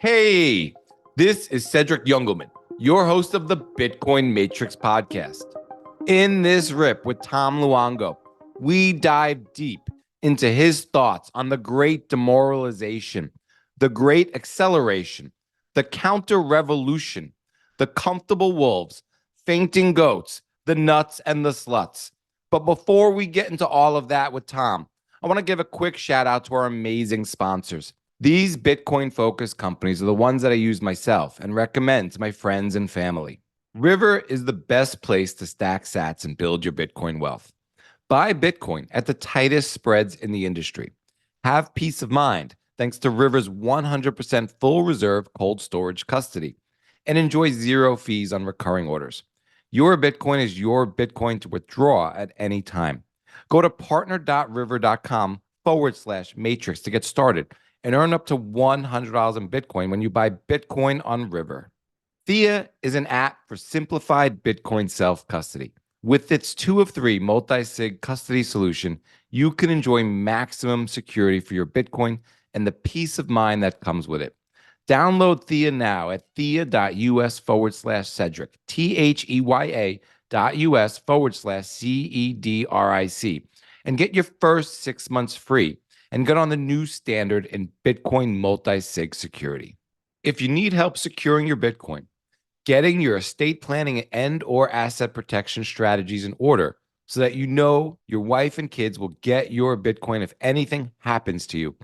Hey, this is Cedric Youngelman, your host of the Bitcoin Matrix podcast. In this rip with Tom Luongo, we dive deep into his thoughts on the great demoralization, the great acceleration, the counter-revolution, the comfortable wolves, fainting goats, the nuts and the sluts. But before we get into all of that with Tom, I want to give a quick shout out to our amazing sponsors. These Bitcoin-focused companies are the ones that I use myself and recommend to my friends and family. River is the best place to stack sats and build your Bitcoin wealth. Buy Bitcoin at the tightest spreads in the industry. Have peace of mind thanks to River's 100% full reserve cold storage custody. And enjoy zero fees on recurring orders. Your Bitcoin is your Bitcoin to withdraw at any time. Go to partner.river.com/matrix to get started and earn up to $100 in Bitcoin when you buy Bitcoin on River. Thea is an app for simplified Bitcoin self-custody. With its 2 of 3 multi-sig custody solution, you can enjoy maximum security for your Bitcoin and the peace of mind that comes with it. Download Thea now at thea.us/Cedric, thea.us/CEDRIC, and get your first 6 months free and get on the new standard in Bitcoin multi-sig security. If you need help securing your Bitcoin, getting your estate planning and or asset protection strategies in order so that you know your wife and kids will get your Bitcoin if anything happens to you,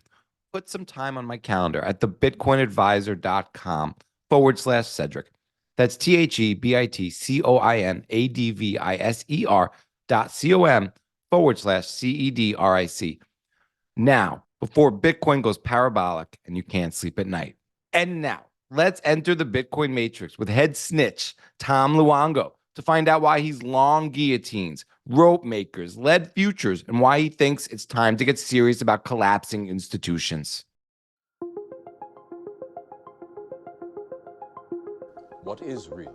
put some time on my calendar at thebitcoinadvisor.com/Cedric. That's THEBITCOINADVISER.com/CEDRIC. Now, before Bitcoin goes parabolic and you can't sleep at night. And now, let's enter the Bitcoin Matrix with head snitch Tom Luongo to find out why he's long guillotines, rope makers, lead futures, and why he thinks it's time to get serious about collapsing institutions. What is real?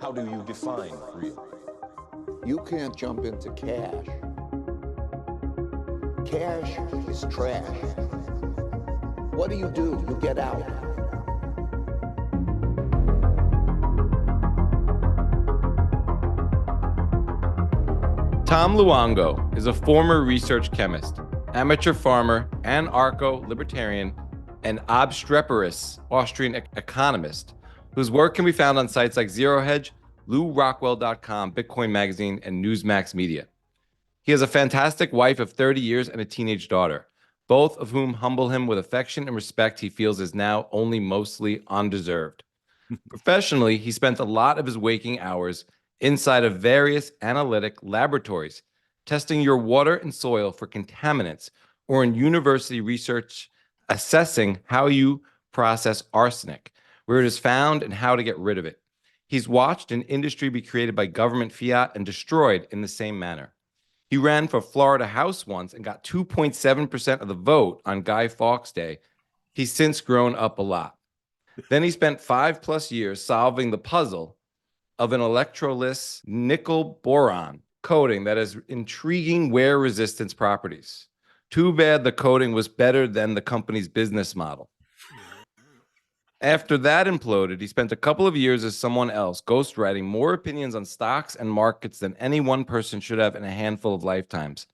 How do you define real? You can't jump into cash. Cash is trash. What do? You get out. Tom Luongo is a former research chemist, amateur farmer, anarcho-libertarian, and obstreperous Austrian economist whose work can be found on sites like Zero Hedge, LouRockwell.com, Bitcoin Magazine, and Newsmax Media. He has a fantastic wife of 30 years and a teenage daughter, both of whom humble him with affection and respect he feels is now only mostly undeserved. Professionally, he spent a lot of his waking hours inside of various analytic laboratories, testing your water and soil for contaminants, or in university research, assessing how you process arsenic, where it is found and how to get rid of it. He's watched an industry be created by government fiat and destroyed in the same manner. He ran for Florida House once and got 2.7% of the vote on Guy Fawkes Day. He's since grown up a lot. Then he spent 5+ years solving the puzzle of an electroless nickel boron coating that has intriguing wear resistance properties. Too bad the coating was better than the company's business model. After that imploded, he spent a couple of years as someone else, ghostwriting more opinions on stocks and markets than any one person should have in a handful of lifetimes.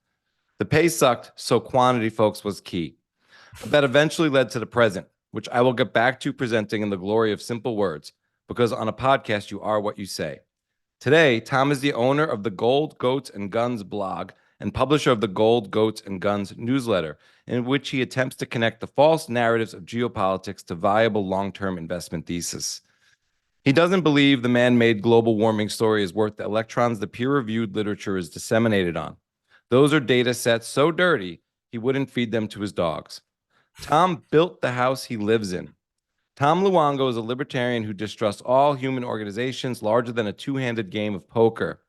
The pay sucked, so quantity, folks, was key. But that eventually led to the present, which I will get back to presenting in the glory of simple words, because on a podcast, you are what you say. Today, Tom is the owner of the Gold, Goats, and Guns blog and publisher of the Gold, Goats, and Guns newsletter, in which he attempts to connect the false narratives of geopolitics to viable long-term investment thesis. He doesn't believe the man-made global warming story is worth the electrons the peer-reviewed literature is disseminated on. Those are data sets so dirty, he wouldn't feed them to his dogs. Tom built the house he lives in. Tom Luongo is a libertarian who distrusts all human organizations larger than a two-handed game of poker.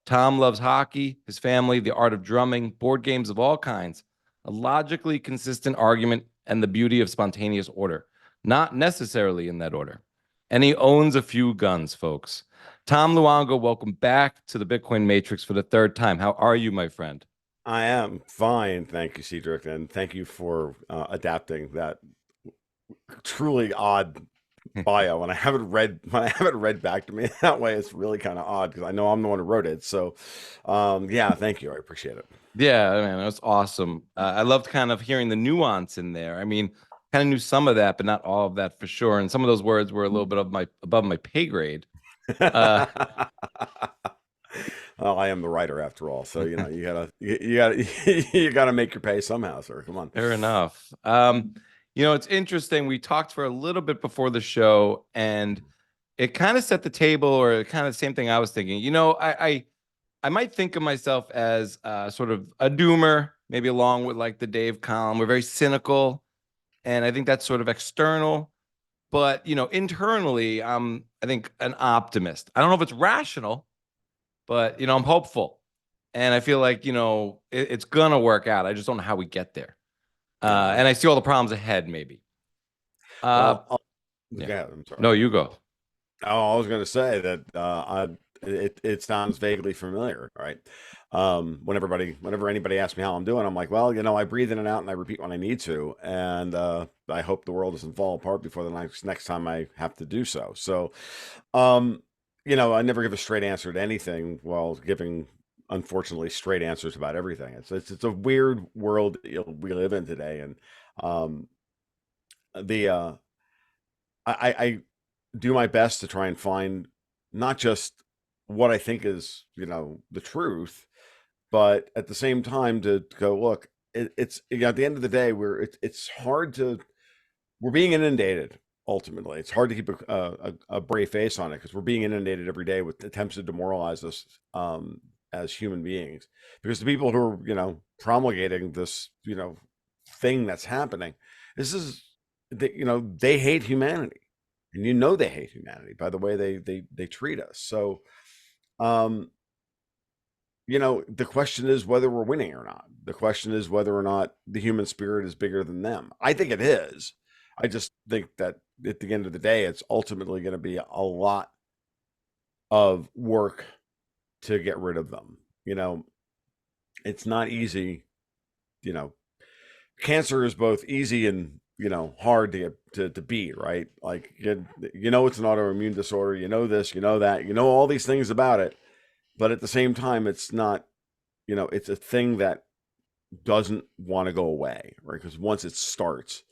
Tom loves hockey, his family, the art of drumming, board games of all kinds, a logically consistent argument, and the beauty of spontaneous order. Not necessarily in that order. And he owns a few guns, folks. Tom Luongo, welcome back to the Bitcoin Matrix for the third time. How are you, my friend? I am fine, thank you, Cedric, and thank you for adapting that truly odd bio, and I haven't read back to me that way. It's really kind of odd because I know I'm the one who wrote it. So, yeah, thank you. I appreciate it. Yeah, man, that was awesome. I loved kind of hearing the nuance in there. I mean, kind of knew some of that, but not all of that for sure. And some of those words were a little bit of my above my pay grade. Uh, Well, I am the writer after all, so you gotta you gotta make your pay somehow, sir. Come on. Fair enough. It's interesting. We talked for a little bit before the show, and it kind of set the table, or kind of the same thing I was thinking. I might think of myself as sort of a doomer, maybe along with like the Dave column. We're very cynical, and I think that's sort of external. But internally, I think an optimist. I don't know if it's rational, but I'm hopeful, and I feel like it's gonna work out. I just don't know how we get there. Yeah. And I see all the problems ahead, maybe. Well, Yeah. yeah, I'm sorry. No, you go. Oh, I was going to say that it sounds vaguely familiar, right? Whenever anybody asks me how I'm doing, I'm like, well, I breathe in and out and I repeat when I need to, and I hope the world doesn't fall apart before the next time I have to do so. So, um, I never give a straight answer to anything while giving, unfortunately, straight answers about everything. It's a weird world we live in today, and um, the I do my best to try and find not just what I think is, the truth, but at the same time to go, look, it's at the end of the day, it's hard to we're being inundated. Ultimately, it's hard to keep a brave face on it because we're being inundated every day with attempts to demoralize us as human beings. Because the people who are, promulgating this, thing that's happening, this is, they hate humanity, and they hate humanity by the way they treat us. So, um, the question is whether we're winning or not. The question is whether or not the human spirit is bigger than them. I think it is. I just think that at the end of the day, it's ultimately going to be a lot of work to get rid of them. It's not easy. You know, Cancer is both easy and hard to get to beat, right? Like it's an autoimmune disorder. This, that, all these things about it, but at the same time, it's not. It's a thing that doesn't want to go away, right? Because once it starts,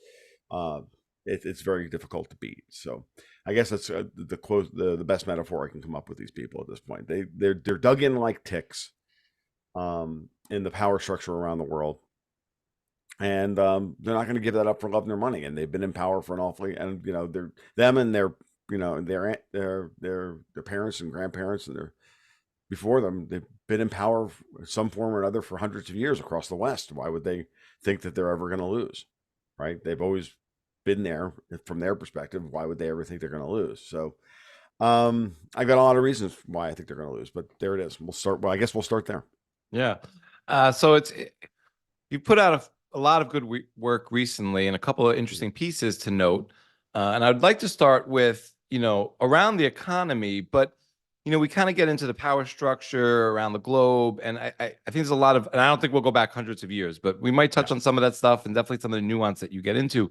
uh, it's very difficult to beat. So I guess that's the best metaphor I can come up with these people at this point. They're dug in like ticks in the power structure around the world, and they're not going to give that up for love nor money. And they've been in power for an awfully, and they're them and their their parents and grandparents and their before them, they've been in power some form or another for hundreds of years across the West. Why would they think that they're ever going to lose? Right? They've always been there from their perspective. Why would they ever think they're going to lose? So I got a lot of reasons why I think they're going to lose, but there it is. We'll start. Well, I guess we'll start there. Yeah. So you put out a lot of good work recently and a couple of interesting pieces to note. And I'd like to start with, around the economy, but we kind of get into the power structure around the globe. And I think there's a lot of, and I don't think we'll go back hundreds of years, but we might touch on some of that stuff and definitely some of the nuance that you get into.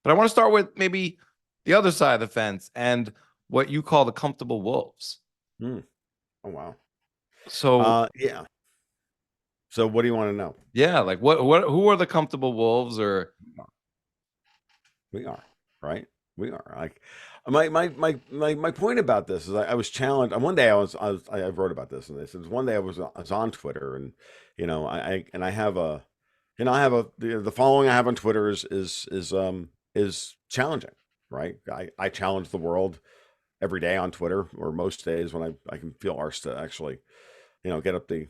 But I want to start with maybe the other side of the fence and what you call the comfortable wolves. Oh, wow. So, yeah. So what do you want to know? yeah, like who are the comfortable wolves? Or we are, right? We are. Like my point about this is I was challenged. And one day I wrote about this, and this is one day I was on Twitter, and I have the following I have on Twitter is challenging, right? I challenge the world every day on Twitter, or most days when I can feel arsed to actually get up the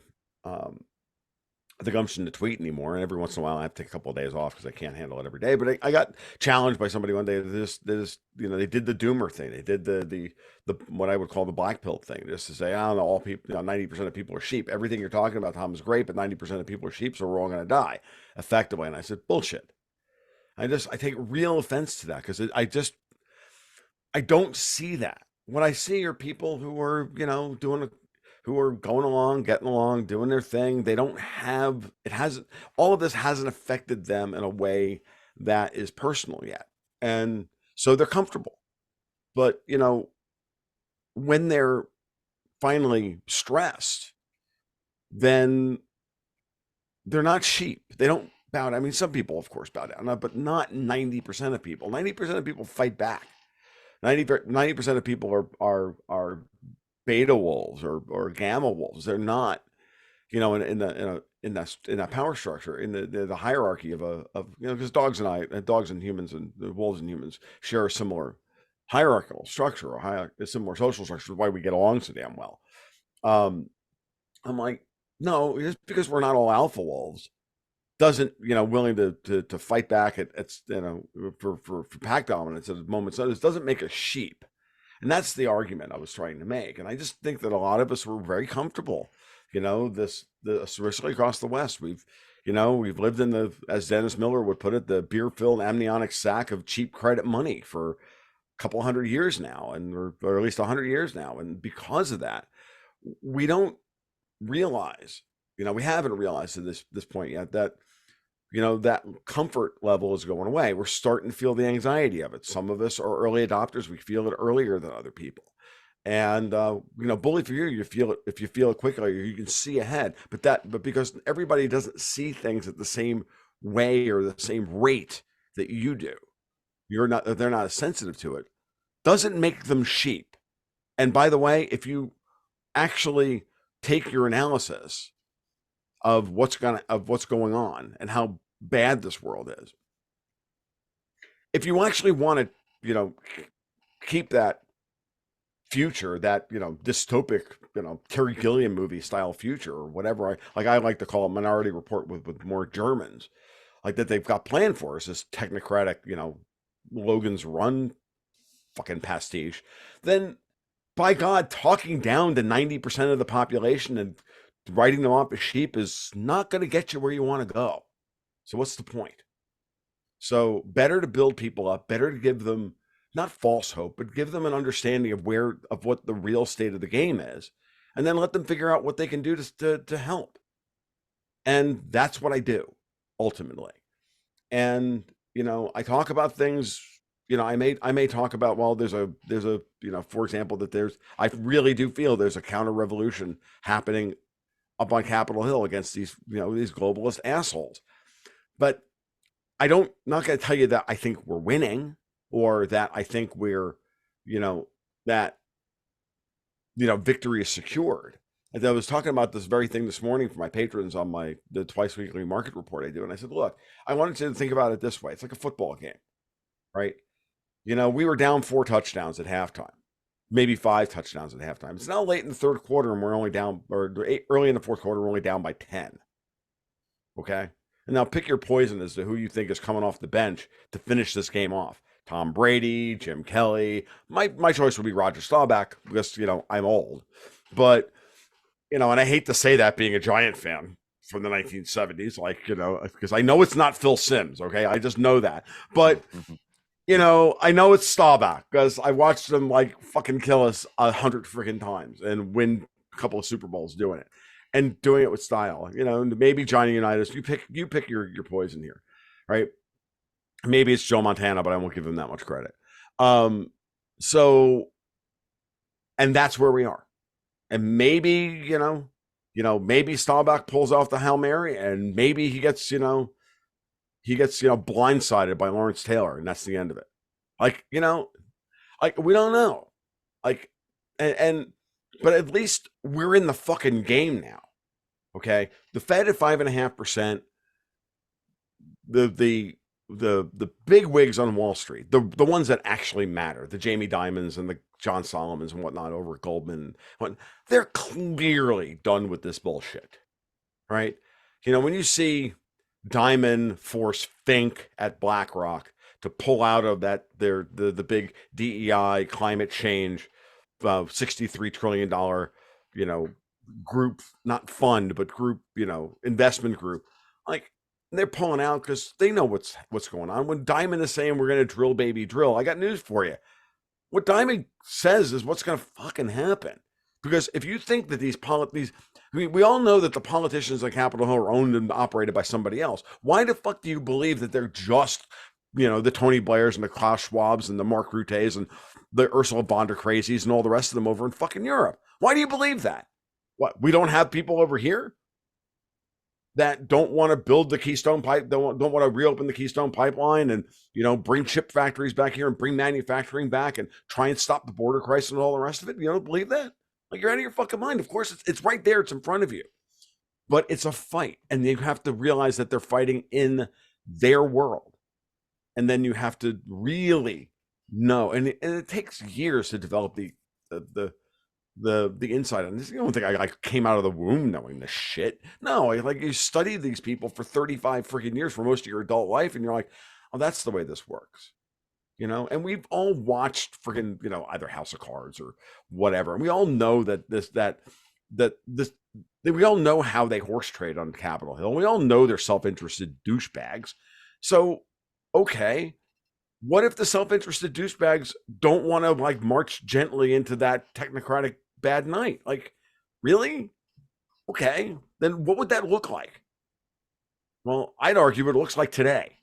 gumption to tweet anymore. And every once in a while I have to take a couple of days off because I can't handle it every day. But I got challenged by somebody one day. They did the doomer thing. They did the what I would call the black pill thing, just to say, I don't know, all people, 90% of people are sheep. Everything you're talking about, Tom, is great, but 90% of people are sheep, so we're all going to die effectively. And I said, bullshit. I take real offense to that because I don't see that. What I see are people who are, who are going along, getting along, doing their thing. They don't have, all of this hasn't affected them in a way that is personal yet. And so they're comfortable. But, you know, when they're finally stressed, then they're not sheep. They don't bow down. I mean, some people, of course, bow down, but not 90% of people. 90% of people fight back. 90% of people are beta wolves or gamma wolves. They're not, you know, in that power structure, in the hierarchy of you know, because dogs and humans and the wolves and humans share a similar hierarchical structure or a similar social structure. Why we get along so damn well. I'm like, no, just because we're not all alpha wolves doesn't, you know, willing to fight back at you know, for pack dominance at a moment's notice doesn't make us sheep. And that's the argument I was trying to make. And I just think that a lot of us were very comfortable, you know, especially across the West. We've lived in the, as Dennis Miller would put it, the beer-filled amniotic sack of cheap credit money for a couple hundred years now, or at least 100 years now. And because of that, we don't realize, you know, we haven't realized at this point yet that, you know, that comfort level is going away. We're starting to feel the anxiety of it. Some of us are early adopters. We feel it earlier than other people. And, you know, bully for you feel it. If you feel it quickly, you can see ahead, but because everybody doesn't see things at the same way or the same rate that you do, they're not as sensitive to it, doesn't make them sheep. And by the way, if you actually take your analysis of what's going on and how bad this world is, if you actually want to, you know, keep that future, that, you know, dystopic, you know, Terry Gilliam movie style future or whatever, I like to call it Minority Report with more Germans, like that they've got planned for us, this technocratic, you know, Logan's Run fucking pastiche, then by God, talking down to 90% of the population and writing them off as sheep is not going to get you where you want to go. So what's the point? So better to build people up, better to give them not false hope, but give them an understanding of what the real state of the game is, and then let them figure out what they can do to help. And that's what I do ultimately. And, you know, I talk about things, you know, I may talk about, well, there's a, you know, for example, I really do feel there's a counter revolution happening up on Capitol Hill against these, you know, these globalist assholes. But not going to tell you that I think we're winning or that I think we're, you know, that, you know, victory is secured. And I was talking about this very thing this morning for my patrons on the twice weekly market report I do. And I said, look, I wanted you to think about it this way. It's like a football game, right? You know, we were down 4 touchdowns at halftime, maybe 5 touchdowns at halftime. It's now late in the third quarter and we're only down, or early in the fourth quarter, we're only down by 10. Okay. And now pick your poison as to who you think is coming off the bench to finish this game off. Tom Brady, Jim Kelly. My choice would be Roger Staubach because, you know, I'm old. But, you know, and I hate to say that being a Giant fan from the 1970s, like, you know, because I know it's not Phil Simms. Okay. I just know that. But, you know, I know it's Staubach because I watched them like fucking kill us 100 freaking times and win a couple of Super Bowls doing it and doing it with style. You know, maybe Johnny Unitas. You pick your poison here, right? Maybe it's Joe Montana, but I won't give him that much credit. So, and that's where we are. And maybe, you know, maybe Staubach pulls off the Hail Mary, and maybe he gets blindsided by Lawrence Taylor, and that's the end of it. Like, you know, like we don't know. Like, but at least we're in the fucking game now. Okay. The Fed at 5.5%, the big wigs on Wall Street, the ones that actually matter, the Jamie Dimons and the John Solomons and whatnot over at Goldman, they're clearly done with this bullshit. Right. You know, when you see Diamond force Fink at BlackRock to pull out of that the big DEI climate change $63 trillion, you know, group, not fund, but group, you know, investment group, like they're pulling out because they know what's going on. When Diamond is saying we're going to drill, baby, drill, I got news for you. What Diamond says is what's going to fucking happen. Because if you think that we all know that the politicians on Capitol Hill are owned and operated by somebody else. Why the fuck do you believe that they're just the Tony Blairs and the Klaus Schwabs and the Mark Rutte's and the Ursula von der Crazies and all the rest of them over in fucking Europe. Why do you believe that? What, we don't have people over here that don't want to build the Keystone Pipe, don't want to reopen the Keystone Pipeline and, bring chip factories back here and bring manufacturing back and try and stop the border crisis and all the rest of it? You don't believe that? Like, you're out of your fucking mind. Of course, it's right there. It's in front of you. But it's a fight, and you have to realize that they're fighting in their world. And then you have to really know, and it takes years to develop the insight on this. You don't think I came out of the womb knowing this shit. No, you study these people for 35 freaking years for most of your adult life, and you're like, oh, that's the way this works. And we've all watched freaking, either House of Cards or whatever. And we all know that we all know how they horse trade on Capitol Hill. We all know they're self-interested douchebags. So, okay, what if the self-interested douchebags don't want to march gently into that technocratic bad night? Really? Okay, then what would that look like? Well, I'd argue it looks like today.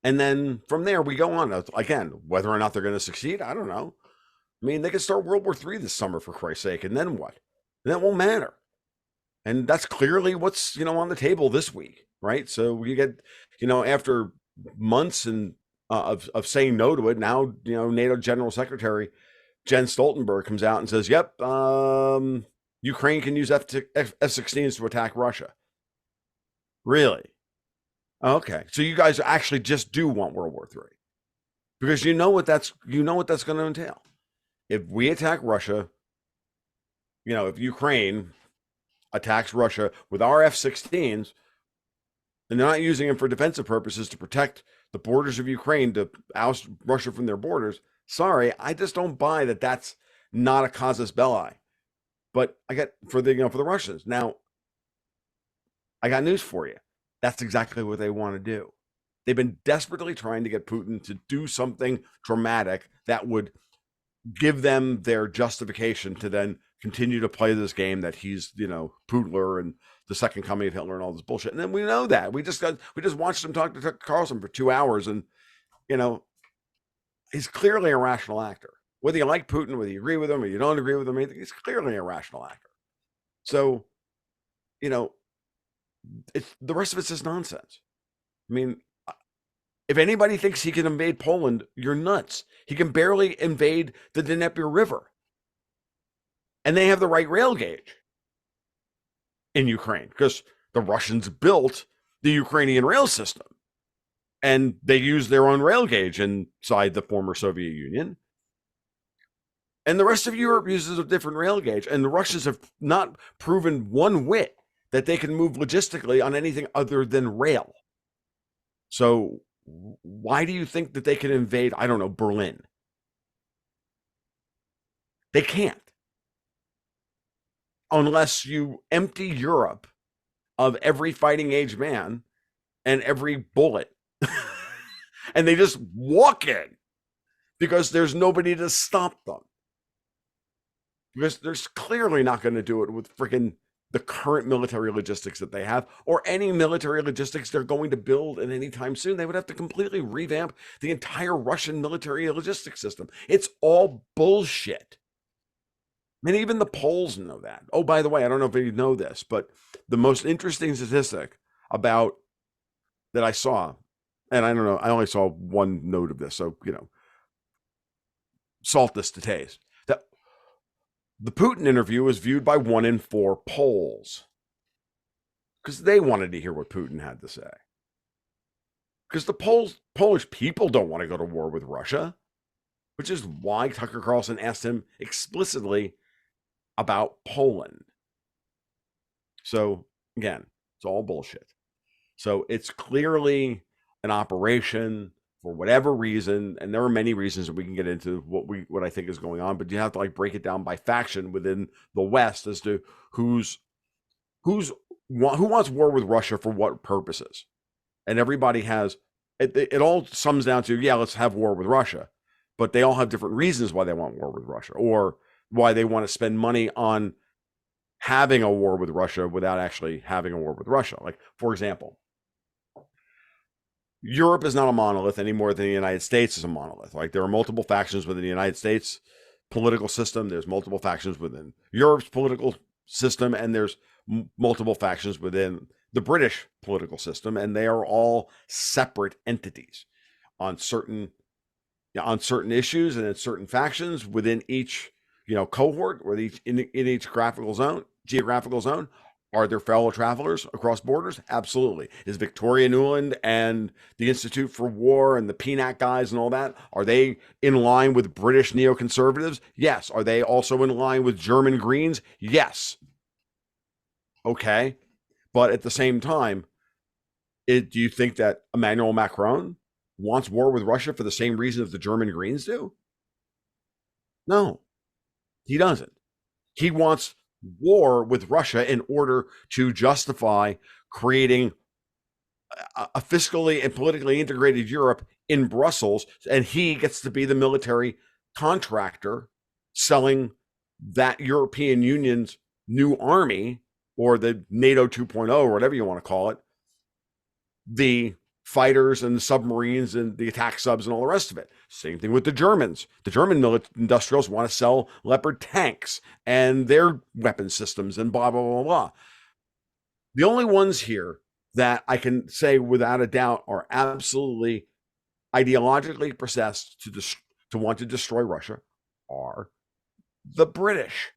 And then from there, we go on. Again, whether or not they're going to succeed, I don't know. I mean, they could start World War III this summer, for Christ's sake, and then what? And that won't matter. And that's clearly what's, on the table this week, right? So you get, after months of saying no to it, now, NATO General Secretary Jens Stoltenberg comes out and says, yep, Ukraine can use F-16s to attack Russia. Really? Okay, so you guys actually just do want World War III, because you know what that's going to entail. If we attack Russia, if Ukraine attacks Russia with our F-16s, and they're not using them for defensive purposes to protect the borders of Ukraine, to oust Russia from their borders, sorry, I just don't buy that. That's not a casus belli. But I got for the Russians. Now, I got news for you. That's exactly what they want to do. They've been desperately trying to get Putin to do something dramatic that would give them their justification to then continue to play this game that he's, Putler and the second coming of Hitler and all this bullshit. And then we know that. We just watched him talk to Tucker Carlson for 2 hours, and, he's clearly a rational actor. Whether you like Putin, whether you agree with him or you don't agree with him, he's clearly a rational actor. So, the rest of it's just nonsense. I mean, if anybody thinks he can invade Poland, you're nuts. He can barely invade the Dnieper River. And they have the right rail gauge in Ukraine because the Russians built the Ukrainian rail system. And they use their own rail gauge inside the former Soviet Union. And the rest of Europe uses a different rail gauge. And the Russians have not proven one whit that they can move logistically on anything other than rail. So why do you think that they can invade, I don't know, Berlin? They can't. Unless you empty Europe of every fighting age man and every bullet. And they just walk in because there's nobody to stop them. Because they're clearly not going to do it with freaking the current military logistics that they have, or any military logistics they're going to build at any time soon. They would have to completely revamp the entire Russian military logistics system. It's all bullshit. And even the Poles know that. Oh, by the way, I don't know if you know this, but the most interesting statistic about that I saw, and I don't know, I only saw one note of this, so, salt this to taste. That the Putin interview was viewed by 1 in 4 Poles because they wanted to hear what Putin had to say. Because the Polish people don't want to go to war with Russia, which is why Tucker Carlson asked him explicitly about Poland. So, again, it's all bullshit. So it's clearly an operation for whatever reason, and there are many reasons that we can get into what I think is going on, but you have to break it down by faction within the West as to who wants war with Russia for what purposes. And everybody has it all sums down to, yeah, let's have war with Russia, but they all have different reasons why they want war with Russia, or why they want to spend money on having a war with Russia without actually having a war with Russia. Like, for example, Europe is not a monolith any more than the United States is a monolith. Like there are multiple factions within the United States political system. There's multiple factions within Europe's political system, and there's multiple factions within the British political system, and they are all separate entities on certain issues and in certain factions within each cohort, or in each geographical zone. Are there fellow travelers across borders? Absolutely. Is Victoria Nuland and the Institute for War and the PNAC guys and all that, are they in line with British neoconservatives? Yes. Are they also in line with German Greens? Yes. Okay. But at the same time, do you think that Emmanuel Macron wants war with Russia for the same reason that the German Greens do? No, he doesn't. He wants war with Russia in order to justify creating a fiscally and politically integrated Europe in Brussels, and he gets to be the military contractor selling that European Union's new army, or the NATO 2.0, or whatever you want to call it, the fighters and the submarines and the attack subs and all the rest of it. Same thing with the Germans. The German industrials want to sell Leopard tanks and their weapon systems and blah, blah, blah, blah. The only ones here that I can say without a doubt are absolutely ideologically possessed to want to destroy Russia are the British.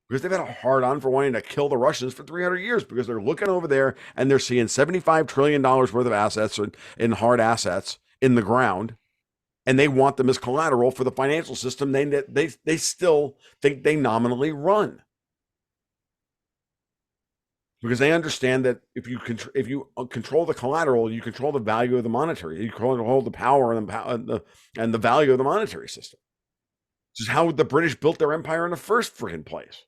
Because they've had a hard on for wanting to kill the Russians for 300 years, because they're looking over there and they're seeing $75 trillion worth of assets in hard assets in the ground, and they want them as collateral for the financial system they still think they nominally run. Because they understand that if you control the collateral, you control the value of the monetary, you control the power and the value of the monetary system. This is how the British built their empire in the first freaking place.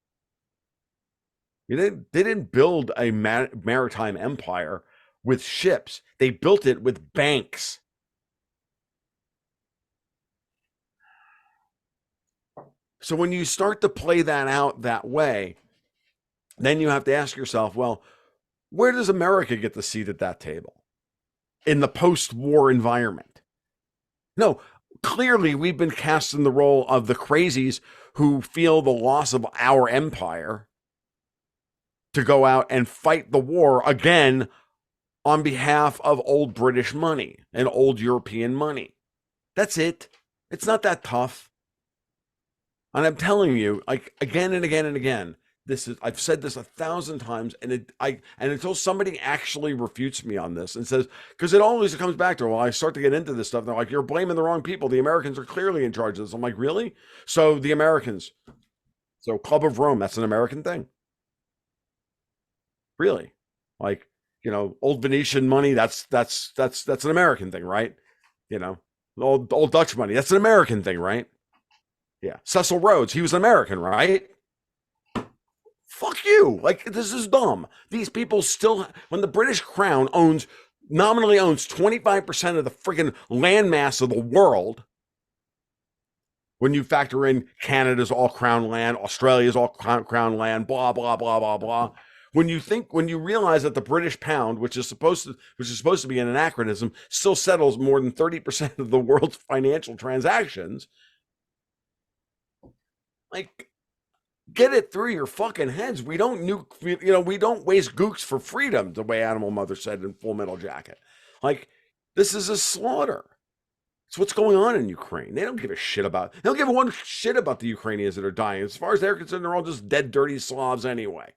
They didn't build a maritime empire with ships. They built it with banks. So when you start to play that out that way, then you have to ask yourself, well, where does America get the seat at that table in the post-war environment? No, clearly we've been cast in the role of the crazies who feel the loss of our empire to go out and fight the war again on behalf of old British money and old European money. That's it. It's not that tough. And I'm telling you, like, again and again and again, I've said this 1,000 times, and until somebody actually refutes me on this and says, because it always comes back to, well, I start to get into this stuff, they're like, you're blaming the wrong people. The Americans are clearly in charge of this. I'm like, really? So the Americans, so Club of Rome, that's an American thing. Really? Like, old Venetian money, that's an American thing, right? Old Dutch money, that's an American thing, right? Yeah. Cecil Rhodes, he was an American, right? Fuck you. Like, this is dumb. These people still, when the British Crown nominally owns 25% of the friggin' landmass of the world, when you factor in Canada's all crown land, Australia's all crown land, blah, blah, blah, blah, blah. When you realize that the British pound, which is supposed to be an anachronism, still settles more than 30% of the world's financial transactions, like, get it through your fucking heads. We don't we don't waste gooks for freedom, the way Animal Mother said in Full Metal Jacket. Like, this is a slaughter. It's what's going on in Ukraine. They don't give one shit about the Ukrainians that are dying. As far as they're concerned, they're all just dead, dirty Slavs anyway.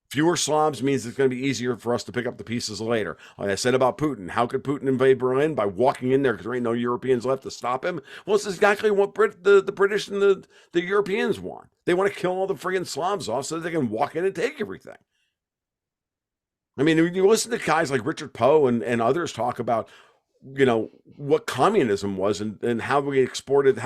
Fewer Slavs means it's going to be easier for us to pick up the pieces later. Like I said about Putin, how could Putin invade Berlin? By walking in there because there ain't no Europeans left to stop him? Well, it's exactly what the British and the Europeans want. They want to kill all the friggin' Slavs off so that they can walk in and take everything. I mean, you listen to guys like Richard Poe and others talk about, what communism was and how they exported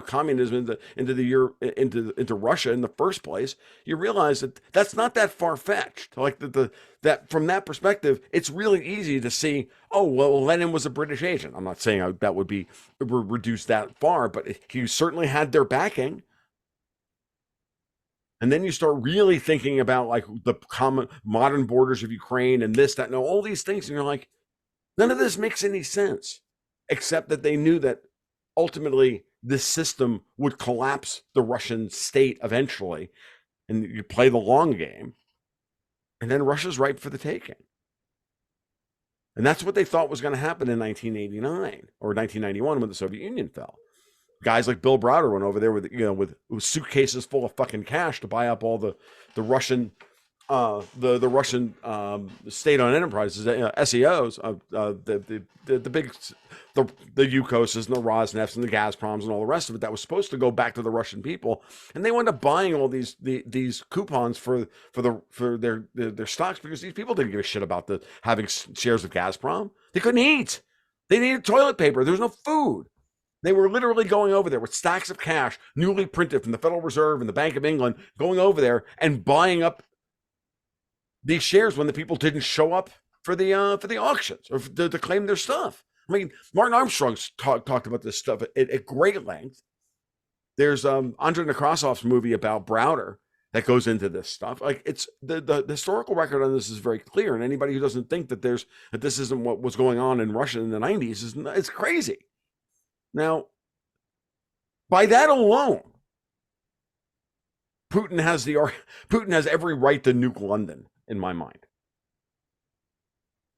communism into Russia in the first place. You realize that that's not that far-fetched. Like that from that perspective, it's really easy to see, oh, well, Lenin was a British agent. I'm not saying that would be reduced that far, but he certainly had their backing. And then you start really thinking about, like, the common modern borders of Ukraine and this, that, and all these things, and you're like, None of this makes any sense, except that they knew that ultimately this system would collapse the Russian state eventually, and you play the long game, and then Russia's ripe for the taking. And that's what they thought was going to happen in 1989 or 1991 when the Soviet Union fell. Guys like Bill Browder went over there with with suitcases full of fucking cash to buy up all the Russian the Russian state-owned enterprises, SEOs, the big the Yukoses and the Rosnefts and the Gazproms and all the rest of it that was supposed to go back to the Russian people, and they wound up buying all these coupons for their stocks because these people didn't give a shit about having shares of Gazprom. They couldn't eat. They needed toilet paper. There was no food. They were literally going over there with stacks of cash, newly printed from the Federal Reserve and the Bank of England, going over there and buying up these shares when the people didn't show up for the auctions or to claim their stuff. I mean, Martin Armstrong's talked about this stuff at great length. There's Andrei Nekrasov's movie about Browder that goes into this stuff. Like, it's the historical record on this is very clear, and anybody who doesn't think that this isn't what was going on in Russia in the 90s it's crazy. Now, by that alone, Putin has every right to nuke London, in my mind.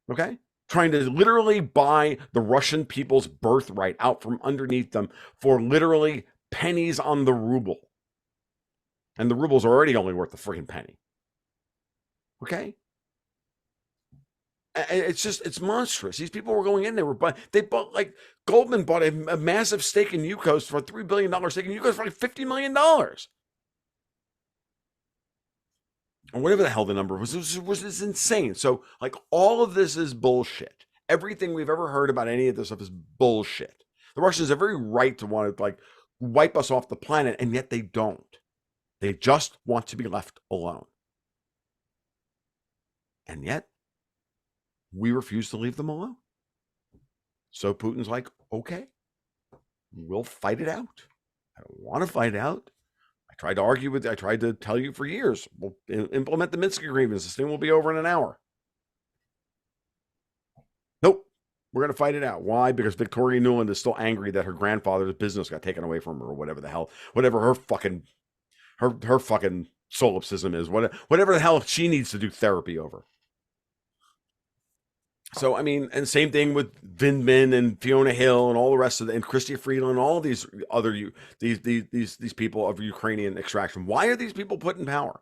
Okay? Trying to literally buy the Russian people's birthright out from underneath them for literally pennies on the ruble. And the ruble's already only worth a freaking penny. Okay? It's monstrous. These people were going in there. Like Goldman bought a massive stake in Yukos for a $3 billion stake in Yukos for like $50 million. Or whatever the hell the number was. It was insane. So, like, all of this is bullshit. Everything we've ever heard about any of this stuff is bullshit. The Russians have every right to want to, like, wipe us off the planet, and yet they don't. They just want to be left alone. And yet, we refuse to leave them alone. So Putin's like, okay, we'll fight it out. I don't want to fight out. I tried to tell you for years, we'll implement the Minsk agreements. This thing will be over in an hour. Nope. We're going to fight it out. Why? Because Victoria Nuland is still angry that her grandfather's business got taken away from her, or whatever the hell, whatever her fucking solipsism is, whatever the hell she needs to do therapy over. So, I mean, and same thing with Vindman and Fiona Hill and all the rest of and Chrystia Freeland, all these other these people of Ukrainian extraction. Why are these people put in power?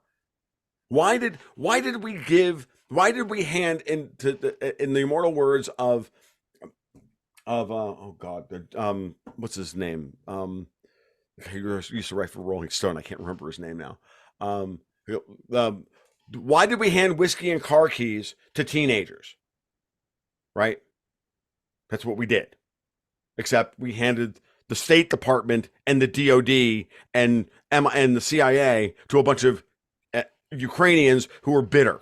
Why did we hand in the immortal words of oh God, what's his name? He used to write for Rolling Stone. I can't remember his name now. Why did we hand whiskey and car keys to teenagers? Right? That's what we did. Except we handed the State Department and the DOD and the CIA to a bunch of Ukrainians who were bitter.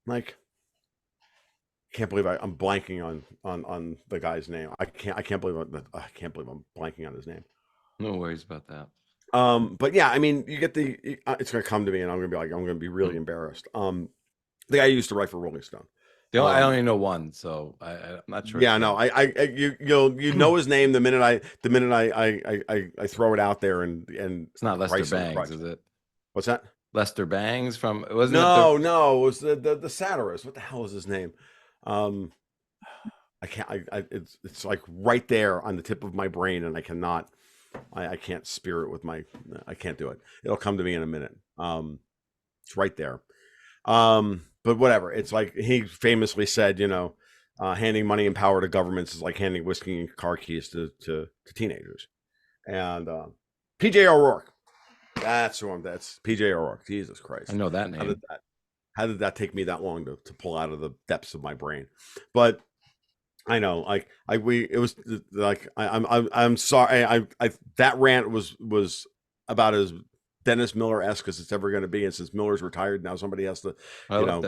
Like, I can't believe I'm blanking on the guy's name. I can't believe I'm blanking on his name. No worries about that. But yeah, I mean, you get it's gonna come to me, and I'm gonna be really embarrassed. The guy used to write for Rolling Stone. I only know one, so I'm not sure. Yeah, no, you know his name the minute I throw it out there, and it's not Lester Bangs, is it? What's that? Lester Bangs from? It wasn't. No, it was the satirist. What the hell is his name? I can't. It's like right there on the tip of my brain, and I cannot. I can't spear it with my. I can't do it. It'll come to me in a minute. It's right there. But whatever. It's like he famously said, handing money and power to governments is like handing whiskey and car keys to teenagers. And PJ O'Rourke. That's PJ O'Rourke. Jesus Christ. I know that name. How did that take me that long to pull out of the depths of my brain? But I know, I'm sorry. That rant was about as Dennis Miller-esque as it's ever going to be. And since Miller's retired, now somebody has to,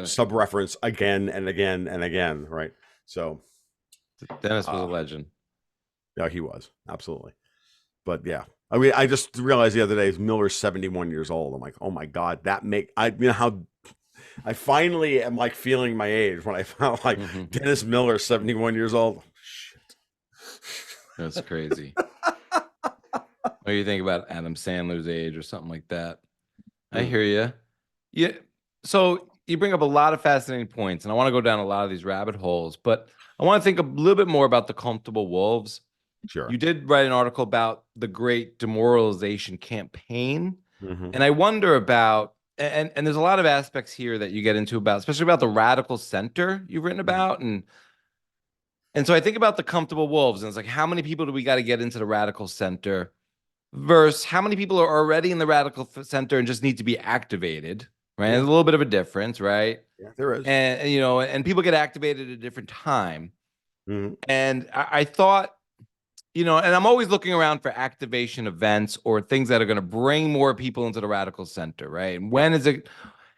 sub-reference again and again and again, right? So Dennis was a legend. Yeah, he was. Absolutely. But yeah, I mean, I just realized the other day Miller's 71 years old. I'm like, oh my God, how I finally am like feeling my age when I found like Dennis Miller, 71 years old. Shit. That's crazy. Or you think about Adam Sandler's age or something like that. I hear you. Yeah. So you bring up a lot of fascinating points, and I want to go down a lot of these rabbit holes, but I want to think a little bit more about the comfortable wolves. Sure. You did write an article about the great demoralization campaign. And I wonder about, and there's a lot of aspects here that you get into about, especially about the radical center you've written about. And so I think about the comfortable wolves, and it's like, how many people do we got to get into the radical center versus how many people are already in the radical center and just need to be activated, right? Yeah. There's a little bit of a difference, right? Yeah, there is. And and people get activated at a different time. Mhm. And I thought, and I'm always looking around for activation events or things that are going to bring more people into the radical center, right? And when is it?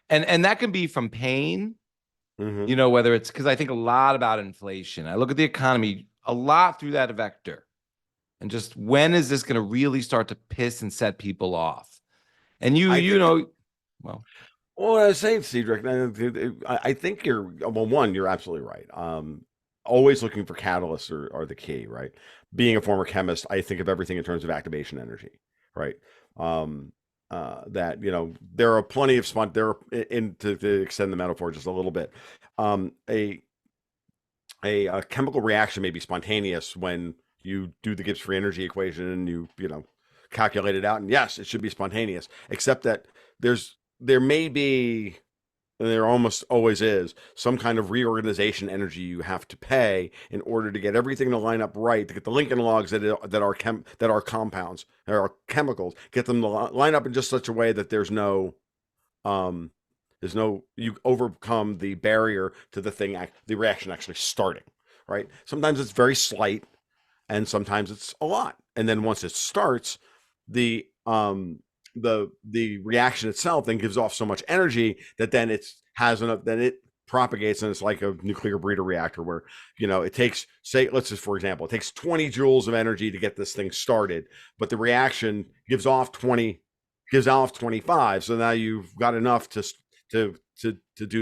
And that can be from pain, Mhm. whether it's because I think a lot about inflation. I look at the economy a lot through that vector. And just when is this going to really start to piss and set people off? And I think, well, well, what I was saying, Cedric, I think you're absolutely right. Always looking for catalysts are the key, right? Being a former chemist, I think of everything in terms of activation energy, right? Um, that there are plenty of to extend the metaphor just a little bit. Um, a a chemical reaction may be spontaneous when you do the Gibbs free energy equation and you calculate it out, and yes, it should be spontaneous, except that there may be, and there almost always is, some kind of reorganization energy you have to pay in order to get everything to line up right, to get the Lincoln logs that are compounds, that are chemicals, get them to line up in just such a way that um you overcome the barrier to the reaction actually starting, right? Sometimes it's very slight, and sometimes it's a lot. And then once it starts, the the reaction itself then gives off so much energy that then it propagates, and it's like a nuclear breeder reactor where it takes, say, let's just, for example, it takes 20 joules of energy to get this thing started, but the reaction gives off 25, so now you've got enough to do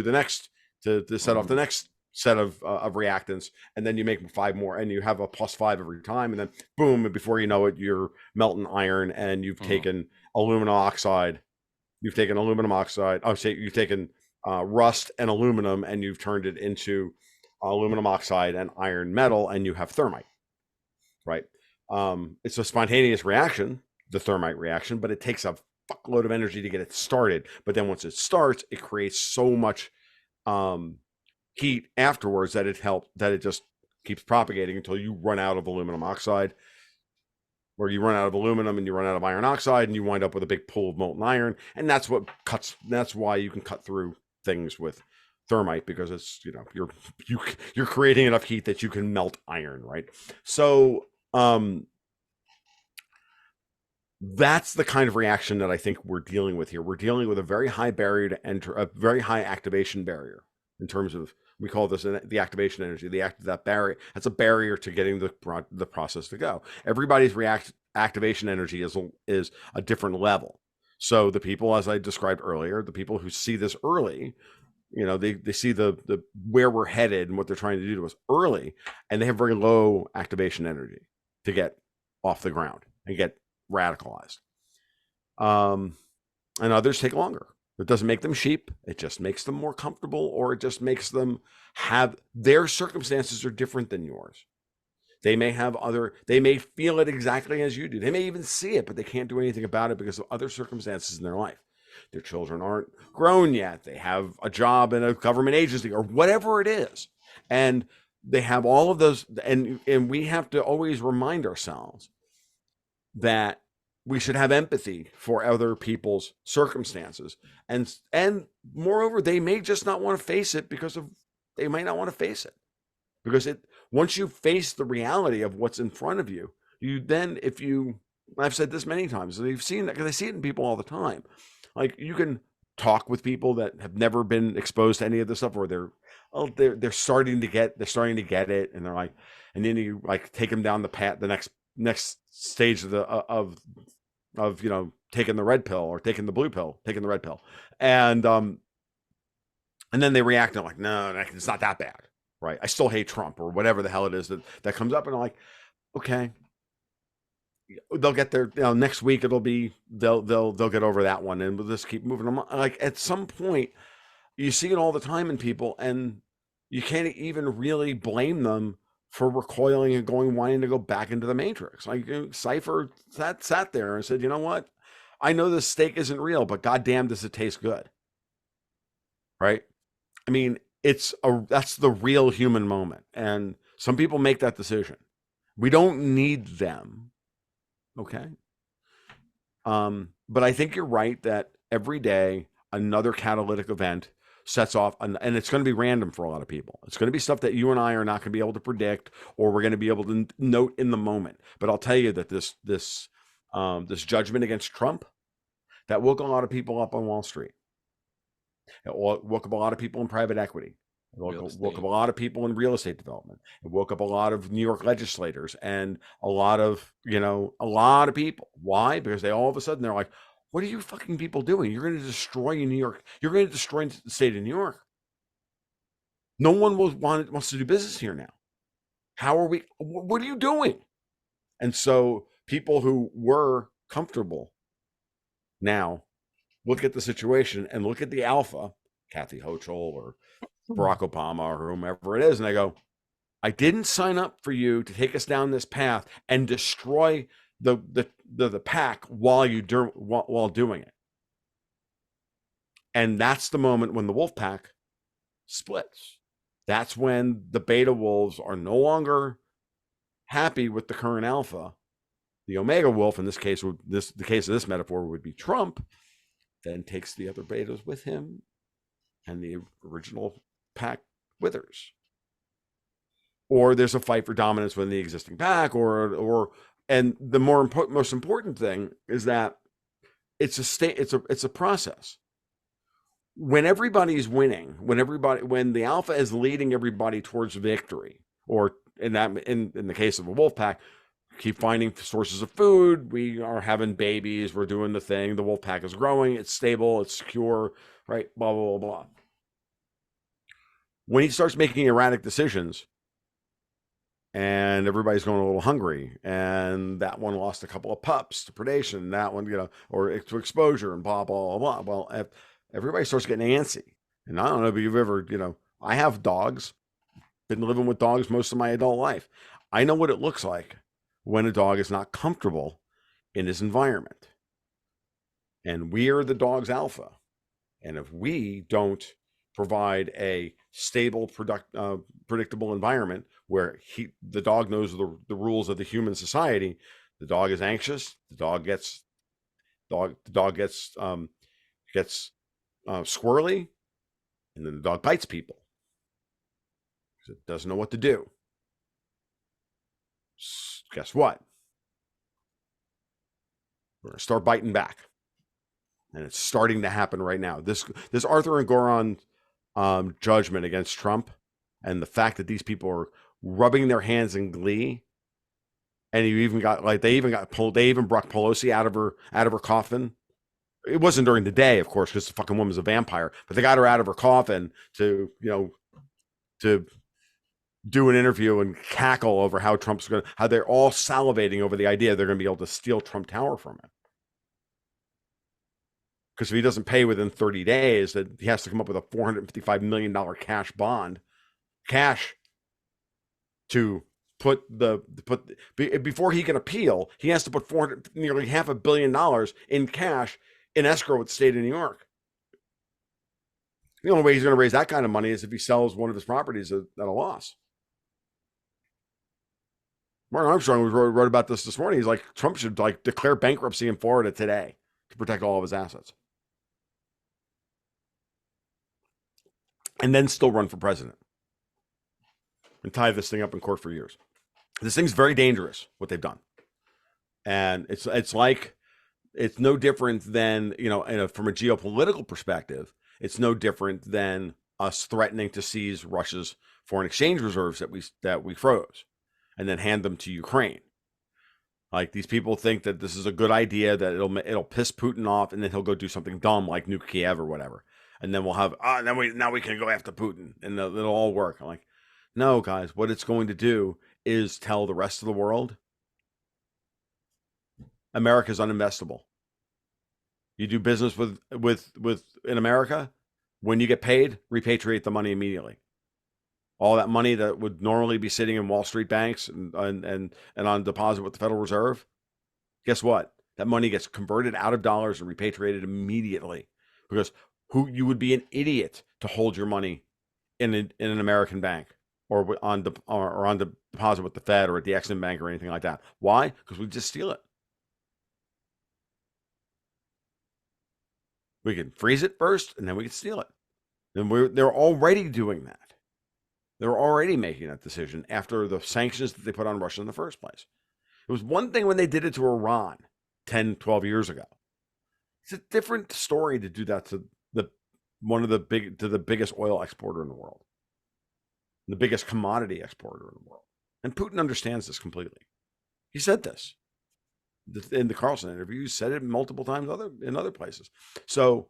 the next, to set off the next set of reactants, and then you make 5 more, and you have a +5 every time, and then boom, and before you know it, you're melting iron, and you've taken aluminum oxide. You've taken rust and aluminum, and you've turned it into aluminum oxide and iron metal, and you have thermite, right? It's a spontaneous reaction, the thermite reaction, but it takes a fuckload of energy to get it started. But then once it starts, it creates so much heat afterwards that it just keeps propagating until you run out of aluminum oxide, or you run out of aluminum and you run out of iron oxide, and you wind up with a big pool of molten iron. And that's why you can cut through things with thermite, because it's you're creating enough heat that you can melt iron, right? So that's the kind of reaction that I think we're dealing with here. We're dealing with a very high barrier to enter, a very high activation barrier, in terms of, we call this the activation energy. That barrier, that's a barrier to getting the process to go. Everybody's activation energy is a different level. So the people, as I described earlier, the people who see this early, they see the where we're headed and what they're trying to do to us early, and they have very low activation energy to get off the ground and get radicalized. And others take longer. It doesn't make them sheep. It just makes them more comfortable, or it just makes them have, their circumstances are different than yours. They may feel it exactly as you do. They may even see it, but they can't do anything about it because of other circumstances in their life. Their children aren't grown yet. They have a job in a government agency or whatever it is. And they have all of those. And we have to always remind ourselves that we should have empathy for other people's circumstances, and moreover, they may just not want to face it they might not want to face it because once you face the reality of what's in front of you, I've said this many times, and you've seen that, because I see it in people all the time. Like, you can talk with people that have never been exposed to any of this stuff, or they're starting to get it, and they're like, and then you like take them down the path, the next stage of taking the red pill or taking the blue pill, taking the red pill, and And then they react and like, no, it's not that bad, right? I still hate Trump or whatever the hell it is that comes up, and I'm like, okay, they'll get there. Next week it'll be they'll get over that one, and we'll just keep moving them. Like at some point, you see it all the time in people, and you can't even really blame them for recoiling and wanting to go back into the matrix. Like Cypher sat there and said, you know what? I know this steak isn't real, but goddamn, does it taste good? Right? I mean, that's the real human moment, and some people make that decision. We don't need them, okay? But I think you're right that every day another catalytic event sets off, and it's going to be random for a lot of people. It's going to be stuff that you and I are not going to be able to predict, or we're going to be able to note in the moment. But I'll tell you that this judgment against Trump, that woke a lot of people up on Wall Street. It woke up a lot of people in private equity. It woke up a lot of people in real estate development. It woke up a lot of New York legislators and a lot of people. Why? Because they all of a sudden they're like, what are you fucking people doing? You're going to destroy New York. You're going to destroy the state of New York. No one wants to do business here now. How are we? What are you doing? And so people who were comfortable now look at the situation and look at the alpha, Kathy Hochul or Barack Obama or whomever it is, and they go, I didn't sign up for you to take us down this path and destroy the pack while doing it. And that's the moment when the wolf pack splits. That's when the beta wolves are no longer happy with the current alpha. The omega wolf, in this case, the case of this metaphor would be Trump, then takes the other betas with him, and the original pack withers. Or there's a fight for dominance within the existing pack, and the most important thing is that it's a process. When everybody's winning, when the alpha is leading everybody towards victory, or in the case of a wolf pack, keep finding sources of food, we are having babies, we're doing the thing, the wolf pack is growing, it's stable, it's secure, right? Blah, blah, blah, blah. When he starts making erratic decisions and everybody's going a little hungry, and that one lost a couple of pups to predation, that one, or to exposure, and blah, blah, blah, blah. Well, everybody starts getting antsy. And I don't know if you've ever, I have dogs, been living with dogs most of my adult life. I know what it looks like when a dog is not comfortable in his environment. And we are the dog's alpha. And if we don't provide a stable, predictable environment where the dog knows the rules of the human society, the dog is anxious, the dog gets squirrely, and then the dog bites people because it doesn't know what to do. Guess what? We're going to start biting back. And it's starting to happen right now. This Arthur and Goron judgment against Trump, and the fact that these people are rubbing their hands in glee, and they even brought Pelosi out of her coffin. It wasn't during the day, of course, because the fucking woman's a vampire, but they got her out of her coffin to do an interview and cackle over how they're all salivating over the idea they're going to be able to steal Trump Tower from him. Because if he doesn't pay within 30 days, that he has to come up with a $455 million cash to before he can appeal, he has to put nearly $500 million in cash in escrow with the state of New York. The only way he's going to raise that kind of money is if he sells one of his properties at a loss. Mark Armstrong wrote about this morning. He's like, Trump should declare bankruptcy in Florida today to protect all of his assets, and then still run for president and tie this thing up in court for years. This thing's very dangerous, what they've done. And it's no different than, from a geopolitical perspective, it's no different than us threatening to seize Russia's foreign exchange reserves that we froze and then hand them to Ukraine. Like, these people think that this is a good idea, that it'll piss Putin off, and then he'll go do something dumb like nuke Kiev or whatever. and then we'll have now we can go after Putin, and it'll all work. I'm like, no, guys, what it's going to do is tell the rest of the world America's uninvestable. You do business with in America, when you get paid, repatriate the money immediately. All that money that would normally be sitting in Wall Street banks and on deposit with the Federal Reserve, guess what? That money gets converted out of dollars and repatriated immediately, because you would be an idiot to hold your money in an American bank or on deposit with the Fed or at the Exim Bank or anything like that. Why? Because we just steal it. We can freeze it first, and then we can steal it. And they're already doing that. They're already making that decision after the sanctions that they put on Russia in the first place. It was one thing when they did it to Iran 10, 12 years ago. It's a different story to do that to the biggest oil exporter in the world, the biggest commodity exporter in the world. And Putin understands this completely. He said this in the Carlson interview. He said it multiple times in other places. So,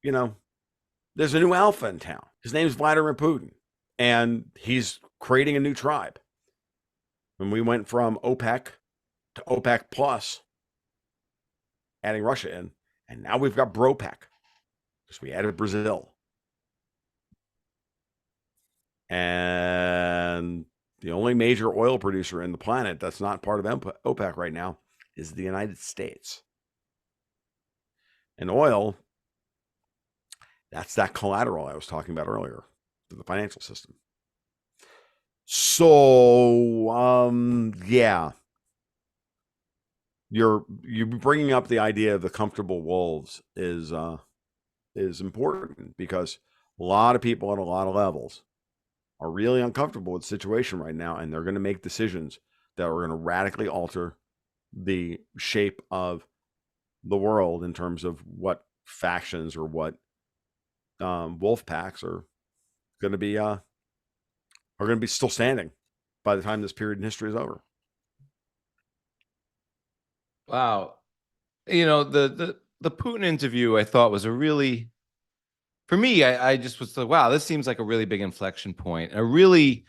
there's a new alpha in town. His name's Vladimir Putin, and he's creating a new tribe. When we went from OPEC to OPEC plus, adding Russia in, and now we've got BROPEC, because we added Brazil. And the only major oil producer in the planet that's not part of OPEC right now is the United States. And oil, that's that collateral I was talking about earlier to the financial system. So, yeah. You're bringing up the idea of the comfortable wolves is important, because a lot of people at a lot of levels are really uncomfortable with the situation right now, and they're going to make decisions that are going to radically alter the shape of the world in terms of what factions or what wolf packs are going to be still standing by the time this period in history is over. Wow. The Putin interview, I thought, was a really, for me, I just was like, wow, this seems like a really big inflection point. A really,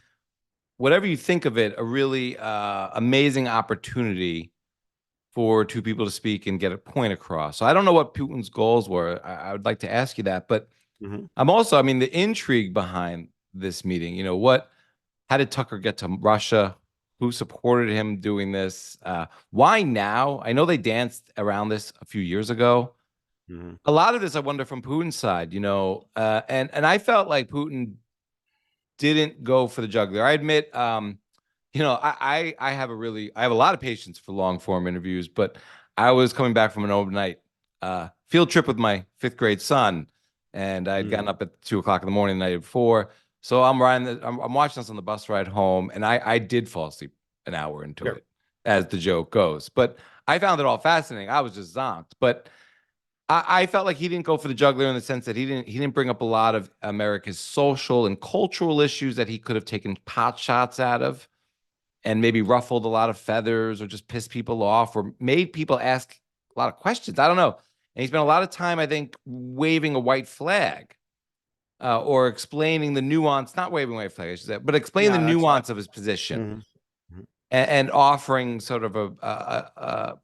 whatever you think of it, a really amazing opportunity for two people to speak and get a point across. So I don't know what Putin's goals were. I would like to ask you that. But the intrigue behind this meeting, how did Tucker get to Russia? Who supported him doing this? Why now? I know they danced around this a few years ago. A lot of this, I wonder, from Putin's side, and I felt like Putin didn't go for the jugular. I admit, I have a lot of patience for long form interviews, but I was coming back from an overnight field trip with my 5th grade son, and I had gotten up at 2:00 in the morning the night before. So I'm watching this on the bus ride home, and I did fall asleep an hour into it, as the joke goes. But I found it all fascinating. I was just zonked. But I felt like he didn't go for the jugular in the sense that he didn't bring up a lot of America's social and cultural issues that he could have taken pot shots out of, and maybe ruffled a lot of feathers or just pissed people off or made people ask a lot of questions. I don't know. And he spent a lot of time, I think, waving a white flag. Or explaining the nuance, not waving away flag, I should say, but explaining the nuance of his position, and offering sort of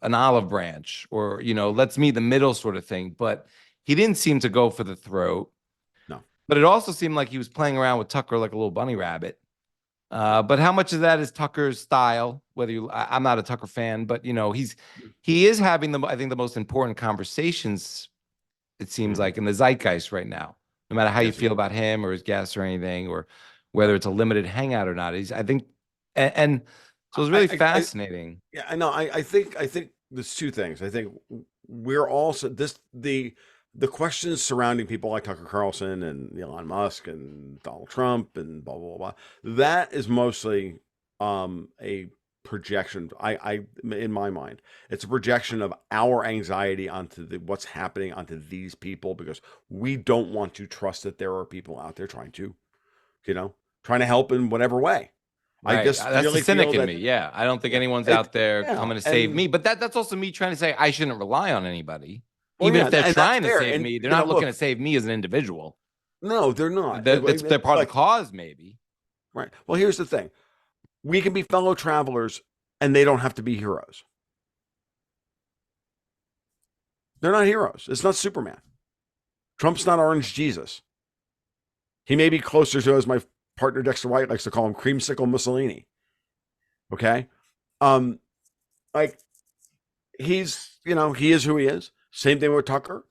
an olive branch, or let's meet in the middle sort of thing. But he didn't seem to go for the throat. No. But it also seemed like he was playing around with Tucker like a little bunny rabbit. But how much of that is Tucker's style? I'm not a Tucker fan, but he is having I think the most important conversations, it seems like, in the zeitgeist right now. No matter how you feel about him or his guests or anything, or whether it's a limited hangout or not, I think, and so it's really fascinating. I know. I think there's two things. I think we're also the questions surrounding people like Tucker Carlson and Elon Musk and Donald Trump and blah blah blah. That is mostly a projection. I in my mind, it's a projection of our anxiety onto what's happening onto these people, because we don't want to trust that there are people out there trying to help in whatever way. Right. I just that's really the cynic feel in that, me. Yeah, I don't think anyone's out there coming to save me. But that's also me trying to say I shouldn't rely on anybody. Well, Even yeah, if they're and that's trying to fair. save And, me, they're you know, not looking look, to save me as an individual. no, they're not. They're part of Like, the cause, maybe. right. Well, here's the thing. We can be fellow travelers and they don't have to be heroes. They're not heroes. It's not Superman. Trump's not Orange Jesus. He may be closer to, as my partner Dexter White likes to call him, creamsicle Mussolini. Okay? Like, he's, you know, he is who he is. Same thing with Tucker.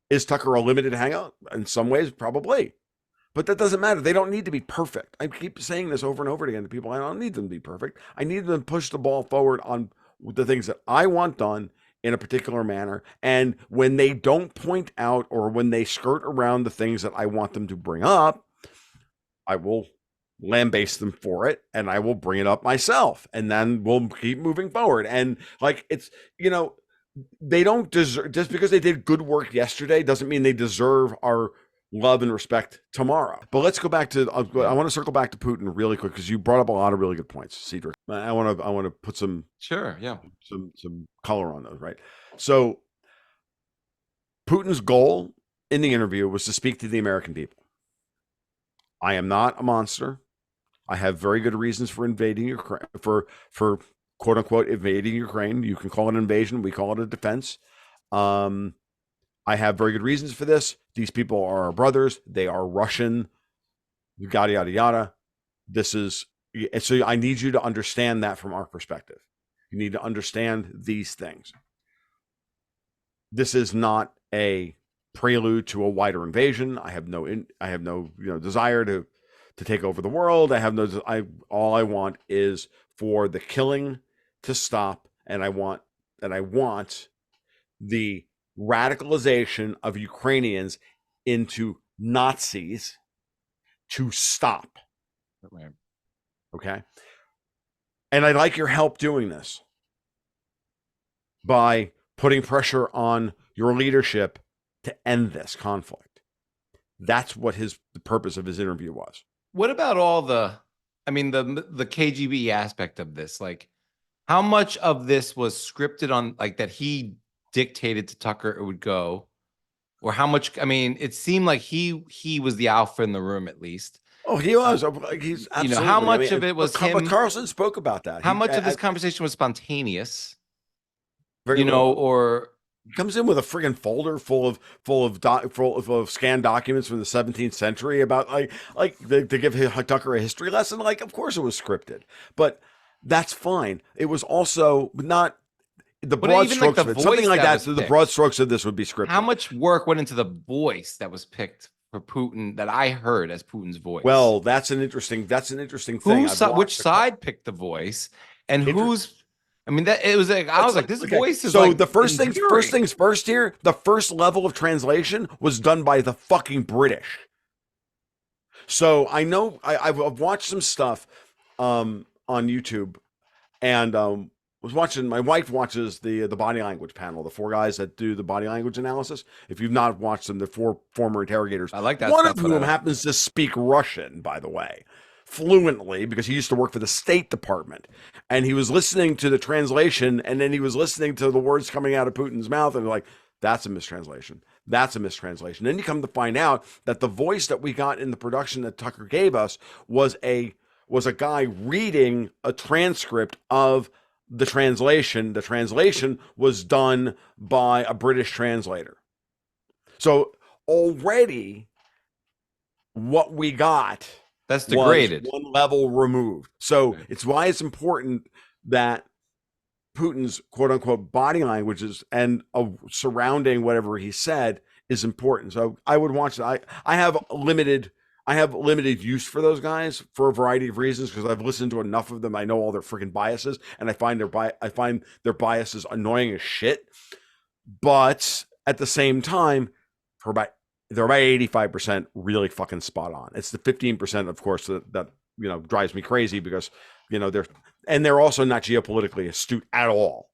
Is Tucker a limited hangout? In some ways, probably. But that doesn't matter. They don't need to be perfect. I keep saying this over and over again to people. I don't need them to be perfect. I need them to push the ball forward on the things that I want done in a particular manner. And when they don't point out or when they skirt around the things that I want them to bring up, I will lambaste them for it and I will bring it up myself. And then we'll keep moving forward. And like, it's, you know, they don't deserve, just because they did good work yesterday doesn't mean they deserve our love and respect tomorrow. But let's go back to, I want to circle back to Putin really quick because you brought up a lot of really good points, Cedric. I want to put some some color on those, right? So Putin's goal in the interview was to speak to the American people. I am not a monster. I have very good reasons for invading Ukraine, for quote unquote invading Ukraine. You can call it an invasion. We call it a defense. I have very good reasons for this. These people are our brothers. They are Russian, yada, yada, yada. This is, so I need you to understand that from our perspective. You need to understand these things. This is not a prelude to a wider invasion. I have no desire to take over the world. All I want is for the killing to stop. And I want the radicalization of Ukrainians into Nazis to stop. Right. Okay. And I'd like your help doing this by putting pressure on your leadership to end this conflict. That's what the purpose of his interview was. What about all the KGB aspect of this? Like, how much of this was scripted on, like, that he dictated to Tucker it would go, or how much? I mean, it seemed like he was the alpha in the room, at least. Oh, he was. He's absolutely. You know, how much of it was him? But Carlson spoke about that. How much of this conversation was spontaneous? Very little. Or he comes in with a friggin' folder full of scanned documents from the 17th century about to give Tucker a history lesson. Like, of course it was scripted, but that's fine. It was also not the broad strokes of it. Something like that. So the broad strokes of this would be scripted. How much work went into the voice that was picked for Putin that I heard as Putin's voice? Well, that's an interesting thing. Which side picked the voice, and who's? I mean, that it was like I was like, this voice is so like the first things first here. The first level of translation was done by the fucking British. So I know I've watched some stuff on YouTube, and was watching. My wife watches the body language panel, the four guys that do the body language analysis. If you've not watched them, the four former interrogators. I like that. One of whom happens to speak Russian, by the way, fluently, because he used to work for the State Department, and he was listening to the translation, and then he was listening to the words coming out of Putin's mouth, and like, that's a mistranslation. That's a mistranslation. Then you come to find out that the voice that we got in the production that Tucker gave us was a guy reading a transcript of the translation. The translation was done by a British translator. So already what we got, that's degraded, one level removed. So it's why it's important that Putin's quote unquote body languages and surrounding whatever he said is important. So I would watch that. I have limited use for those guys for a variety of reasons, because I've listened to enough of them. I know all their freaking biases, and I find their biases annoying as shit. But at the same time, they're about 85% really fucking spot on. It's the 15%, of course, that drives me crazy, because they're also not geopolitically astute at all.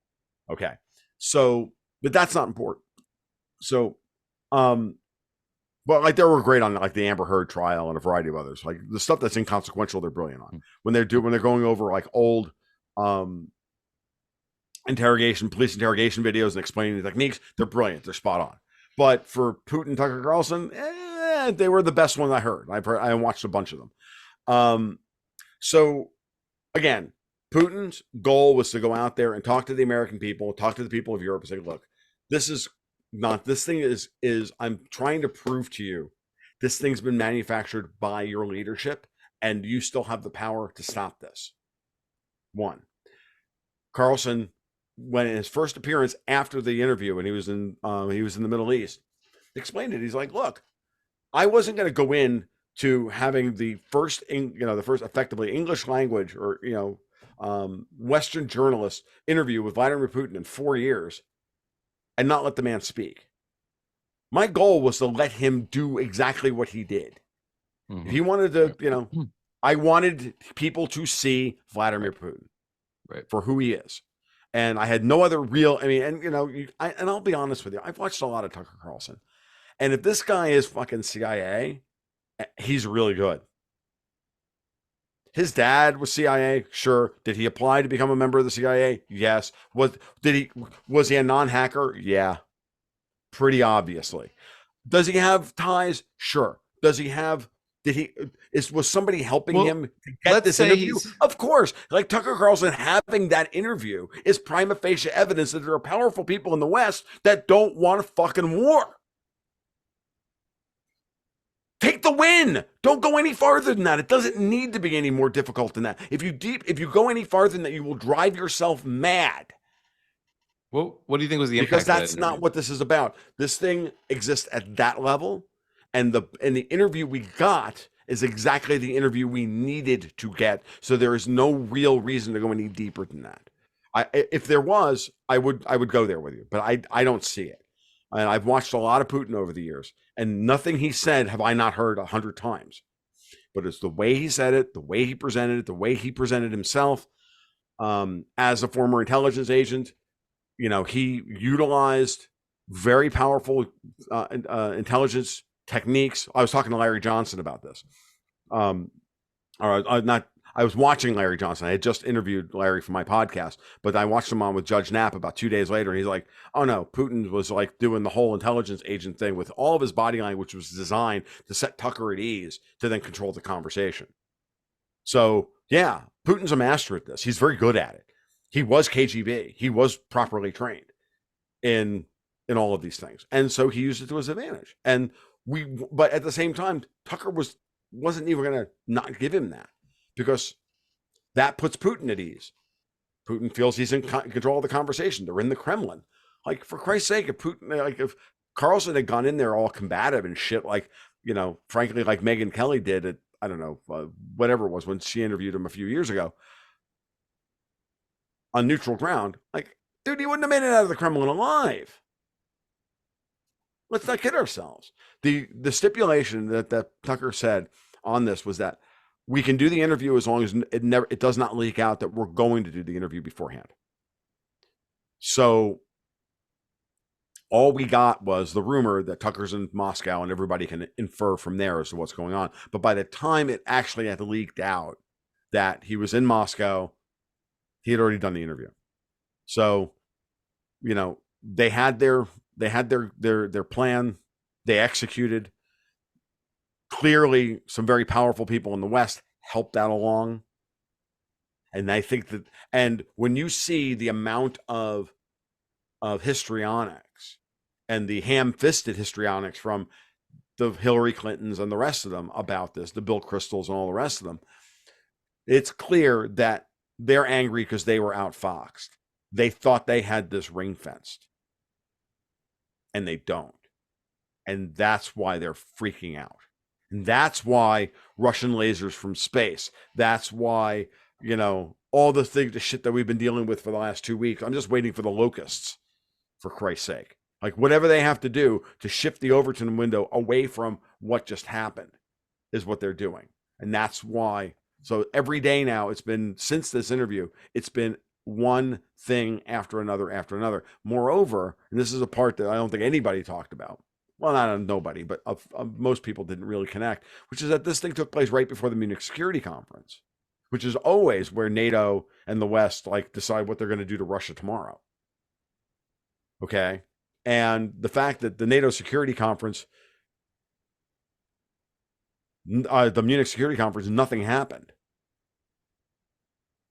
Okay, so but that's not important. So, but like they were great on like the Amber Heard trial and a variety of others. Like the stuff that's inconsequential, they're brilliant on. When they're going over like old police interrogation videos and explaining the techniques, they're brilliant. They're spot on. But for Putin, Tucker Carlson, they were the best one I heard. I watched a bunch of them. So again, Putin's goal was to go out there and talk to the American people, talk to the people of Europe, and say, "Look, this thing is. I'm trying to prove to you, this thing's been manufactured by your leadership, and you still have the power to stop this." One, Carlson, when in his first appearance after the interview, when he was in the Middle East, explained it. He's like, "Look, I wasn't going to go in to having the first effectively English language or Western journalist interview with Vladimir Putin in 4 years and not let the man speak. My goal was to let him do exactly what he did. If he wanted to, I wanted people to see Vladimir Putin for who he is. And I had no other real, and I'll be honest with you, I've watched a lot of Tucker Carlson. And if this guy is fucking CIA, he's really good. His dad was CIA, sure. Did he apply to become a member of the CIA? Yes. Was he a non-hacker? Yeah. Pretty obviously. Does he have ties? Sure. Was somebody helping him to get this interview? Of course. Like Tucker Carlson having that interview is prima facie evidence that there are powerful people in the West that don't want a fucking war. Take the win. Don't go any farther than that. It doesn't need to be any more difficult than that. If you go any farther than that, you will drive yourself mad. Well, what do you think was the impact? Because that's not what this is about. This thing exists at that level, and the interview we got is exactly the interview we needed to get. So there is no real reason to go any deeper than that. If there was, I would go there with you, but I don't see it. And I've watched a lot of Putin over the years, and nothing he said have I not heard 100 times. But it's the way he said it, the way he presented it, the way he presented himself as a former intelligence agent. He utilized very powerful intelligence techniques. I was talking to Larry Johnson about this. I was watching Larry Johnson. I had just interviewed Larry for my podcast, but I watched him on with Judge Knapp about 2 days later. And he's like, "Oh no, Putin was like doing the whole intelligence agent thing with all of his body language, which was designed to set Tucker at ease to then control the conversation." So yeah, Putin's a master at this. He's very good at it. He was KGB. He was properly trained in all of these things. And so he used it to his advantage. But at the same time, Tucker wasn't even going to not give him that, because that puts Putin at ease. Putin feels he's in control of the conversation. They're in the Kremlin. Like, for Christ's sake, if Carlson had gone in there all combative and shit, like, frankly, like Megyn Kelly did at, I don't know, whatever it was when she interviewed him a few years ago on neutral ground, like, dude, he wouldn't have made it out of the Kremlin alive. Let's not kid ourselves. The stipulation that Tucker said on this was that we can do the interview as long as it does not leak out that we're going to do the interview beforehand. So all we got was the rumor that Tucker's in Moscow, and everybody can infer from there as to what's going on. But by the time it actually had leaked out that he was in Moscow, he had already done the interview. So, they had their plan. They executed. Clearly, some very powerful people in the West helped that along. And I think that, and when you see the amount of histrionics and the ham-fisted histrionics from the Hillary Clintons and the rest of them about this, the Bill Kristols and all the rest of them, it's clear that they're angry because they were outfoxed. They thought they had this ring-fenced, and they don't. And that's why they're freaking out. And that's why Russian lasers from space. That's why, all the shit that we've been dealing with for the last 2 weeks. I'm just waiting for the locusts, for Christ's sake. Like, whatever they have to do to shift the Overton window away from what just happened is what they're doing. And that's why. So every day now, it's been, since this interview, it's been one thing after another after another. Moreover, and this is a part that I don't think anybody talked about. Well, not nobody, but most people didn't really connect, which is that this thing took place right before the Munich Security Conference, which is always where NATO and the West decide what they're going to do to Russia tomorrow. Okay. And the fact that the NATO Security Conference, the Munich Security Conference, nothing happened.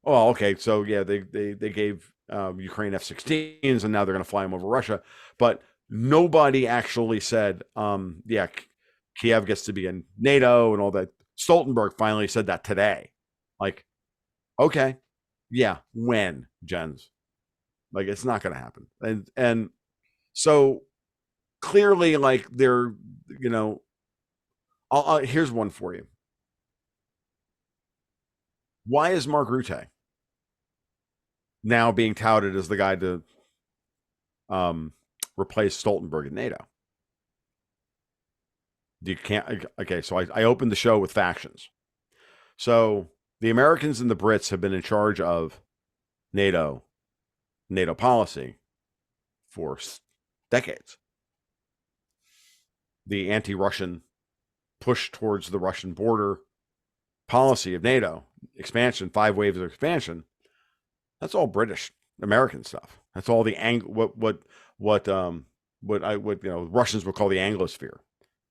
Oh, okay. So yeah, they gave Ukraine F-16s, and now they're going to fly them over Russia. But nobody actually said, yeah, Kiev gets to be in NATO and all that. Stoltenberg finally said that today. Like, okay, yeah, when, Jens? Like, it's not going to happen. And so clearly, like, they're, you know, here's one for you. Why is Mark Rutte now being touted as the guy to replace Stoltenberg in NATO? You can't. Okay, so I opened the show with factions. So the Americans and the Brits have been in charge of NATO policy for decades. The anti-Russian push towards the Russian border policy of NATO expansion, 5 waves of expansion, that's all British American stuff. That's all the what Russians would call the Anglosphere.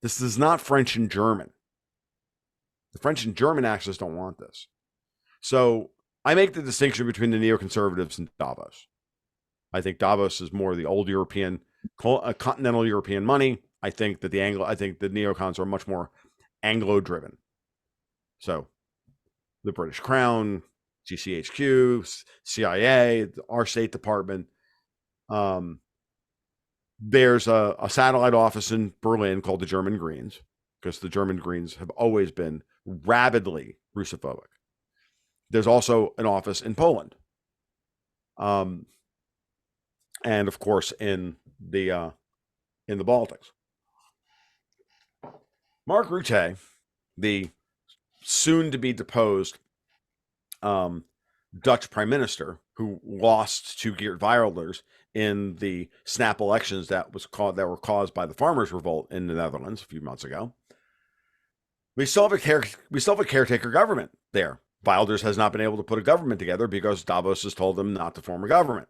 This is not French and German. The French and German axis don't want this. So I make the distinction between the neoconservatives and Davos. I think Davos is more the old European, continental European money. I think that the neocons are much more Anglo-driven. So the British Crown, GCHQ, CIA, our State Department. There's a satellite office in Berlin called the German Greens, because the German Greens have always been rabidly Russophobic. There's also an office in Poland. And of course in the Baltics. Mark Rutte, the soon to be deposed Dutch prime minister, who lost to Geert Wilders in the snap elections that were caused by the farmers' revolt in the Netherlands a few months ago. We still have a caretaker government there. Wilders has not been able to put a government together because Davos has told them not to form a government.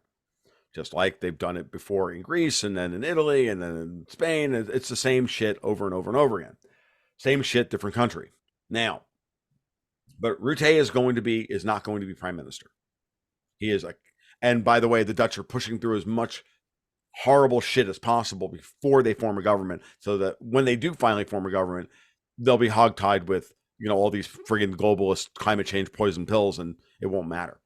Just like they've done it before in Greece, and then in Italy, and then in Spain. It's the same shit over and over and over again. Same shit, different country. Now, but Rutte is not going to be prime minister. He is and by the way, the Dutch are pushing through as much horrible shit as possible before they form a government, so that when they do finally form a government, they'll be hogtied with, all these friggin' globalist climate change poison pills, and it won't matter.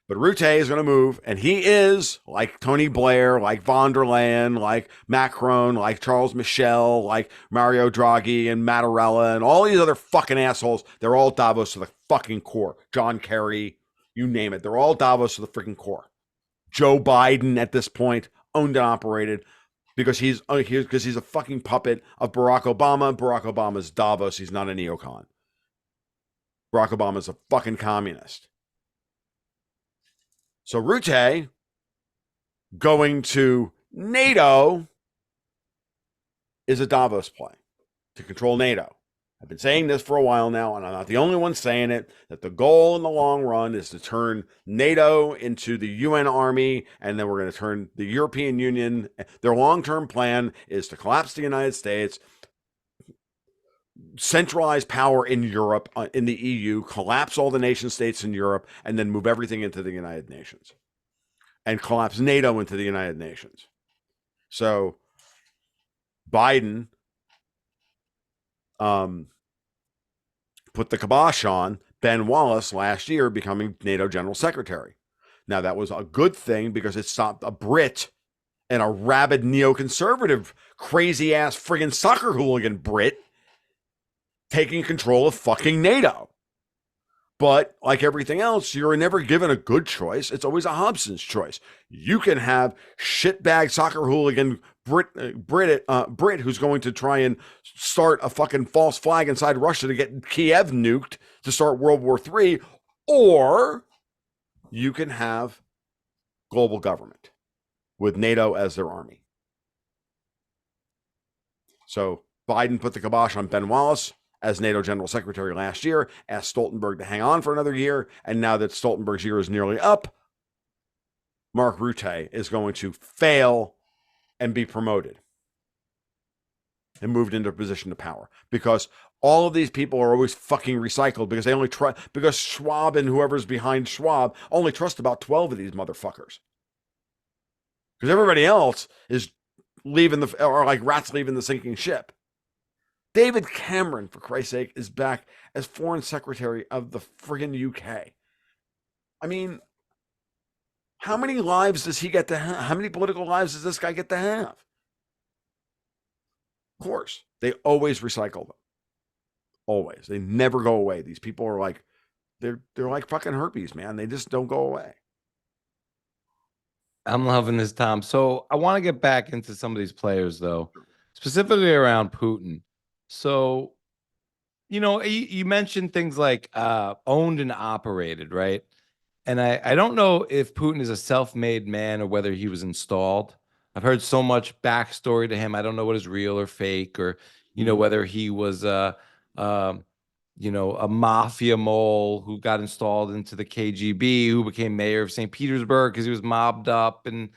But Rutte is going to move, and he is, like Tony Blair, like von der Leyen, like Macron, like Charles Michel, like Mario Draghi and Mattarella, and all these other fucking assholes. They're all Davos to the fucking core. John Kerry, you name it. They're all Davos to the freaking core. Joe Biden at this point, owned and operated, because he's a fucking puppet of Barack Obama. Barack Obama's Davos. He's not a neocon. Barack Obama's a fucking communist. So Rutte going to NATO is a Davos play to control NATO. I've been saying this for a while now, and I'm not the only one saying it, that the goal in the long run is to turn NATO into the UN army, and then we're going to turn the European Union. Their long-term plan is to collapse the United States, centralize power in Europe, in the EU, collapse all the nation states in Europe, and then move everything into the United Nations, and collapse NATO into the United Nations. So Biden put the kibosh on Ben Wallace last year becoming NATO General Secretary. Now, that was a good thing because it stopped a Brit and a rabid neoconservative, crazy-ass friggin' soccer hooligan Brit taking control of fucking NATO. But like everything else, you're never given a good choice. It's always a Hobson's choice. You can have shitbag soccer hooligan Brit who's going to try and start a fucking false flag inside Russia to get Kiev nuked to start World War III, or you can have global government with NATO as their army. So Biden put the kibosh on Ben Wallace as NATO General Secretary last year, asked Stoltenberg to hang on for another year, and now that Stoltenberg's year is nearly up, Mark Rutte is going to fail and be promoted and moved into a position of power, because all of these people are always fucking recycled, because they only trust, because Schwab and whoever's behind Schwab only trust about 12 of these motherfuckers, because everybody else is leaving or like rats leaving the sinking ship. David Cameron, for Christ's sake, is back as foreign secretary of the friggin' UK. I mean, how many lives does he get to have? How many political lives does this guy get to have? Of course, they always recycle them. Always. They never go away. These people are like, they're like fucking herpes, man. They just don't go away. I'm loving this, Tom. So I want to get back into some of these players, though, specifically around Putin. So, you mentioned things like owned and operated, right? And I don't know if Putin is a self-made man or whether he was installed. I've heard so much backstory to him. I don't know what is real or fake, or whether he was um, a mafia mole who got installed into the KGB, who became mayor of St. Petersburg because he was mobbed up, and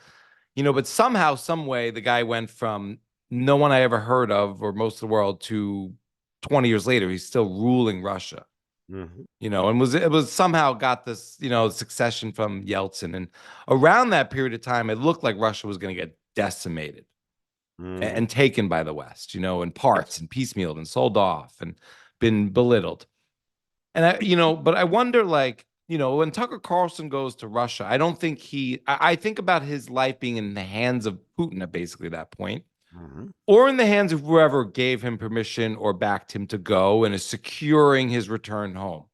but somehow, some way, the guy went from no one I ever heard of or most of the world to 20 years later, he's still ruling Russia. Mm-hmm. And it was somehow got this, succession from Yeltsin. And around that period of time, it looked like Russia was going to get decimated and taken by the West, in parts and piecemealed and sold off and been belittled. And but I wonder, like, when Tucker Carlson goes to Russia, I don't think I think about his life being in the hands of Putin at basically that point, or in the hands of whoever gave him permission or backed him to go and is securing his return home.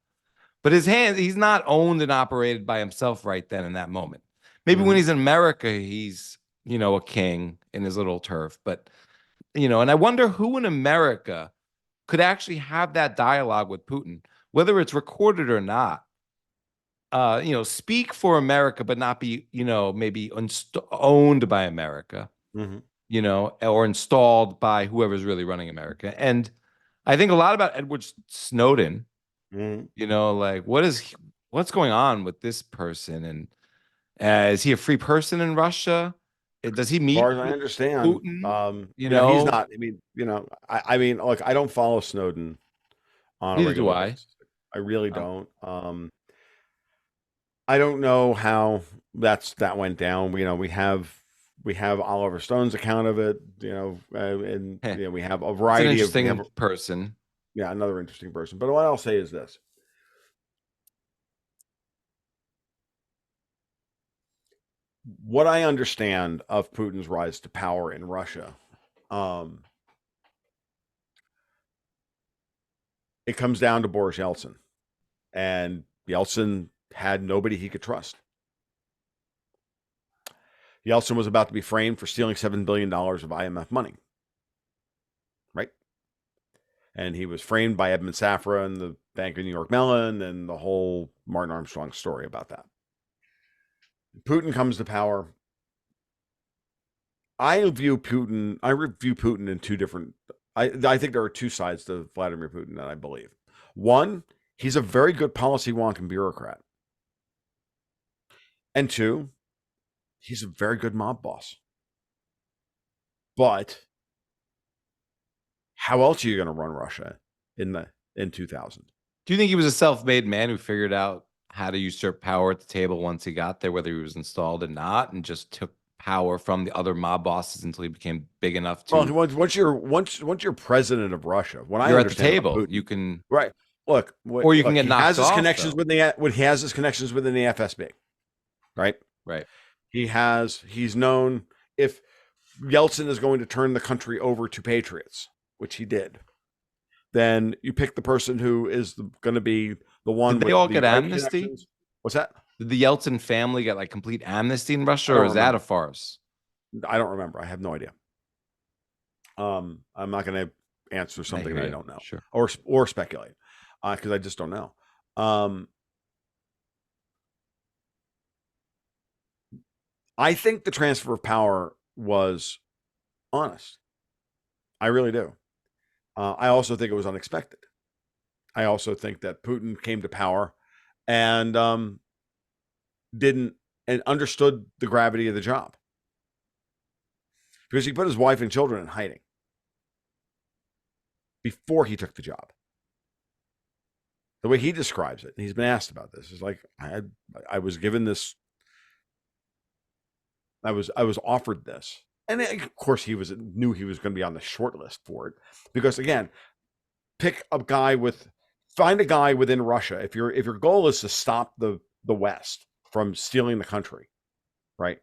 But he's not owned and operated by himself right then in that moment. Maybe when he's in America, he's, a king in his little turf. But, and I wonder who in America could actually have that dialogue with Putin, whether it's recorded or not. Speak for America, but not be, maybe owned by America, or installed by whoever's really running America. And I think a lot about Edward Snowden. Like what's going on with this person, and is he a free person in Russia? Does he meet? As far as I understand, Putin? he's not. I mean, look, I don't follow Snowden on a Neither do regular I. basis. I really don't. I don't know how that went down. We have Oliver Stone's account of it. And we have a variety of interesting person. Yeah, another interesting person. But what I'll say is this. What I understand of Putin's rise to power in Russia, it comes down to Boris Yeltsin. And Yeltsin had nobody he could trust. Yeltsin was about to be framed for stealing $7 billion of IMF money. Right? And he was framed by Edmund Safra and the Bank of New York Mellon and the whole Martin Armstrong story about that. Putin comes to power. I review Putin in two different. I think there are two sides to Vladimir Putin that I believe. One, he's a very good policy wonk and bureaucrat. And two, he's a very good mob boss. But how else are you going to run Russia in 2000? Do you think he was a self-made man who figured out how to usurp power at the table once he got there, whether he was installed or not, and just took power from the other mob bosses until he became big enough to? Well, once you're president of Russia, when you're at the table, Putin, you can right. Look, or you can get knocked off. He has his connections within the FSB, right? Right. He's known. If Yeltsin is going to turn the country over to patriots, which he did, then you pick the person who is going to be the one. Did they all get amnesty? What's that? Did the Yeltsin family get like complete amnesty in Russia, or is that a farce? I don't remember. I have no idea. I'm not going to answer something that I don't know, sure, or speculate, because I just don't know. I think the transfer of power was honest. I really do. I also think it was unexpected. I also think that Putin came to power and understood the gravity of the job. because he put his wife and children in hiding before he took the job. The way he describes it, and he's been asked about this, is like, I was given this, I was offered this. And of course he knew he was going to be on the short list for it, because again, find a guy within Russia. If your goal is to stop the West from stealing the country, right?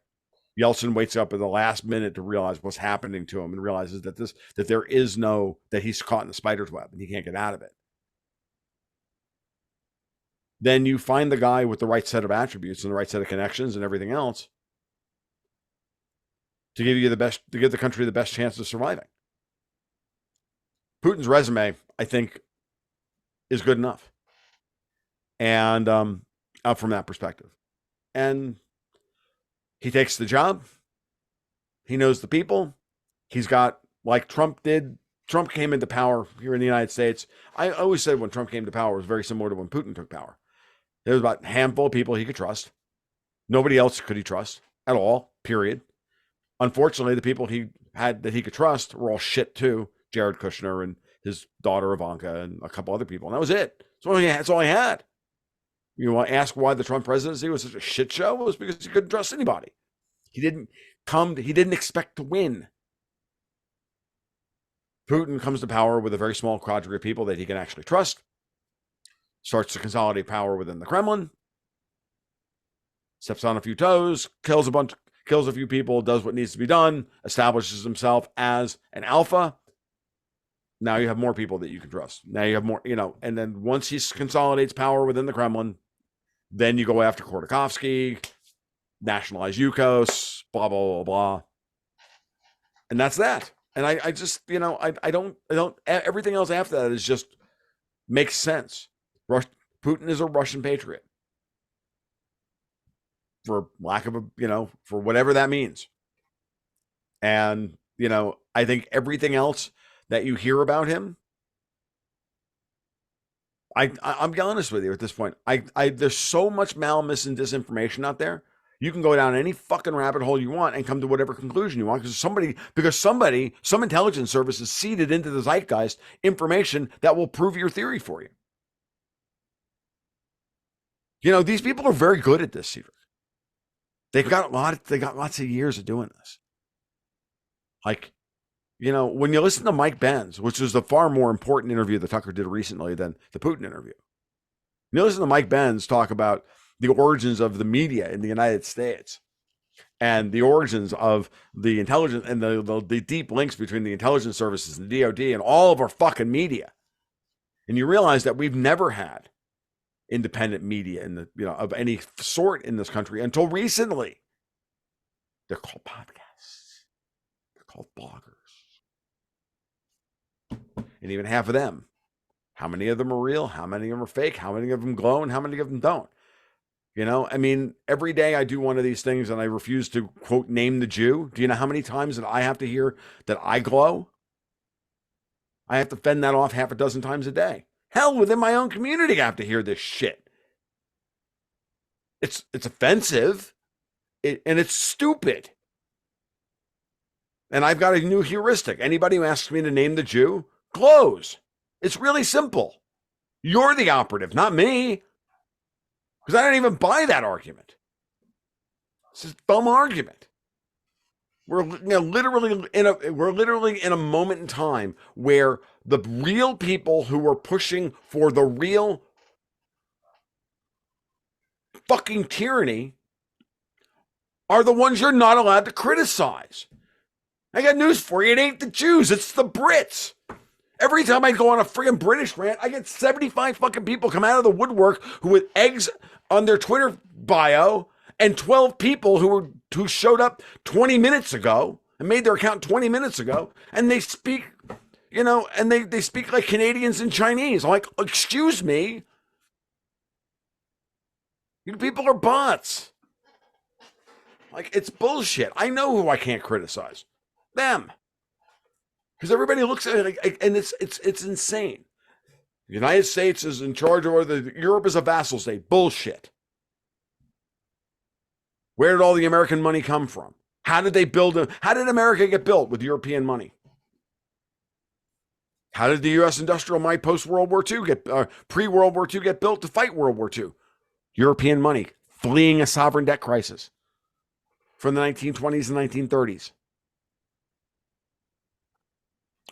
Yeltsin wakes up at the last minute to realize what's happening to him and realizes that that he's caught in the spider's web and he can't get out of it. Then you find the guy with the right set of attributes and the right set of connections and everything else to give the country the best chance of surviving. Putin's resume, I think, is good enough. And out from that perspective. And he takes the job. He knows the people. He's got, like Trump did. Trump came into power here in the United States. I always said when Trump came to power, it was very similar to when Putin took power. There was about a handful of people he could trust. Nobody else could he trust at all, period. Unfortunately, the people he had that he could trust were all shit too. Jared Kushner and his daughter Ivanka and a couple other people. And that was it. That's all he had. You want to ask why the Trump presidency was such a shit show? It was because he couldn't trust anybody. He didn't expect to win. Putin comes to power with a very small cadre of people that he can actually trust. Starts to consolidate power within the Kremlin. Steps on a few toes, kills a few people, does what needs to be done, establishes himself as an alpha. Now you have more people that you can trust. Now you have more, and then once he consolidates power within the Kremlin, then you go after Khodorkovsky, nationalize Yukos, blah, blah, blah, blah. And that's that. And I just, I don't, everything else after that is just makes sense. Putin is a Russian patriot. For lack of for whatever that means. And, I think everything else that you hear about him, I'm be honest with you at this point. There's so much malice and disinformation out there. You can go down any fucking rabbit hole you want and come to whatever conclusion you want because some intelligence service has seeded into the zeitgeist information that will prove your theory for you. These people are very good at this, Cedric. They got lots of years of doing this. Like, when you listen to Mike Benz, which is the far more important interview that Tucker did recently than the Putin interview. You listen to Mike Benz talk about the origins of the media in the United States and the origins of the intelligence and the deep links between the intelligence services and the DOD and all of our fucking media. And you realize that we've never had independent media in the, of any sort in this country until recently. They're called podcasts. They're called bloggers. And even half of them, how many of them are real? How many of them are fake? How many of them glow and how many of them don't? Every day I do one of these things and I refuse to, quote, name the Jew. Do you know how many times that I have to hear that I glow? I have to fend that off half a dozen times a day. Hell, within my own community, I have to hear this shit. It's offensive, and it's stupid. And I've got a new heuristic. Anybody who asks me to name the Jew glows. It's really simple. You're the operative, not me. Because I don't even buy that argument. It's a dumb argument. We're literally in a moment in time where the real people who are pushing for the real fucking tyranny are the ones you're not allowed to criticize. I got news for you. It ain't the Jews. It's the Brits. Every time I go on a friggin' British rant, I get 75 fucking people come out of the woodwork who with eggs on their Twitter bio and 12 people who showed up 20 minutes ago and made their account 20 minutes ago, and they speak, and they speak like Canadians and Chinese. I'm like, excuse me? You people are bots. Like, it's bullshit. I know who I can't criticize. Them. Because everybody looks at it like, and it's insane. The United States is in charge, or Europe is a vassal state. Bullshit. Where did all the American money come from? How did they build them? How did America get built with European money? How did the U.S. industrial might post-World War II pre-World War II get built to fight World War II? European money fleeing a sovereign debt crisis from the 1920s and 1930s.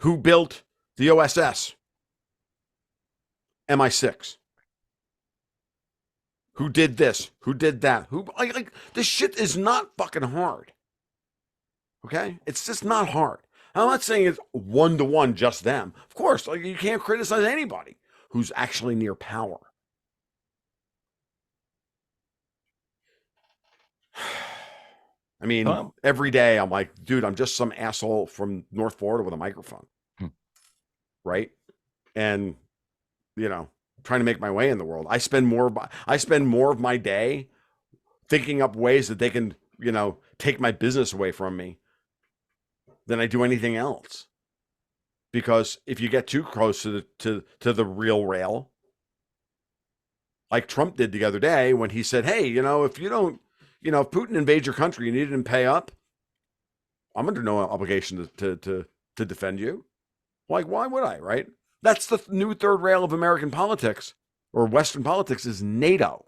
Who built the OSS? MI6. Who did this? Who did that? This shit is not fucking hard. Okay? It's just not hard. I'm not saying it's one-to-one just them. Of course, you can't criticize anybody who's actually near power. I mean, every day I'm like, dude, I'm just some asshole from North Florida with a microphone. Right? And, trying to make my way in the world. I spend more of my day thinking up ways that they can, take my business away from me than I do anything else. Because if you get too close to the real rail, like Trump did the other day when he said, hey, if Putin invades your country, you need him to pay up, I'm under no obligation to defend you. Like, why would I, right? That's the new third rail of American politics, or Western politics, is NATO.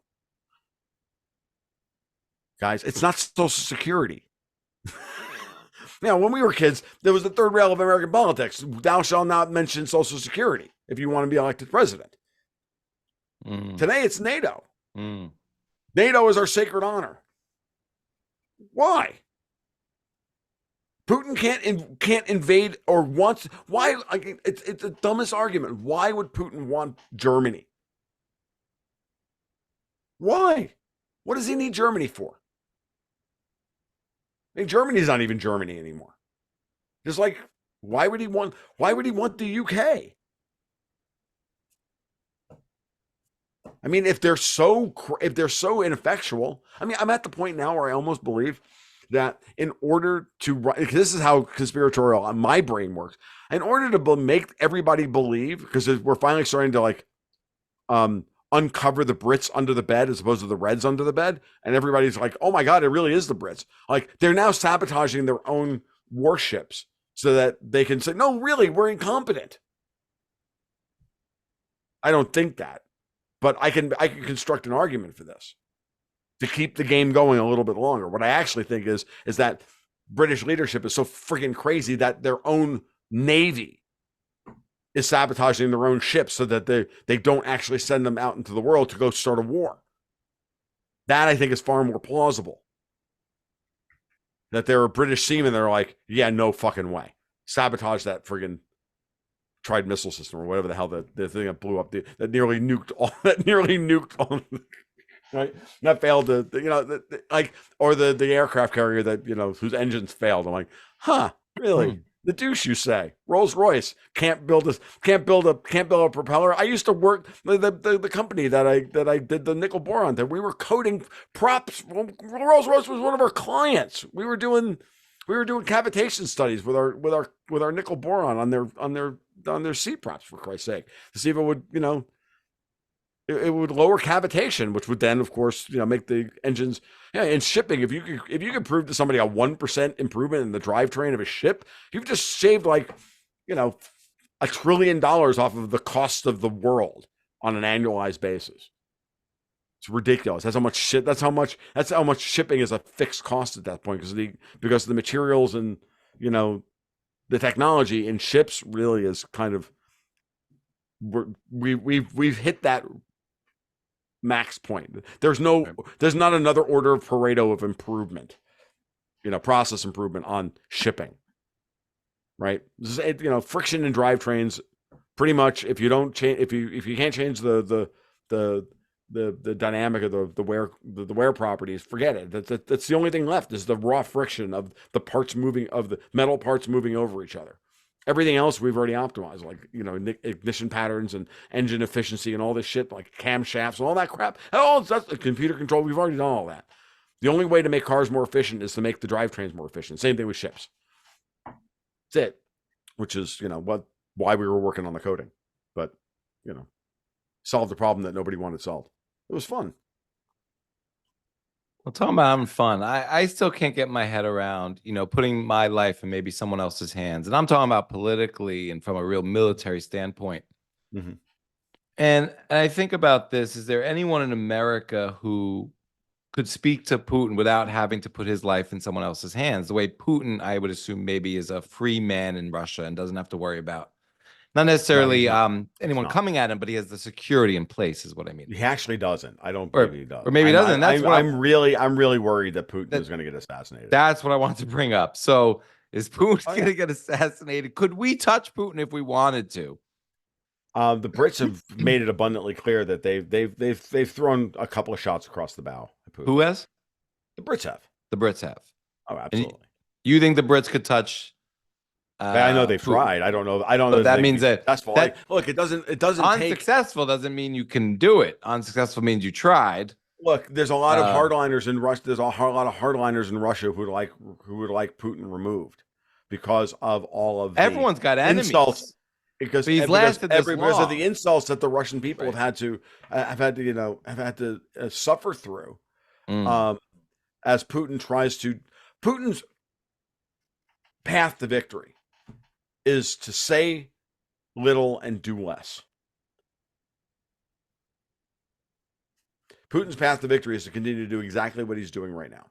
Guys, it's not Social Security. When we were kids, there was the third rail of American politics. Thou shalt not mention Social Security if you want to be elected president. Today, it's NATO. NATO is our sacred honor. Why? Putin can't invade or wants. Why? It's the dumbest argument. Why would Putin want Germany? Why? What does he need Germany for? I mean, Germany's not even Germany anymore. Just like, why would he want the UK? I mean, if they're so ineffectual, I mean, I'm at the point now where I almost believe that in order to run, this is how conspiratorial my brain works. In order to make everybody believe, because we're finally starting to uncover the Brits under the bed as opposed to the Reds under the bed, and everybody's like, oh my God, it really is the Brits. Like, they're now sabotaging their own warships so that they can say, no, really, we're incompetent. I don't think that, but I can construct an argument for this to keep the game going a little bit longer. What I actually think is that British leadership is so freaking crazy that their own navy is sabotaging their own ships so that they don't actually send them out into the world to go start a war. That, I think, is far more plausible. That there are British seamen that are like, yeah, no fucking way. Sabotage that friggin' tried missile system or whatever the hell the thing that blew up, that nearly nuked all, right? That failed or the aircraft carrier that, whose engines failed. I'm like, huh, really? The douche, you say? Rolls-Royce can't build a propeller. I used to work the company that I did the nickel boron that we were coating props. Rolls-Royce was one of our clients. We were doing cavitation studies with our nickel boron on their seat props, for Christ's sake, to see if it would, it would lower cavitation, which would then, of course, make the engines. Yeah, in shipping, if you could prove to somebody a 1% improvement in the drivetrain of a ship, you've just shaved $1 trillion off of the cost of the world on an annualized basis. It's ridiculous. That's how much shipping is a fixed cost at that point, because of the materials and the technology in ships really is kind of, we've hit that max point. There's not another order of Pareto of improvement, process improvement on shipping, right? Friction in drivetrains, pretty much. If you don't change, if you can't change the dynamic of the wear properties, forget it. That's the only thing left, is the raw friction of the metal parts moving over each other. Everything else we've already optimized, like, ignition patterns and engine efficiency and all this shit, like camshafts and all that crap. That's computer control. We've already done all that. The only way to make cars more efficient is to make the drivetrains more efficient. Same thing with ships. That's it. Which is, why we were working on the coding. But, solved the problem that nobody wanted solved. It was fun. Well, talking about having fun, I still can't get my head around, putting my life in maybe someone else's hands. And I'm talking about politically and from a real military standpoint. Mhm. And I think about this, is there anyone in America who could speak to Putin without having to put his life in someone else's hands? The way Putin, I would assume, maybe is a free man in Russia and doesn't have to worry about not No, necessarily he's not. He's anyone not. coming at him, but he has the security in place, is what I mean. He actually doesn't. I don't believe he does. Or maybe he doesn't. That's what I'm really worried that Putin is going to get assassinated. That's what I want to bring up. So is Putin Oh, going to get assassinated? Could we touch Putin if we wanted to? The Brits have made it abundantly clear that they've thrown a couple of shots across the bow at Putin. Who has? The Brits have. The Brits have. Oh, absolutely. You think the Brits could touch? I know they've Putin? tried. I don't know. I don't know. That means that look, it doesn't unsuccessful doesn't mean you can do it. Unsuccessful means you tried. Look, there's a lot of hardliners in Russia. There's a lot of hardliners in Russia who would like Putin removed because of all of the everyone's got enemies. Insults. Because he's lasted this long. Because of the insults that the Russian people have had to suffer through, as Putin's path to victory is to say little and do less. Putin's path to victory is to continue to do exactly what he's doing right now.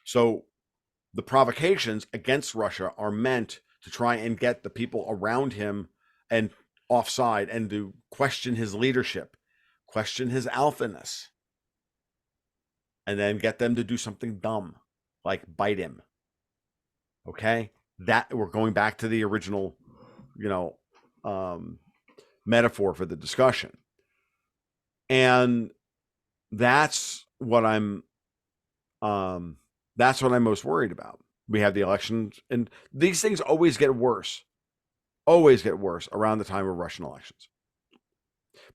So the provocations against Russia are meant to try and get the people around him and offside and to question his leadership, question his alphaness, and then get them to do something dumb, like bite him. Okay? That we're going back to the original, metaphor for the discussion. And that's what I'm most worried about. We have the elections, and these things always get worse around the time of Russian elections.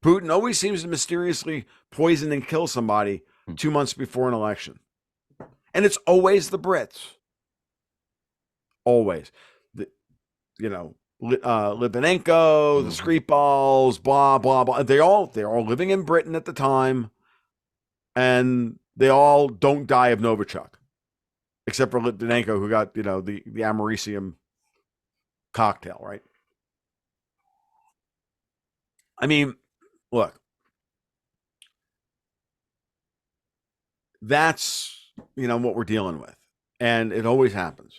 Putin always seems to mysteriously poison and kill somebody 2 months before an election. And it's always the Brits. Always. Litvinenko, the Skripals, blah, blah, blah. They're all living in Britain at the time, and they all don't die of Novichok. Except for Litvinenko, who got, the Americium cocktail, right? I mean, look, that's, what we're dealing with. And it always happens.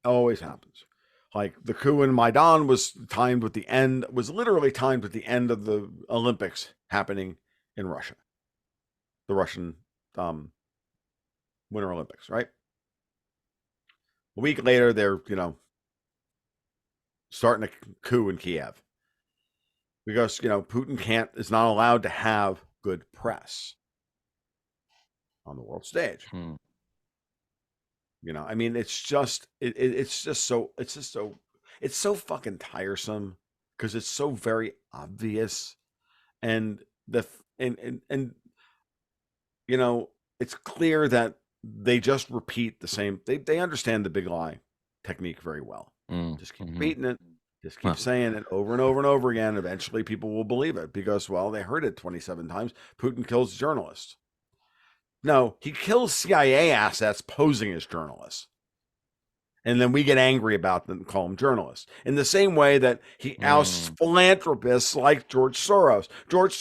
Always happens. Like the coup in Maidan was literally timed with the end of the Olympics happening in Russia. The Russian Winter Olympics, right? A week later, they're, starting a coup in Kiev because, Putin is not allowed to have good press on the world stage. I mean, it's so fucking tiresome because it's so very obvious, and it's clear that they just repeat the same. They understand the big lie technique very well. Just keep repeating it. Just keep saying it over and over and over again. Eventually people will believe it because, well, they heard it 27 times. Putin kills journalists. No, he kills CIA assets posing as journalists. And then we get angry about them and call them journalists. In the same way that he ousts philanthropists like George Soros. If George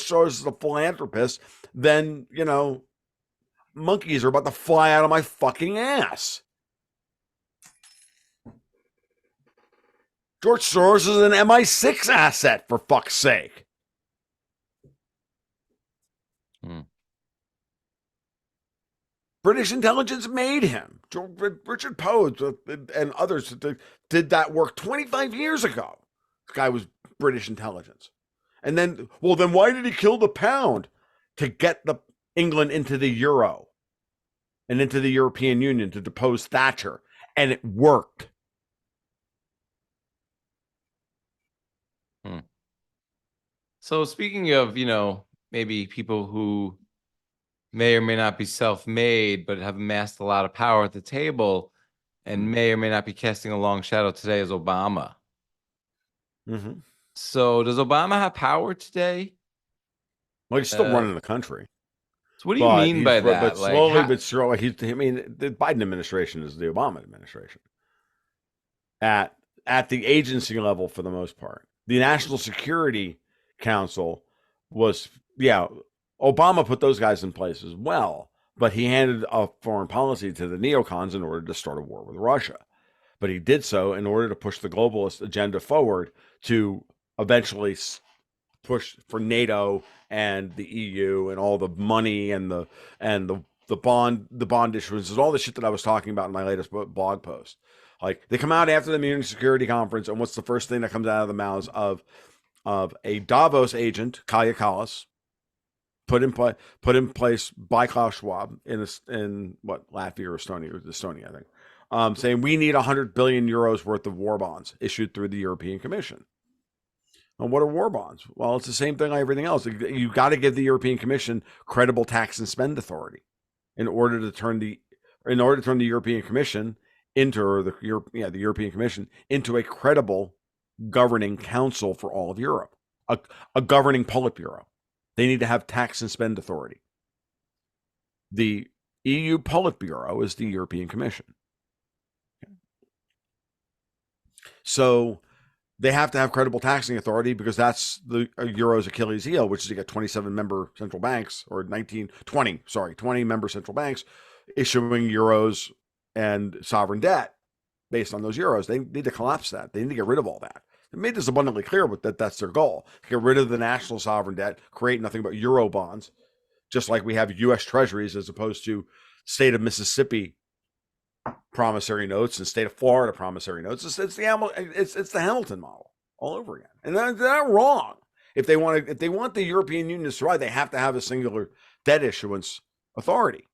Soros is a philanthropist, then, monkeys are about to fly out of my fucking ass. George Soros is an MI6 asset, for fuck's sake. British intelligence made him. Richard Poe and others did that work 25 years ago. This guy was British intelligence. And then why did he kill the pound? To get England into the euro and into the European Union, to depose Thatcher. And it worked. So speaking of, maybe people who may or may not be self-made, but have amassed a lot of power at the table and may or may not be casting a long shadow today, is Obama. So does Obama have power today? Well, he's still running the country. That's So what do you mean by that? But Like, slowly how- but surely, I mean, the Biden administration is the Obama administration at the agency level for the most part. The National Security Council was, yeah, Obama put those guys in place as well, but he handed a foreign policy to the neocons in order to start a war with Russia. But he did so in order to push the globalist agenda forward to eventually push for NATO and the EU and all the money and the bond issuances, all the shit that I was talking about in my latest blog post. Like, they come out after the Munich Security Conference, and what's the first thing that comes out of the mouths of a Davos agent, Kaja Kallas, put in place by Klaus Schwab in what, Latvia or Estonia, I think, saying we need 100 billion euros worth of war bonds issued through the European Commission. And what are war bonds? Well, it's the same thing like everything else. You got to give the European Commission credible tax and spend authority in order to turn the European Commission into the European Commission into a credible governing council for all of Europe, a governing Politburo. They need to have tax and spend authority. The EU Politburo is the European Commission. So they have to have credible taxing authority because that's the Euro's Achilles heel, which is to get 27 member central banks, or 20 member central banks issuing euros and sovereign debt based on those euros. They need to collapse that. They need to get rid of all that. They made this abundantly clear that that's their goal. Get rid of the national sovereign debt, create nothing but euro bonds, just like we have U.S. treasuries as opposed to state of Mississippi promissory notes and state of Florida promissory notes. It's the Hamilton model all over again. And they're not wrong. If they want the European Union to survive, they have to have a singular debt issuance authority.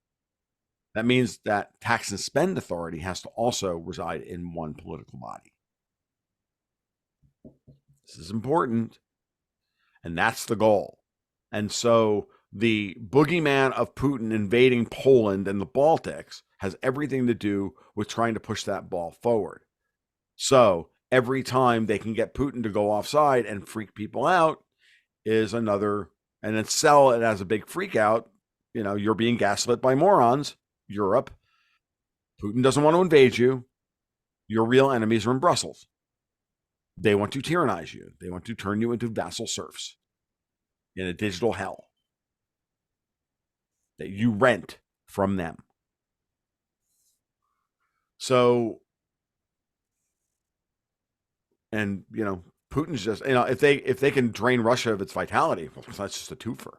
That means that tax and spend authority has to also reside in one political body. This is important. And that's the goal. And so the boogeyman of Putin invading Poland and the Baltics has everything to do with trying to push that ball forward. So every time they can get Putin to go offside and freak people out is another, and then sell it as a big freak out. You know, you're being gaslit by morons, Europe. Putin doesn't want to invade you. Your real enemies are in Brussels. They want to tyrannize you. They want to turn you into vassal serfs in a digital hell that you rent from them. So, and you know, Putin's just, you know, if they can drain Russia of its vitality, well, that's just a twofer.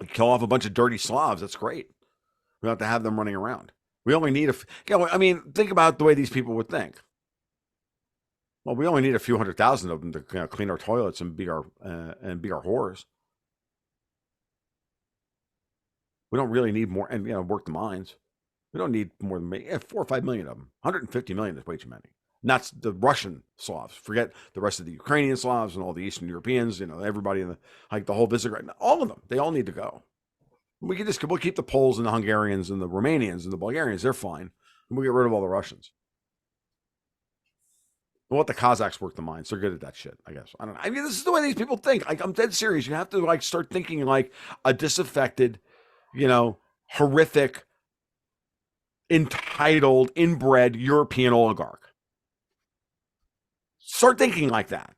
Kill off a bunch of dirty Slavs. That's great. We don't have to have them running around. We only need I mean, think about the way these people would think. Well, we only need a few 100,000 of them to clean our toilets and be our whores. We don't really need more, and work the mines. We don't need more than 4 or 5 million of them. 150 million is way too many. And that's the Russian Slavs. Forget the rest of the Ukrainian Slavs and all the Eastern Europeans. Everybody in the whole Visegrad. All of them. They all need to go. We'll keep the Poles and the Hungarians and the Romanians and the Bulgarians. They're fine. And we'll get rid of all the Russians. We'll let the Kazakhs work the mines. They're good at that shit, I guess. I don't know. I mean, this is the way these people think. I'm dead serious. You have to start thinking like a disaffected, horrific, entitled, inbred European oligarch. Start thinking like that.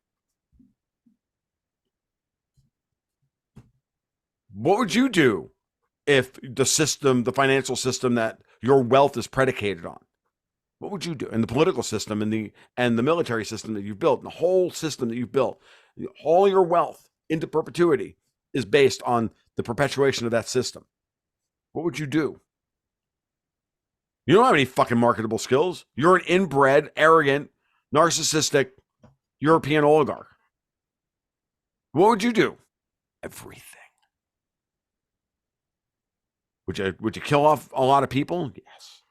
What would you do if the financial system that your wealth is predicated on? What would you do? And the political system and the military system that you've built, and the whole system that you've built, all your wealth into perpetuity is based on the perpetuation of that system. What would you do? You don't have any fucking marketable skills. You're an inbred, arrogant, narcissistic European oligarch. What would you do? Everything. Would you kill off a lot of people? Yes.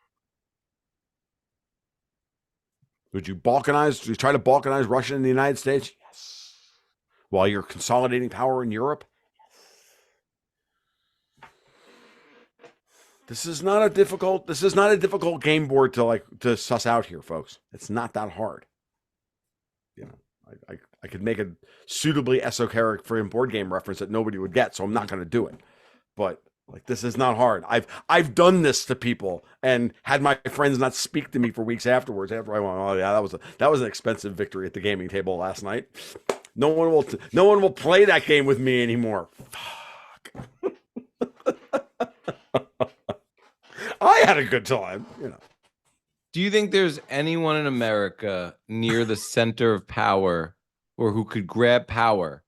Would you try to balkanize Russia and the United States? Yes. While you're consolidating power in Europe? Yes. This is not a difficult game board to suss out here, folks. It's not that hard. I could make a suitably esoteric for a board game reference that nobody would get, so I'm not going to do it. But like, this is not hard. I've done this to people and had my friends not speak to me for weeks afterwards. After I went, oh yeah, that was an expensive victory at the gaming table last night. No one will play that game with me anymore. Fuck. I had a good time, you know. Do you think there's anyone in America near the center of power or who could grab power?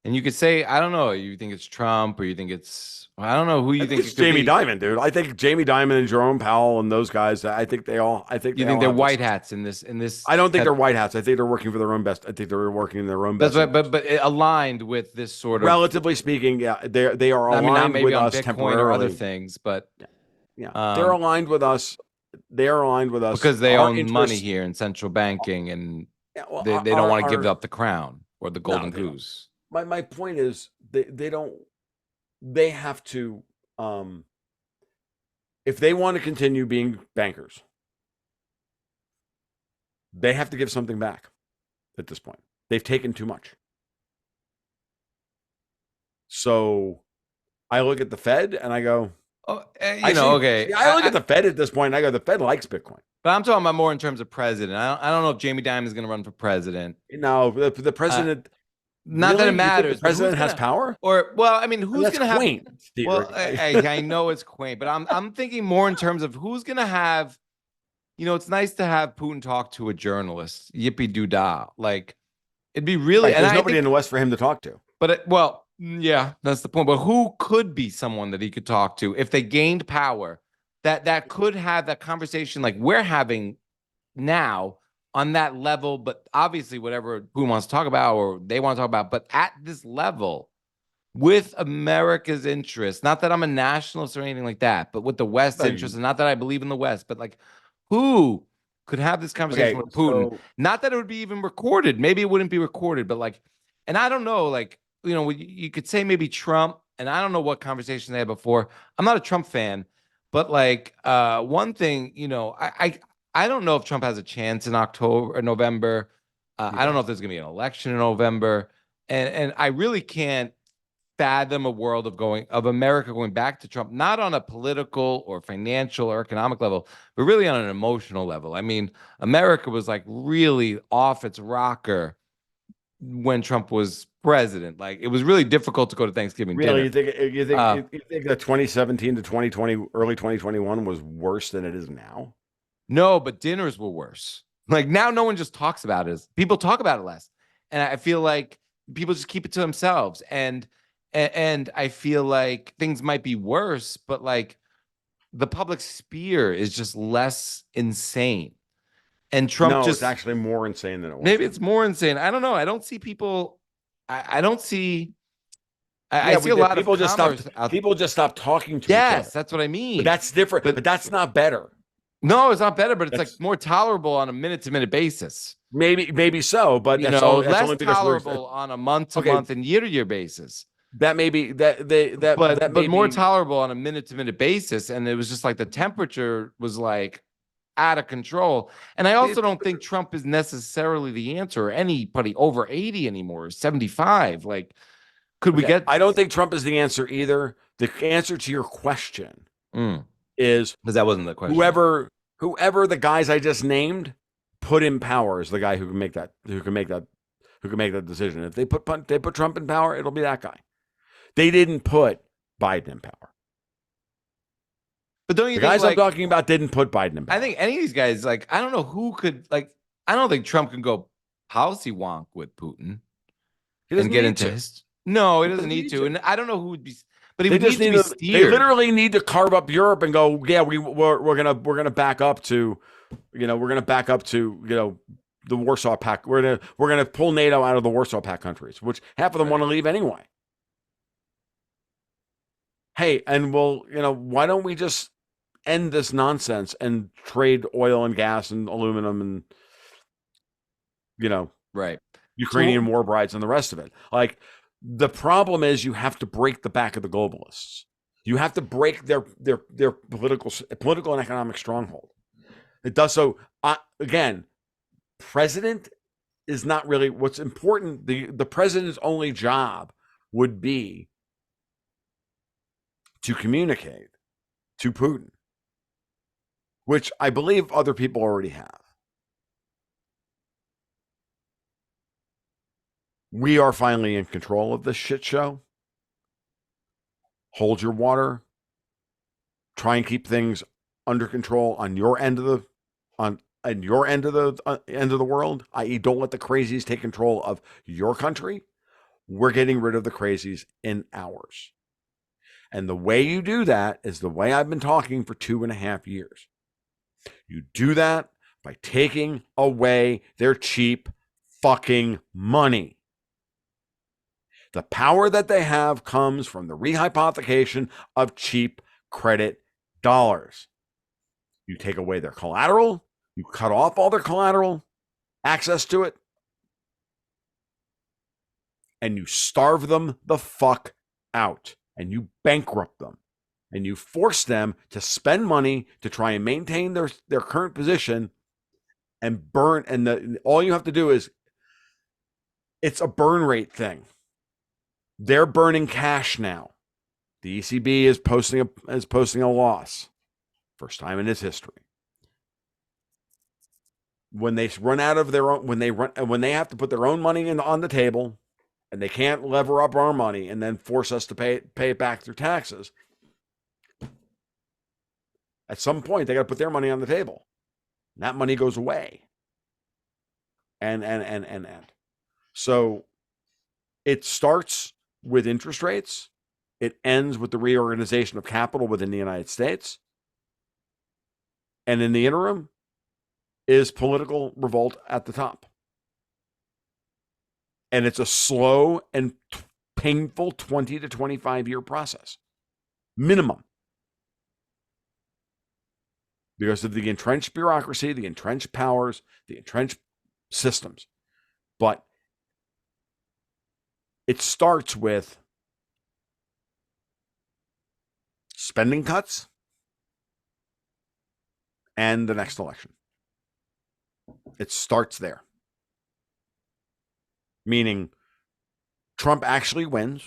And you could say, I don't know, you think it's Trump or you think it's, I don't know who you think it's it could Jamie be. Dimon, dude. I think Jamie Dimon and Jerome Powell and those guys, I think you think they're white hats in this I don't think they're white hats. I think they're working for their own best. I think they're working in their own best. That's right, but aligned with this sort of, relatively speaking, yeah, they are aligned not maybe with on us Bitcoin temporarily. or other things, but yeah, they're aligned with us. They are aligned with us because they Our own interests- money here in central banking, and Yeah, well, they don't want to our- give up the crown or the golden they don't. goose. My point is they don't. They have to. If they want to continue being bankers, they have to give something back. At this point, they've taken too much. So, I look at the Fed and I go, Okay. I look at the Fed at this point and I go, the Fed likes Bitcoin. But I'm talking about more in terms of president. I don't know if Jamie Dimon is going to run for president. No, the president. Not that it Really? You think matters. the president but has power? Or well, I mean, who's That's going to have? quaint, Steve. Well, I know it's quaint, but I'm thinking more in terms of who's going to have. You know, it's nice to have Putin talk to a journalist. Yippee doo dah! Like it'd be really. Right, and there's I nobody think, in the West for him to talk to. But yeah, that's the point. But who could be someone that he could talk to if they gained power that could have that conversation like we're having now on that level, but obviously whatever Putin wants to talk about or they want to talk about, but at this level with America's interest, not that I'm a nationalist or anything like that, but with the West's interest, and not that I believe in the West, but like who could have this conversation with Putin? Not that it would be even recorded. Maybe it wouldn't be recorded, but like, and I don't know, like, you know, you could say maybe Trump, and I don't know what conversation they had before. I'm not a Trump fan, but like one thing, you know, I don't know if Trump has a chance in October or November. I don't know if there's going to be an election in November, and I really can't fathom a world of America going back to Trump, not on a political or financial or economic level, but really on an emotional level. I mean, America was like really off its rocker when Trump was president. Like it was really difficult to go to Thanksgiving Really, dinner. you think that 2017 to 2020, early 2021 was worse than it is now? No, but dinners were worse. Like now, no one just talks about it. People talk about it less, and I feel like people just keep it to themselves. And I feel like things might be worse, but like the public sphere is just less insane. And Trump it's actually more insane than it was. Maybe it's more insane. I don't know. I don't see people. I don't see. I see a lot people of just stopped. People just stopped talking to each other. Yes, that's what I mean. But that's different. But that's not better. No, it's not better, but it's like more tolerable on a minute-to-minute basis. Maybe so, but you know, less tolerable on a month-to-month and year-to-year basis. That may be but more tolerable on a minute-to-minute basis, and it was just like the temperature was like out of control. And I also don't think Trump is necessarily the answer, or anybody over 80 anymore, 75. Like, could we get? I don't think Trump is the answer either. The answer to your question is because that wasn't the question. Whoever the guys I just named put in power is the guy who can make that decision. If they put Trump in power, it'll be that guy. They didn't put Biden in power. But don't you the think guys I'm talking about didn't put Biden in power? I think any of these guys, like, I don't know who could, like, I don't think Trump can go policy wonk with Putin and get into his. No, he doesn't need to. And I don't know who would be, but he would need to be steered. They literally need to carve up Europe and go, yeah, we're gonna back up to, the Warsaw Pact. We're gonna pull NATO out of the Warsaw Pact countries, which half of them want to leave anyway. Hey, and why don't we just end this nonsense and trade oil and gas and aluminum and, right, Ukrainian war brides and the rest of it. Like, the problem is you have to break the back of the globalists. You have to break their political and economic stronghold. It does so. Again, president is not really what's important. The president's only job would be to communicate to Putin, which I believe other people already have. We are finally in control of this shit show. Hold your water. Try and keep things under control on your end of the end of the world, i.e., don't let the crazies take control of your country. We're getting rid of the crazies in ours. And the way you do that is the way I've been talking for 2.5 years. You do that by taking away their cheap fucking money. The power that they have comes from the rehypothecation of cheap credit dollars. You take away their collateral, you cut off all their collateral access to it, and you starve them the fuck out, and you bankrupt them, and you force them to spend money to try and maintain their current position and burn. And all you have to do is, it's a burn rate thing. They're burning cash now. The ECB is posting a loss. First time in its history. When they run out of their own, when they have to put their own money on the table, and they can't lever up our money and then force us to pay it back through taxes, at some point they got to put their money on the table. And that money goes away. And. So it starts with interest rates. It ends with the reorganization of capital within the United States. And in the interim is political revolt at the top. And it's a slow and painful 20 to 25 year process. Minimum. Because of the entrenched bureaucracy, the entrenched powers, the entrenched systems. But it starts with spending cuts and the next election. It starts there. Meaning Trump actually wins,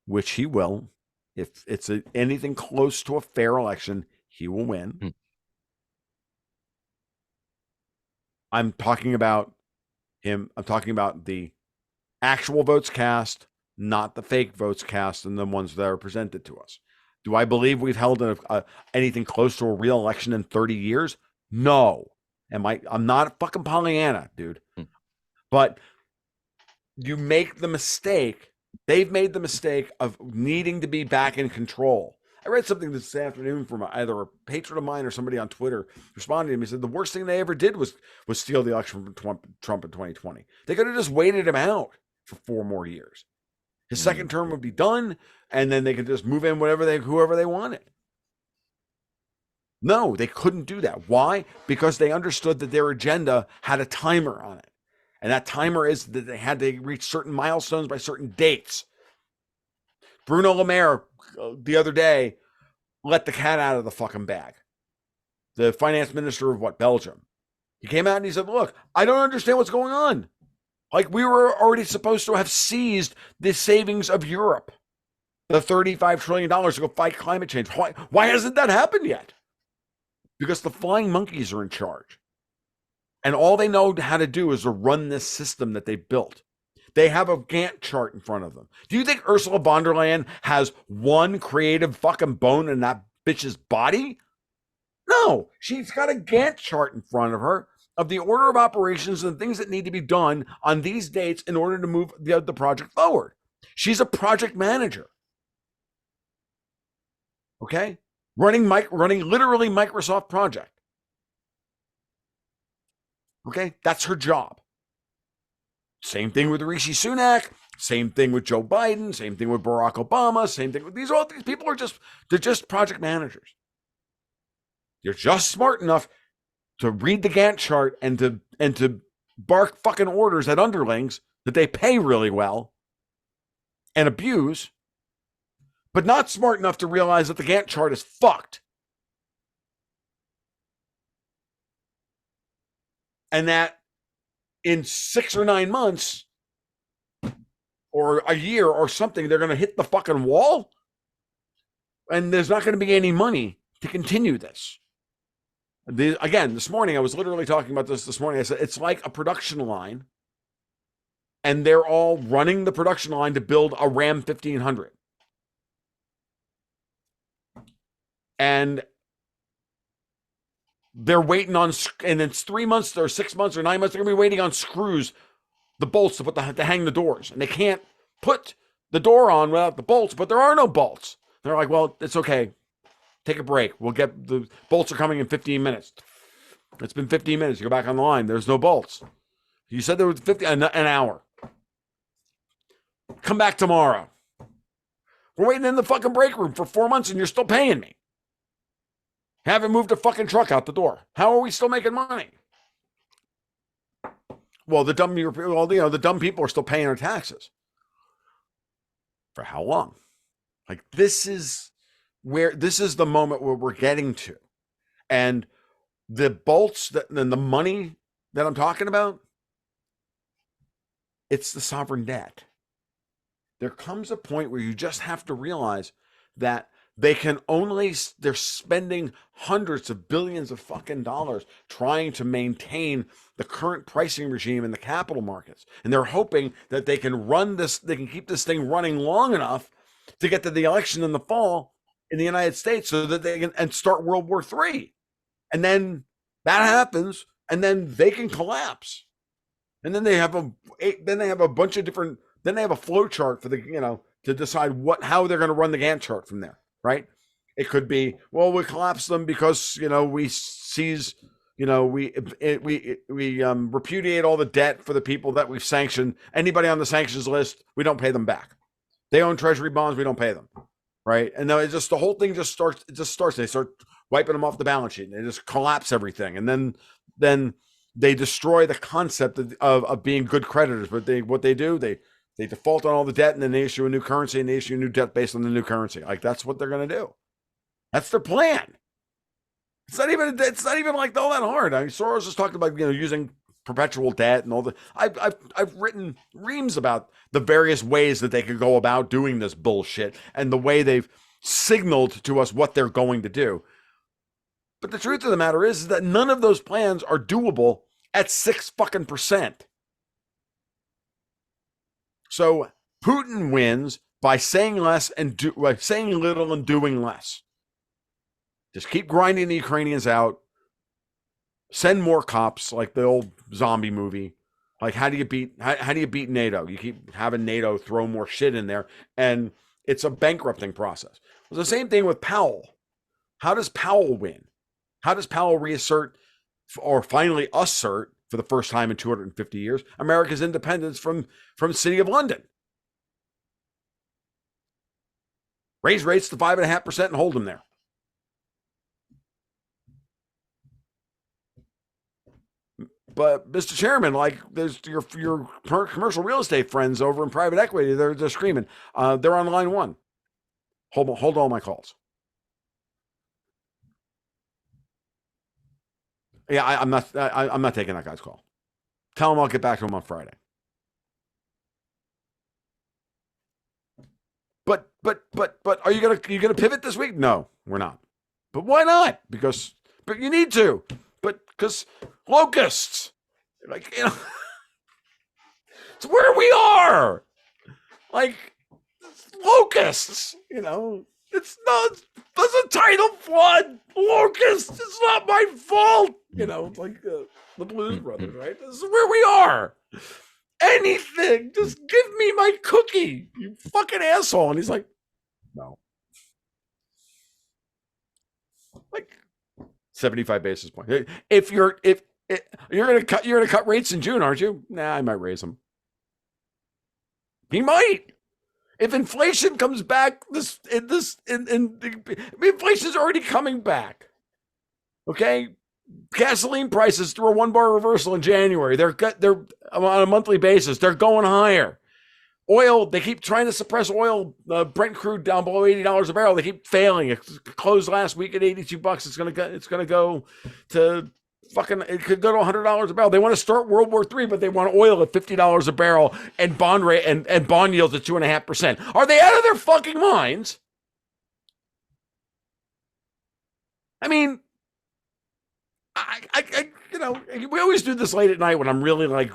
which he will. If it's anything close to a fair election, he will win. I'm talking about him. I'm talking about the actual votes cast, not the fake votes cast and the ones that are presented to us. Do I believe we've held anything close to a real election in 30 years? No. I'm not a fucking Pollyanna, dude. But you make the mistake. They've made the mistake of needing to be back in control. I read something this afternoon from either a patron of mine or somebody on Twitter responding to me. He said the worst thing they ever did was steal the election from Trump in 2020. They could have just waited him out for 4 more years. His second term would be done, and then they could just move in whoever they wanted. No, they couldn't do that. Why? Because they understood that their agenda had a timer on it. And that timer is that they had to reach certain milestones by certain dates. Bruno Le Maire, the other day, let the cat out of the fucking bag. The finance minister of Belgium. He came out and he said, look, I don't understand what's going on. Like, we were already supposed to have seized the savings of Europe. The $35 trillion to go fight climate change. Why hasn't that happened yet? Because the flying monkeys are in charge. And all they know how to do is to run this system that they built. They have a Gantt chart in front of them. Do you think Ursula von der Leyen has one creative fucking bone in that bitch's body? No, she's got a Gantt chart in front of her of the order of operations and things that need to be done on these dates in order to move the project forward. She's a project manager. Okay? Running literally Microsoft project. Okay? That's her job. Same thing with Rishi Sunak, same thing with Joe Biden, same thing with Barack Obama, same thing with these people they're just project managers. You're just smart enough to read the Gantt chart and to bark fucking orders at underlings that they pay really well and abuse, but not smart enough to realize that the Gantt chart is fucked. And that in 6 or 9 months or a year or something, they're going to hit the fucking wall. And there's not going to be any money to continue this. Again, this morning, I was literally talking about this morning. I said, it's like a production line. And they're all running the production line to build a Ram 1500. And they're waiting on, and it's 3 months or 6 months or 9 months, they're going to be waiting on screws, the bolts to hang the doors. And they can't put the door on without the bolts, but there are no bolts. They're like, well, it's okay. Take a break. We'll get, the bolts are coming in 15 minutes. It's been 15 minutes. You go back on the line. There's no bolts. You said there was an hour. Come back tomorrow. We're waiting in the fucking break room for 4 months and you're still paying me. Haven't moved a fucking truck out the door. How are we still making money? Well, the dumb people are still paying their taxes. For how long? Like, this is the moment where we're getting to. And the bolts and the money that I'm talking about, it's the sovereign debt. There comes a point where you just have to realize that they're spending hundreds of billions of fucking dollars trying to maintain the current pricing regime in the capital markets. And they're hoping that they can keep this thing running long enough to get to the election in the fall in the United States so that they can and start World War III. And then that happens, and then they can collapse. And then they have a bunch of different, then they have a flow chart for to decide how they're going to run the Gantt chart from there, right? It could be, well, we collapse them because, we seize, we repudiate all the debt for the people that we've sanctioned. Anybody on the sanctions list, we don't pay them back. They own treasury bonds, we don't pay them, right? And then the whole thing just starts. They start wiping them off the balance sheet. And they just collapse everything, and then they destroy the concept of being good creditors. But what they do, they default on all the debt, and then they issue a new currency, and they issue new debt based on the new currency. Like, that's what they're going to do. That's their plan. It's not even like all that hard. I mean, Soros just talked about using perpetual debt and all the. I've written reams about the various ways that they could go about doing this bullshit and the way they've signaled to us what they're going to do. But the truth of the matter is that none of those plans are doable at 6%. So Putin wins by saying less and saying little and doing less. Just keep grinding the Ukrainians out. Send more cops, like the old zombie movie. Like, how do you beat NATO? You keep having NATO throw more shit in there, and it's a bankrupting process. It's the same thing with Powell. How does Powell win? How does Powell reassert, or finally assert, for the first time in 250 years, America's independence from the City of London? Raise rates to 5.5% and hold them there. But, Mr. Chairman, like, there's your commercial real estate friends over in private equity. They're screaming. They're on line one. Hold all my calls. Yeah, I'm not taking that guy's call. Tell him I'll get back to him on Friday. But are you gonna pivot this week? No, we're not. But why not? But you need to. Because locusts, like, it's where we are. Like, locusts, it's not. There's a tidal flood. Locusts. It's not my fault. Like the Blues Brothers, right? This is where we are. Anything, just give me my cookie, you fucking asshole. And he's like, no. Like, 75 basis points. If you're gonna cut rates in June, aren't you? Nah, I might raise them. He might. If inflation comes back, inflation's already coming back. Okay, gasoline prices through a 1 bar reversal in January. They're on a monthly basis. They're going higher. Oil, they keep trying to suppress oil. Brent crude down below $80 a barrel. They keep failing. It closed last week at $82. It's gonna go to fucking, it could go to $100 a barrel. They want to start World War III, but they want oil at $50 a barrel and bond rate and bond yields at 2.5%. Are they out of their fucking minds? I mean, I you know, we always do this late at night when I'm really like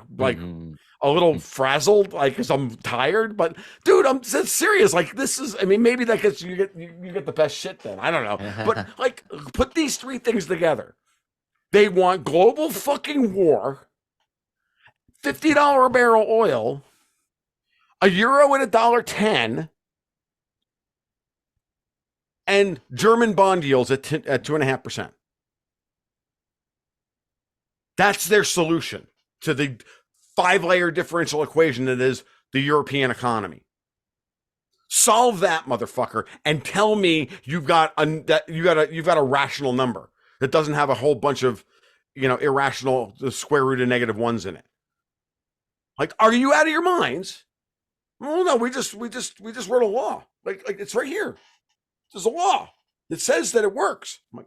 a little frazzled, like because I'm tired. But dude, I'm serious. Like this is, I mean, maybe that gets you get the best shit then. I don't know, but like put these three things together. They want global fucking war, $50 a barrel oil, a euro at $1.10, and German bond yields at 2.5%. That's their solution to the 5-layer differential equation that is the European economy. Solve that, motherfucker, and tell me you've got a rational number that doesn't have a whole bunch of, you know, irrational square root of negative ones in it. Like, are you out of your minds? Well, no, we just wrote a law. Like it's right here. There's a law. It says that it works. I'm like,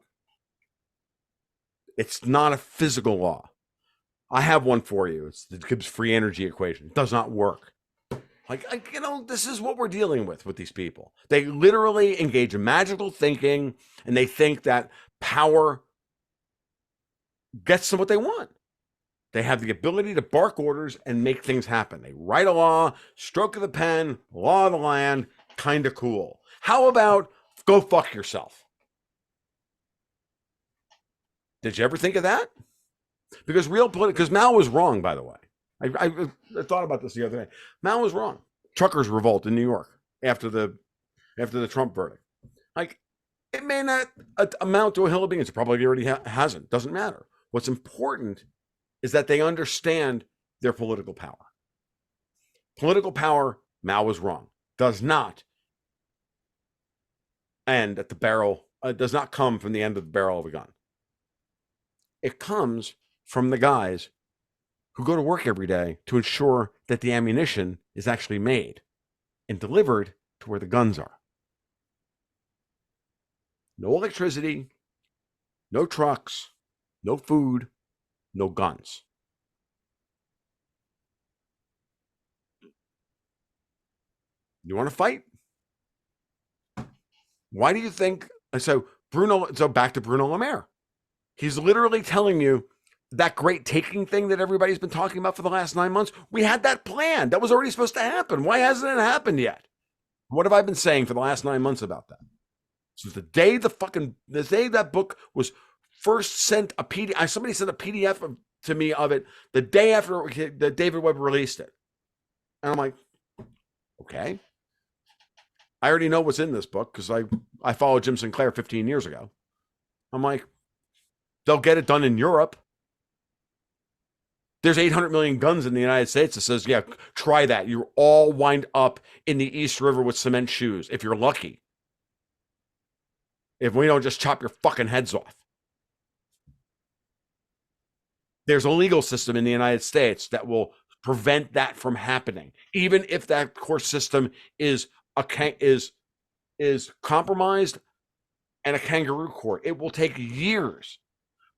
it's not a physical law. I have one for you. It's the Gibbs free energy equation. It does not work. Like, you know, this is what we're dealing with these people. They literally engage in magical thinking, and they think that power gets them what they want. They have the ability to bark orders and make things happen. They write a law, stroke of the pen, law of the land, kind of cool. How about go fuck yourself? Did you ever think of that? Because because Mao was wrong, by the way. I thought about this the other day. Mao was wrong. Truckers revolt in New York after the Trump verdict. Like, it may not amount to a hill of beans. It probably already hasn't. Doesn't matter. What's important is that they understand their political power. Political power, Mao was wrong. Does not end at the barrel. Does not come from the end of the barrel of a gun. It comes from the guys who go to work every day to ensure that the ammunition is actually made and delivered to where the guns are. No electricity, no trucks, no food, no guns. You want to fight? Why do you think? So back to Bruno Le Maire. He's literally telling you that great taking thing that everybody's been talking about for the last 9 months. We had that planned. That was already supposed to happen. Why hasn't it happened yet? What have I been saying for the last 9 months about that? So the day that book was first sent a PDF, somebody sent a PDF to me of it the day after that David Webb released it. And I'm like, okay. I already know what's in this book because I followed Jim Sinclair 15 years ago. I'm like, they'll get it done in Europe. There's 800 million guns in the United States that says, yeah, try that. You all wind up in the East River with cement shoes, if you're lucky. If we don't just chop your fucking heads off. There's a legal system in the United States that will prevent that from happening. Even if that court system is compromised and a kangaroo court, it will take years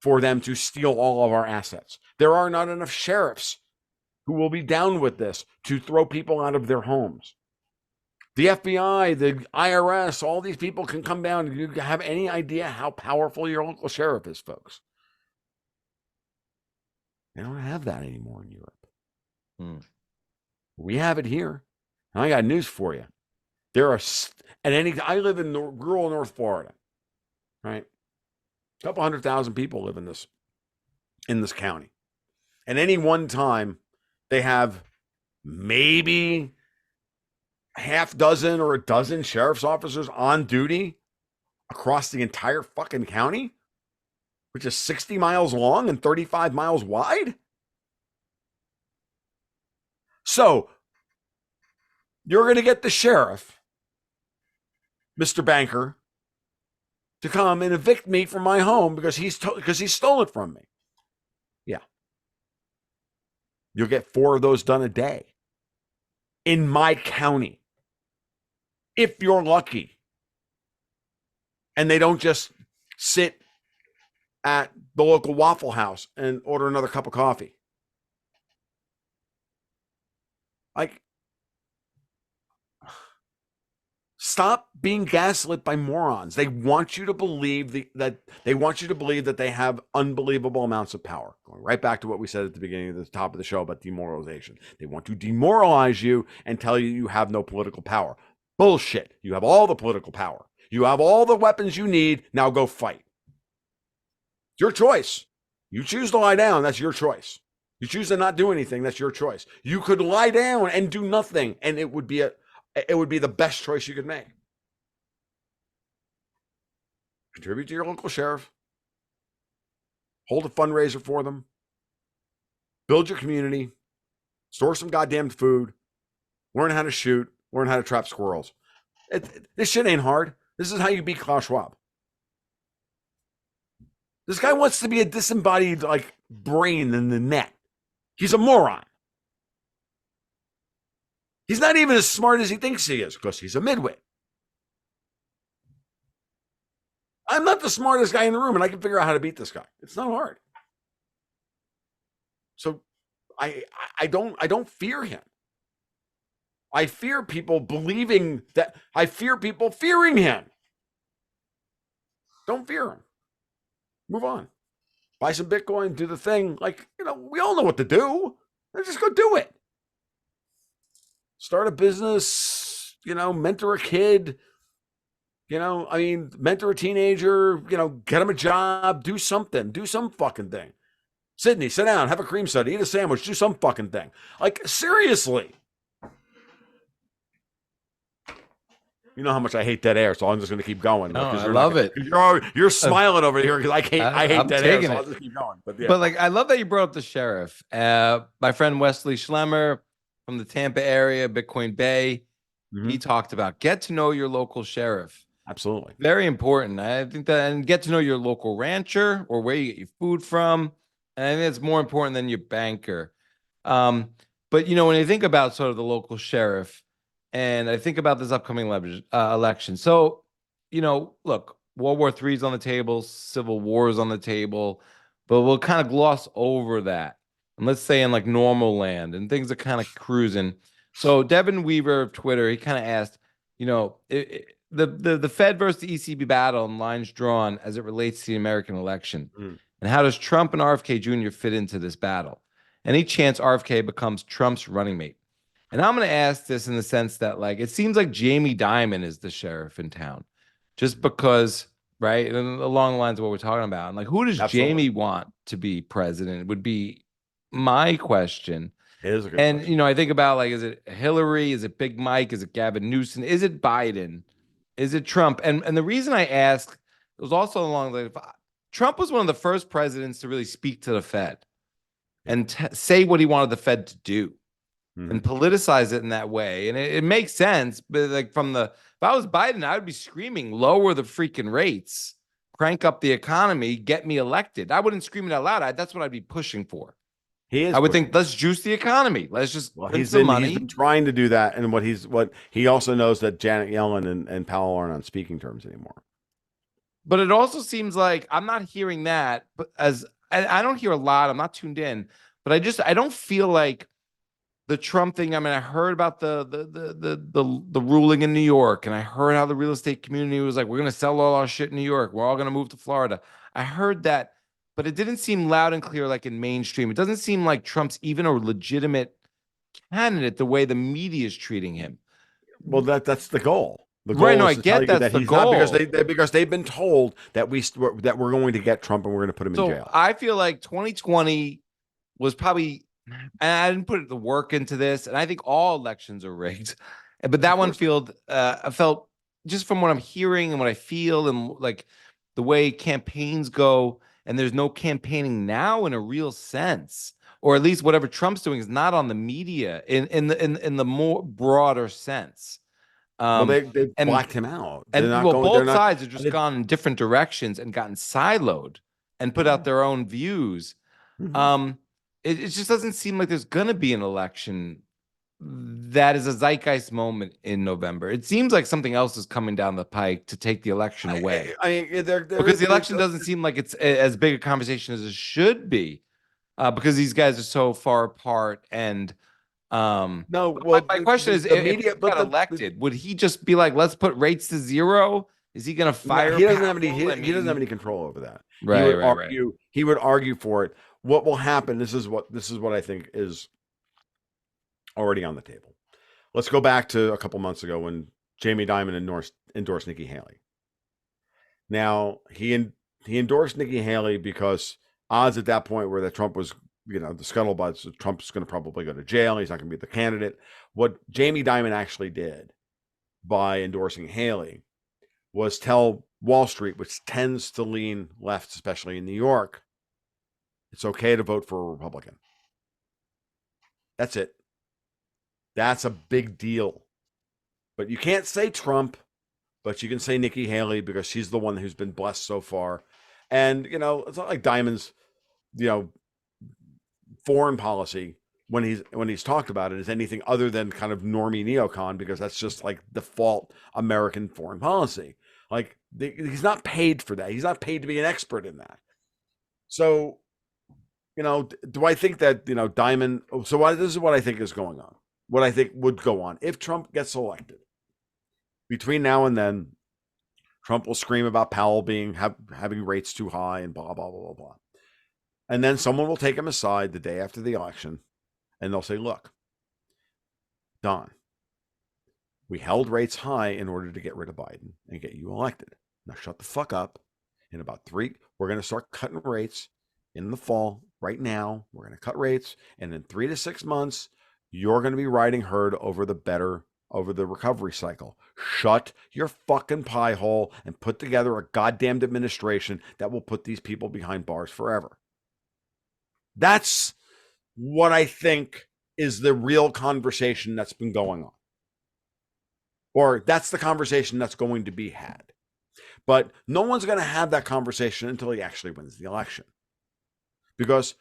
for them to steal all of our assets. There are not enough sheriffs who will be down with this to throw people out of their homes. The FBI, the IRS, all these people can come down. Do you have any idea how powerful your local sheriff is, folks? They don't have that anymore in Europe. We have it here. And I got news for you. I live in rural North Florida, right? A couple 100,000 people live in this county. And any one time, they have maybe half dozen or a dozen sheriff's officers on duty across the entire fucking county, which is 60 miles long and 35 miles wide. So you're going to get the sheriff, Mr. Banker, to come and evict me from my home because he stole it from me. Yeah. You'll get 4 of those done a day in my county, if you're lucky. And they don't just sit at the local Waffle House and order another cup of coffee. Like, stop being gaslit by morons. They want you to believe that they have unbelievable amounts of power. Going right back to what we said at the beginning of the top of the show about demoralization. They want to demoralize you and tell you you have no political power. Bullshit. You have all the political power. You have all the weapons you need. Now go fight. It's your choice. You choose to lie down. That's your choice. You choose to not do anything. That's your choice. You could lie down and do nothing, and it would be the best choice you could make. Contribute to your local sheriff. Hold a fundraiser for them. Build your community. Store some goddamn food. Learn how to shoot. Learn how to trap squirrels. This shit ain't hard. This is how you beat Klaus Schwab. This guy wants to be a disembodied brain in the net. He's a moron. He's not even as smart as he thinks he is because he's a midwit. I'm not the smartest guy in the room, and I can figure out how to beat this guy. It's not hard. So I don't fear him. I fear people believing that. I fear people fearing him. Don't fear him. Move on. Buy some Bitcoin, do the thing. We all know what to do. Let's just go do it. Start a business, mentor a kid, mentor a teenager, get him a job, do something, do some fucking thing. Sydney, sit down, have a cream soda, eat a sandwich, do some fucking thing. Seriously. You know how much I hate dead air, so I'm just going to keep going. No, I love it. You're smiling over here because I hate dead air, so I'll just keep going. But I love that you brought up the sheriff. My friend Wesley Schlemmer from the Tampa area, Bitcoin Bay, he talked about get to know your local sheriff. Absolutely. Very important. I think that, and get to know your local rancher or where you get your food from. And I think it's more important than your banker. But, when you think about sort of the local sheriff, and I think about this upcoming election. So, look, World War III is on the table, Civil War is on the table, but we'll kind of gloss over that. And let's say in normal land and things are kind of cruising. So Devin Weaver of Twitter, he kind of asked, the Fed versus the ECB battle and lines drawn as it relates to the American election. And how does Trump and RFK Jr. fit into this battle? Any chance RFK becomes Trump's running mate? And I'm going to ask this in the sense that, it seems like Jamie Dimon is the sheriff in town, just because, right? And along the lines of what we're talking about, and who does Jamie want to be president? Would be my question. It is a good question. I think about is it Hillary? Is it Big Mike? Is it Gavin Newsom? Is it Biden? Is it Trump? And the reason I ask was also along the Trump was one of the first presidents to really speak to the Fed and say what he wanted the Fed to do. And politicize it in that way. And it makes sense. But if I was Biden, I would be screaming, lower the freaking rates, crank up the economy, get me elected. I wouldn't scream it out loud. That's what I'd be pushing for. I would think, let's juice the economy. Let's just print some money. He's been trying to do that. And what he also knows that Janet Yellen and Powell aren't on speaking terms anymore. But it also seems like I'm not hearing that, but I don't hear a lot. I'm not tuned in, but I don't feel like the Trump thing. I heard about the ruling in New York, and I heard how the real estate community was like, we're going to sell all our shit in New York. We're all going to move to Florida. I heard that, but it didn't seem loud and clear in mainstream. It doesn't seem like Trump's even a legitimate candidate the way the media is treating him. Well, that's the goal. The goal right? No, I get that's the goal because they've been told that we're going to get Trump and we're going to put him in jail. I feel like 2020 was probably. And I didn't put the work into this, and I think all elections are rigged. But that one I felt just from what I'm hearing and what I feel, and the way campaigns go, and there's no campaigning now in a real sense, or at least whatever Trump's doing is not on the media in the more broader sense. They blacked him out, and both sides have just gone in different directions and gotten siloed and put out their own views. It just doesn't seem like there's going to be an election that is a zeitgeist moment in November. It seems like something else is coming down the pike to take the election away. Because the election doesn't seem like it's as big a conversation as it should be, because these guys are so far apart. And no, but well, my question is, the if media, he got elected, would he just be like, "Let's put rates to zero"? Is he going to fire? he doesn't have any. Powell? He doesn't have any control over that. Right, He would argue for it. What will happen? This is what I think is already on the table. Let's go back to a couple months ago when Jamie Dimon endorsed Nikki Haley. Now he endorsed Nikki Haley because odds at that point were that Trump was, the scuttlebutt, so Trump's going to probably go to jail. He's not going to be the candidate. What Jamie Dimon actually did by endorsing Haley was tell Wall Street, which tends to lean left, especially in New York, it's okay to vote for a Republican. That's it. That's a big deal. But you can't say Trump, but you can say Nikki Haley because she's the one who's been blessed so far. And, it's not like Dimon's, foreign policy when he's talked about it is anything other than kind of normie neocon, because that's just like default American foreign policy. Like he's not paid for that. He's not paid to be an expert in that. So, do I think that, Dimon, this is what I think is going on. What I think would go on if Trump gets elected. Between now and then, Trump will scream about Powell having rates too high and blah, blah, blah, blah, blah. And then someone will take him aside the day after the election and they'll say, look, Don, we held rates high in order to get rid of Biden and get you elected. Now shut the fuck up. In about we're going to start cutting rates in the fall. Right now, we're going to cut rates. And in 3 to 6 months, you're going to be riding herd over the recovery cycle. Shut your fucking pie hole and put together a goddamned administration that will put these people behind bars forever. That's what I think is the real conversation that's been going on. Or that's the conversation that's going to be had. But no one's going to have that conversation until he actually wins the election. Because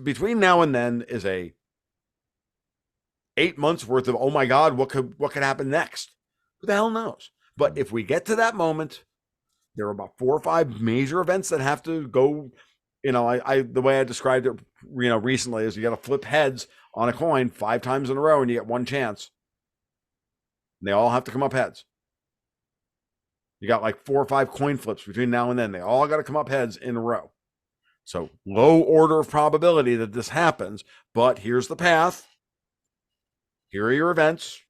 between now and then is 8 months worth of, oh my God, what could happen next? Who the hell knows? But if we get to that moment, there are about 4 or 5 major events that have to go. The way I described it, recently is you got to flip heads on a coin 5 times in a row and you get one chance. And they all have to come up heads. You got like 4 or 5 coin flips between now and then. They all got to come up heads in a row. So low order of probability that this happens, but here's the path. Here are your events.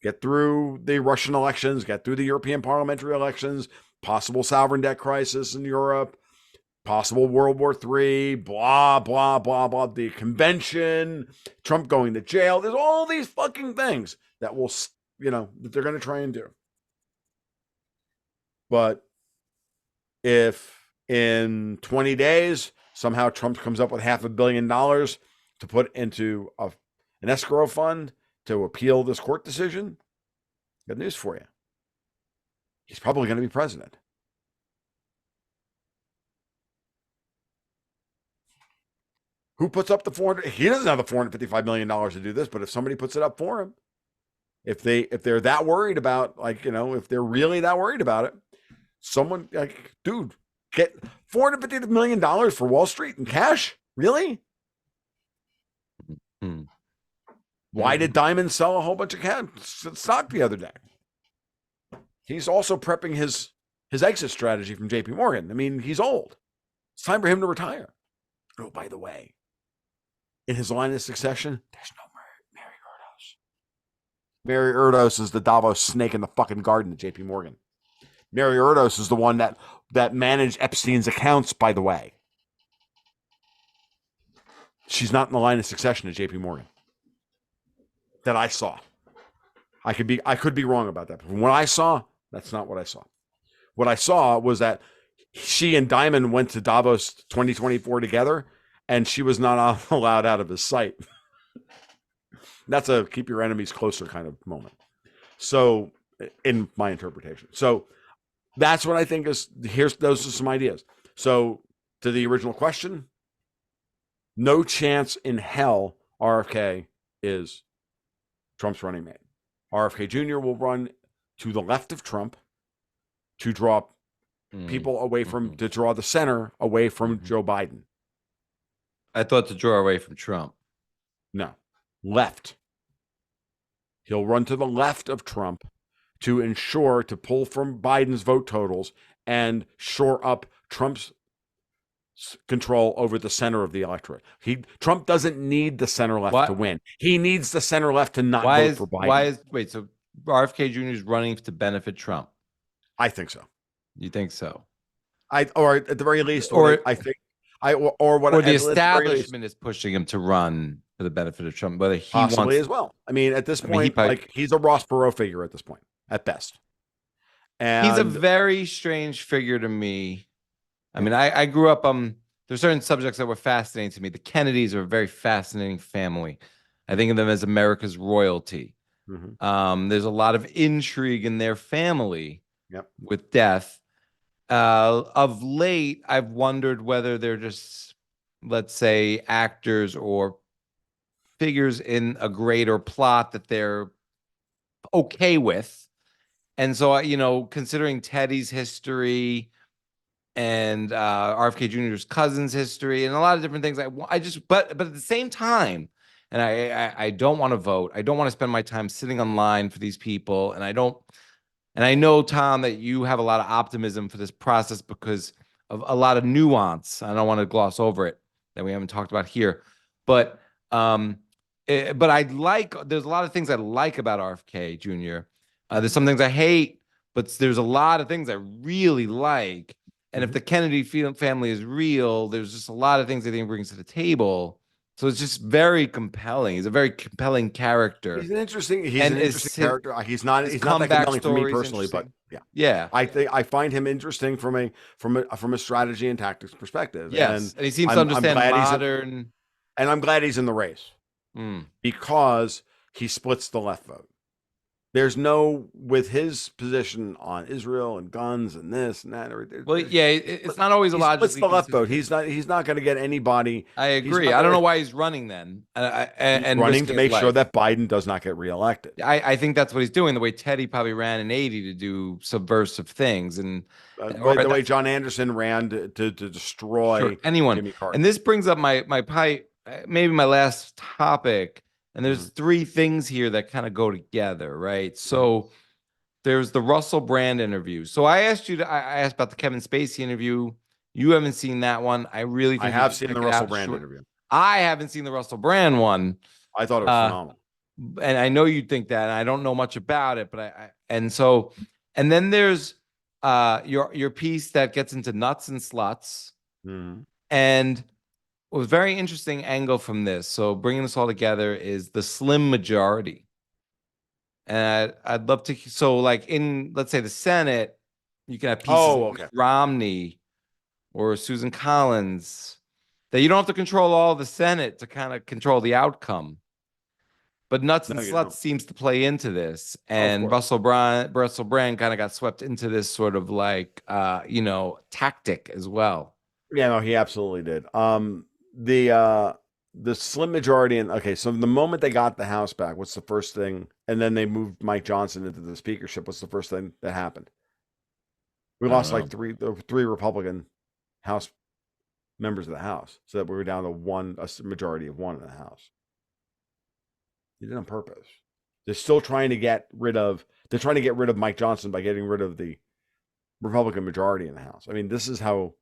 Get through the Russian elections, get through the European parliamentary elections, possible sovereign debt crisis in Europe, possible World War III, blah, blah, blah, blah, the convention, Trump going to jail. There's all these fucking things that will, that they're going to try and do. But if in 20 days, somehow Trump comes up with $500 million to put into an escrow fund to appeal this court decision, good news for you. He's probably going to be president. Who puts up the he doesn't have the $455 million to do this, but if somebody puts it up for him, if they're that worried about, if they're really that worried about it, someone dude, get $450 million for Wall Street in cash? Really? Why did Dimon sell a whole bunch of stock the other day? He's also prepping his exit strategy from JP Morgan. I mean, he's old. It's time for him to retire. Oh, by the way, in his line of succession, there's no Mary Erdos. Mary Erdos is the Davos snake in the fucking garden at JP Morgan. Mary Erdos is the one that managed Epstein's accounts, by the way. She's not in the line of succession at JP Morgan that I saw. I could be wrong about that. But from what I saw, that's not what I saw. What I saw was that she and Dimon went to Davos 2024 together, and she was not allowed out of his sight. That's a keep your enemies closer kind of moment. So, in my interpretation. So, that's what I think is, those are some ideas. So, to the original question, no chance in hell RFK is Trump's running mate. RFK Jr. will run to the left of Trump to draw people away from, to draw the center away from Joe Biden. I thought to draw away from Trump. No, left. He'll run to the left of Trump to ensure to pull from Biden's vote totals and shore up Trump's control over the center of the electorate. Trump doesn't need the center left to win. He needs the center left to not vote for Biden. So RFK Jr. is running to benefit Trump? I think so. You think so? Or at the very least, or the establishment is pushing him to run for the benefit of Trump, whether he possibly wants as well. I mean, at this point, he's a Ross Perot figure at this point, at best. And he's a very strange figure to me. I mean, I grew up, there's certain subjects that were fascinating to me. The Kennedys are a very fascinating family. I think of them as America's royalty. There's a lot of intrigue in their family with death. Of late, I've wondered whether they're just, let's say, actors or figures in a greater plot that they're okay with. And so, considering Teddy's history and RFK Jr.'s cousin's history and a lot of different things, but at the same time, and I don't want to vote. I don't want to spend my time sitting online for these people. And I know, Tom, that you have a lot of optimism for this process because of a lot of nuance. I don't want to gloss over it that we haven't talked about here, but there's a lot of things I like about RFK Jr. There's some things I hate, but there's a lot of things I really like. And if the Kennedy family is real, there's just a lot of things I think he brings to the table. So it's just very compelling. He's a very compelling character. He's an interesting character. He's not that compelling for me personally, but yeah. I find him interesting from a strategy and tactics perspective. Yes, and he seems to understand modern. And I'm glad he's in the race because he splits the left vote. There's with his position on Israel and guns and this and that. It's not always a logically. It's the left vote. He's not going to get anybody. I agree. I don't know why he's running then. And running to make sure that Biden does not get reelected. I think that's what he's doing. The way Teddy probably ran in '80 to do subversive things, and the way John Anderson ran to destroy anyone. Jimmy Carter. And this brings up my maybe my last topic. And there's three things here that kind of go together, right? So there's the Russell Brand interview. So I asked about the Kevin Spacey interview. You haven't seen that one. I have seen the Russell Brand interview. I haven't seen the Russell Brand one. I thought it was phenomenal. And I know you'd think that. And I don't know much about it, but and then there's your piece that gets into nuts and sluts. And it was a very interesting angle from this. So bringing this all together is the slim majority. And I'd love to, so like in, let's say the Senate, you can have pieces of Romney or Susan Collins that you don't have to control all the Senate to kind of control the outcome. But nuts and sluts seems to play into this. And Russell Brand kind of got swept into this sort of like, tactic as well. Yeah, no, he absolutely did. The slim majority, so the moment they got the House back, what's the first thing? And then they moved Mike Johnson into the speakership. What's the first thing that happened? We lost like three Republican House members of the House, so that we were down to a majority of one in the House. He did it on purpose. They're still trying to get rid of Mike Johnson by getting rid of the Republican majority in the House. I mean, this is how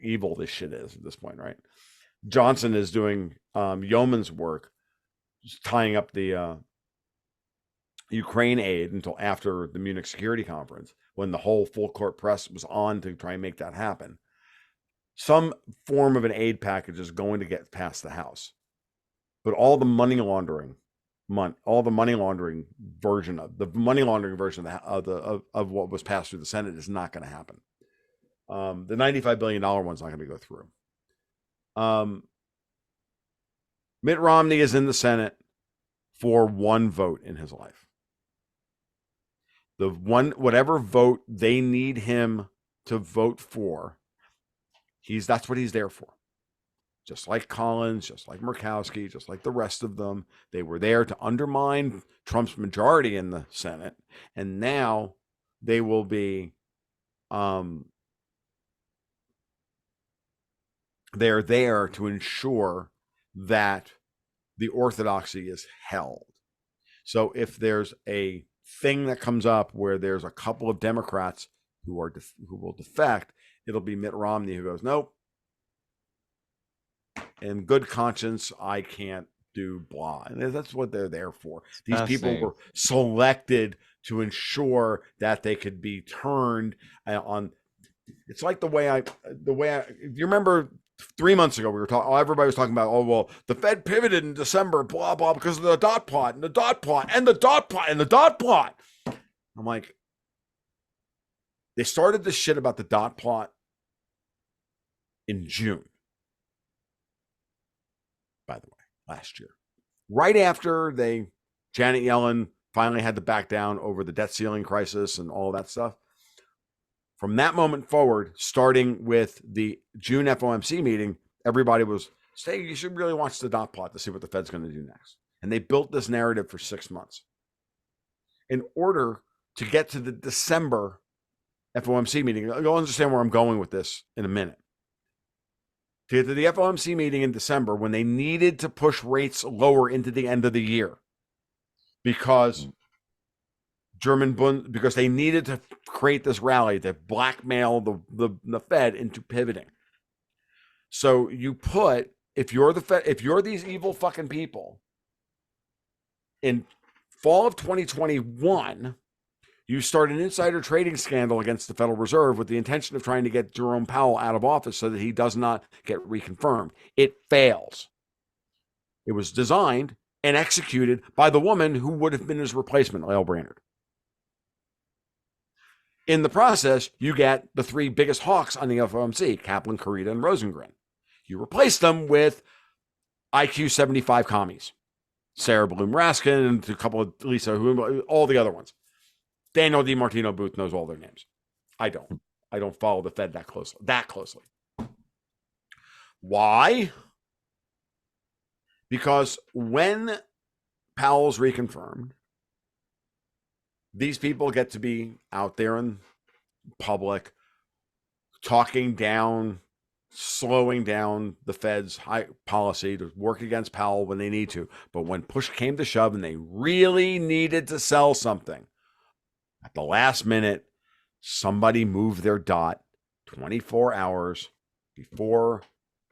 evil this shit is at this point, right? Johnson is doing yeoman's work, just tying up the Ukraine aid until after the Munich Security Conference, when the whole full court press was on to try and make that happen. Some form of an aid package is going to get past the House, but all the money laundering version of what was passed through the Senate is not going to happen. The $95 billion one's not going to go through. Mitt Romney is in the Senate for one vote in his life. Whatever vote they need him to vote for, that's what he's there for. just like Collins, just like Murkowski, just like the rest of them. They were there to undermine Trump's majority in the Senate, and now they will be they're there to ensure that the orthodoxy is held. So if there's a thing that comes up where there's a couple of Democrats who will defect, it'll be Mitt Romney who goes, nope. In good conscience, I can't do blah. And that's what they're there for. These people were selected to ensure that they could be turned on. It's like the way I, you remember 3 months ago, we were talking, everybody was talking about, oh, well, the Fed pivoted in December, blah, blah, because of the dot plot and the dot plot and the dot plot and the dot plot. I'm like, they started this shit about the dot plot in June, by the way, last year. Right after Janet Yellen finally had to back down over the debt ceiling crisis and all that stuff. From that moment forward, starting with the June FOMC meeting, everybody was saying you should really watch the dot plot to see what the Fed's going to do next. And they built this narrative for 6 months in order to get to the December FOMC meeting. You'll understand where I'm going with this in a minute. To get to the FOMC meeting in December, when they needed to push rates lower into the end of the year because because they needed to create this rally to blackmail the Fed into pivoting. So you put, if you're the Fed, if you're these evil fucking people, in fall of 2021, you start an insider trading scandal against the Federal Reserve with the intention of trying to get Jerome Powell out of office so that he does not get reconfirmed. It fails. It was designed and executed by the woman who would have been his replacement, Lael Brainerd. In the process, you get the three biggest hawks on the FOMC, Kaplan, Corita, and Rosengren. You replace them with IQ 75 commies, Sarah Bloom Raskin, and a couple of Lisa, all the other ones. Daniel DiMartino Booth knows all their names. I don't follow the Fed that closely. Why? Because when Powell's reconfirmed, these people get to be out there in public talking down, slowing down the Fed's high policy to work against Powell when they need to. But when push came to shove and they really needed to sell something, at the last minute, somebody moved their dot 24 hours before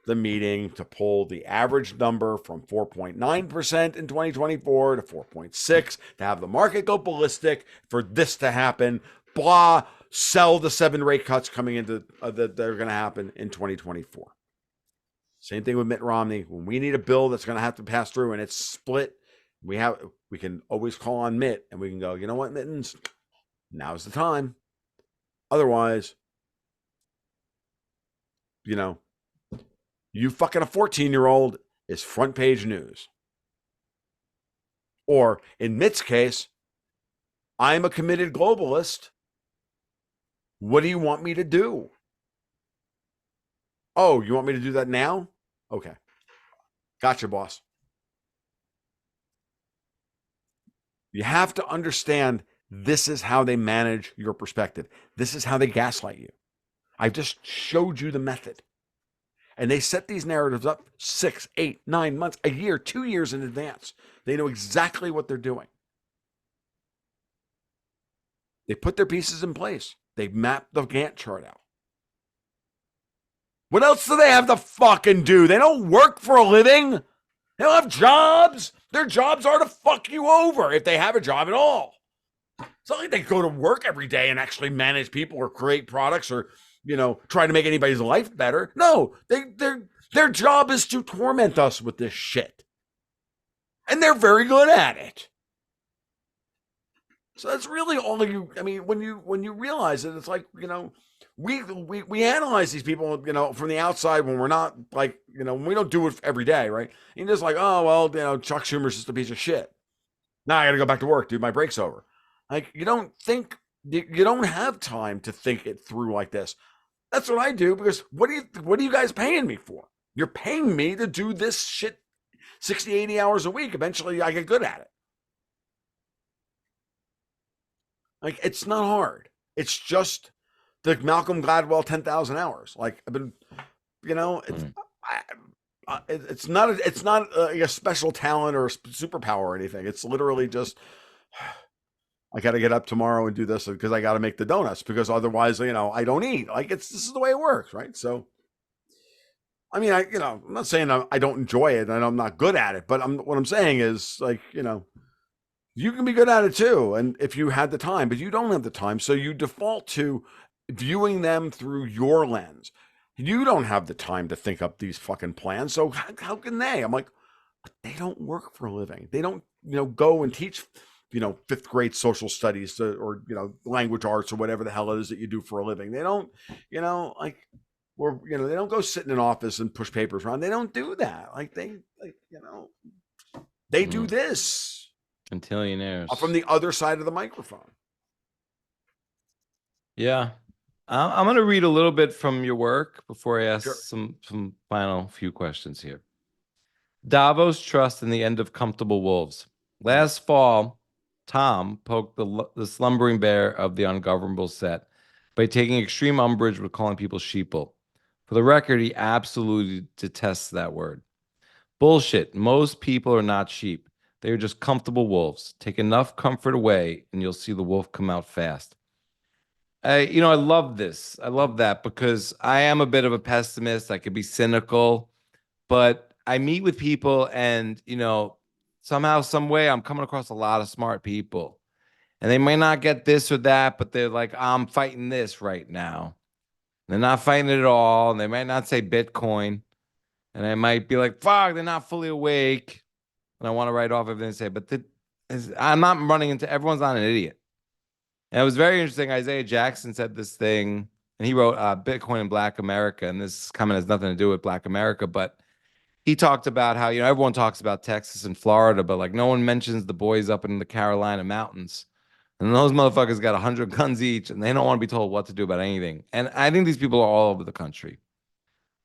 the meeting to pull the average number from 4.9% in 2024 to 4.6 to have the market go ballistic for this to happen. Blah, sell the 7 rate cuts coming into that are going to happen in 2024. Same thing with Mitt Romney. When we need a bill that's going to have to pass through and it's split, we can always call on Mitt and we can go, you know what, Mittens, now's the time. Otherwise, you fucking a 14-year-old is front page news. Or in Mitt's case, I'm a committed globalist. What do you want me to do? Oh, you want me to do that now? Okay. Gotcha, boss. You have to understand this is how they manage your perspective. This is how they gaslight you. I've just showed you the method. And they set these narratives up 6, 8, 9 months, a year, 2 years in advance. They know exactly what they're doing. They put their pieces in place. They map the Gantt chart out. What else do they have to fucking do? They don't work for a living. They don't have jobs. Their jobs are to fuck you over if they have a job at all. It's not like they go to work every day and actually manage people or create products or try to make anybody's life better. No, their job is to torment us with this shit. And they're very good at it. So that's really all when you realize it, it's like, we analyze these people, from the outside when we're not like, we don't do it every day, right? And just like, oh, well, Chuck Schumer's just a piece of shit. Now I got to go back to work, dude. My break's over. Like, you don't have time to think it through like this. That's what I do, because what are you guys paying me for? You're paying me to do this shit 60, 80 hours a week. Eventually I get good at it. Like, it's not hard. It's just the Malcolm Gladwell 10,000 hours. Like, I've been, it's not a special talent or a superpower or anything. It's literally just, I got to get up tomorrow and do this because I got to make the donuts, because otherwise, I don't eat. Like, this is the way it works, right? So, I mean, I'm not saying I don't enjoy it and I'm not good at it, but what I'm saying is, like, you can be good at it too, and if you had the time, but you don't have the time, so you default to viewing them through your lens. You don't have the time to think up these fucking plans, so how can they? I'm like, they don't work for a living. They don't, go and teach, fifth grade social studies or language arts or whatever the hell it is that you do for a living. They don't, like, or they don't go sit in an office and push papers around. They don't do that. Like, they do this. Quintillionaires. From the other side of the microphone. Yeah. I'm going to read a little bit from your work before I ask some final few questions here. Davos trust in the end of comfortable wolves. Last fall, Tom poked the slumbering bear of the ungovernable set by taking extreme umbrage with calling people sheeple. For the record, he absolutely detests that word. Bullshit. Most people are not sheep. They are just comfortable wolves. Take enough comfort away, and you'll see the wolf come out fast. I love this. I love that because I am a bit of a pessimist. I could be cynical, but I meet with people, and somehow, some way, I'm coming across a lot of smart people, and they might not get this or that, but they're like, I'm fighting this right now. They're not fighting it at all, and they might not say Bitcoin, and I might be like, fuck, they're not fully awake. And I want to write off everything they say, but I'm not running into, everyone's not an idiot. And it was very interesting. Isaiah Jackson said this thing, and he wrote Bitcoin in Black America, and this comment has nothing to do with Black America, but he talked about how, everyone talks about Texas and Florida, but like no one mentions the boys up in the Carolina mountains. And those motherfuckers got 100 guns each, and they don't want to be told what to do about anything. And I think these people are all over the country.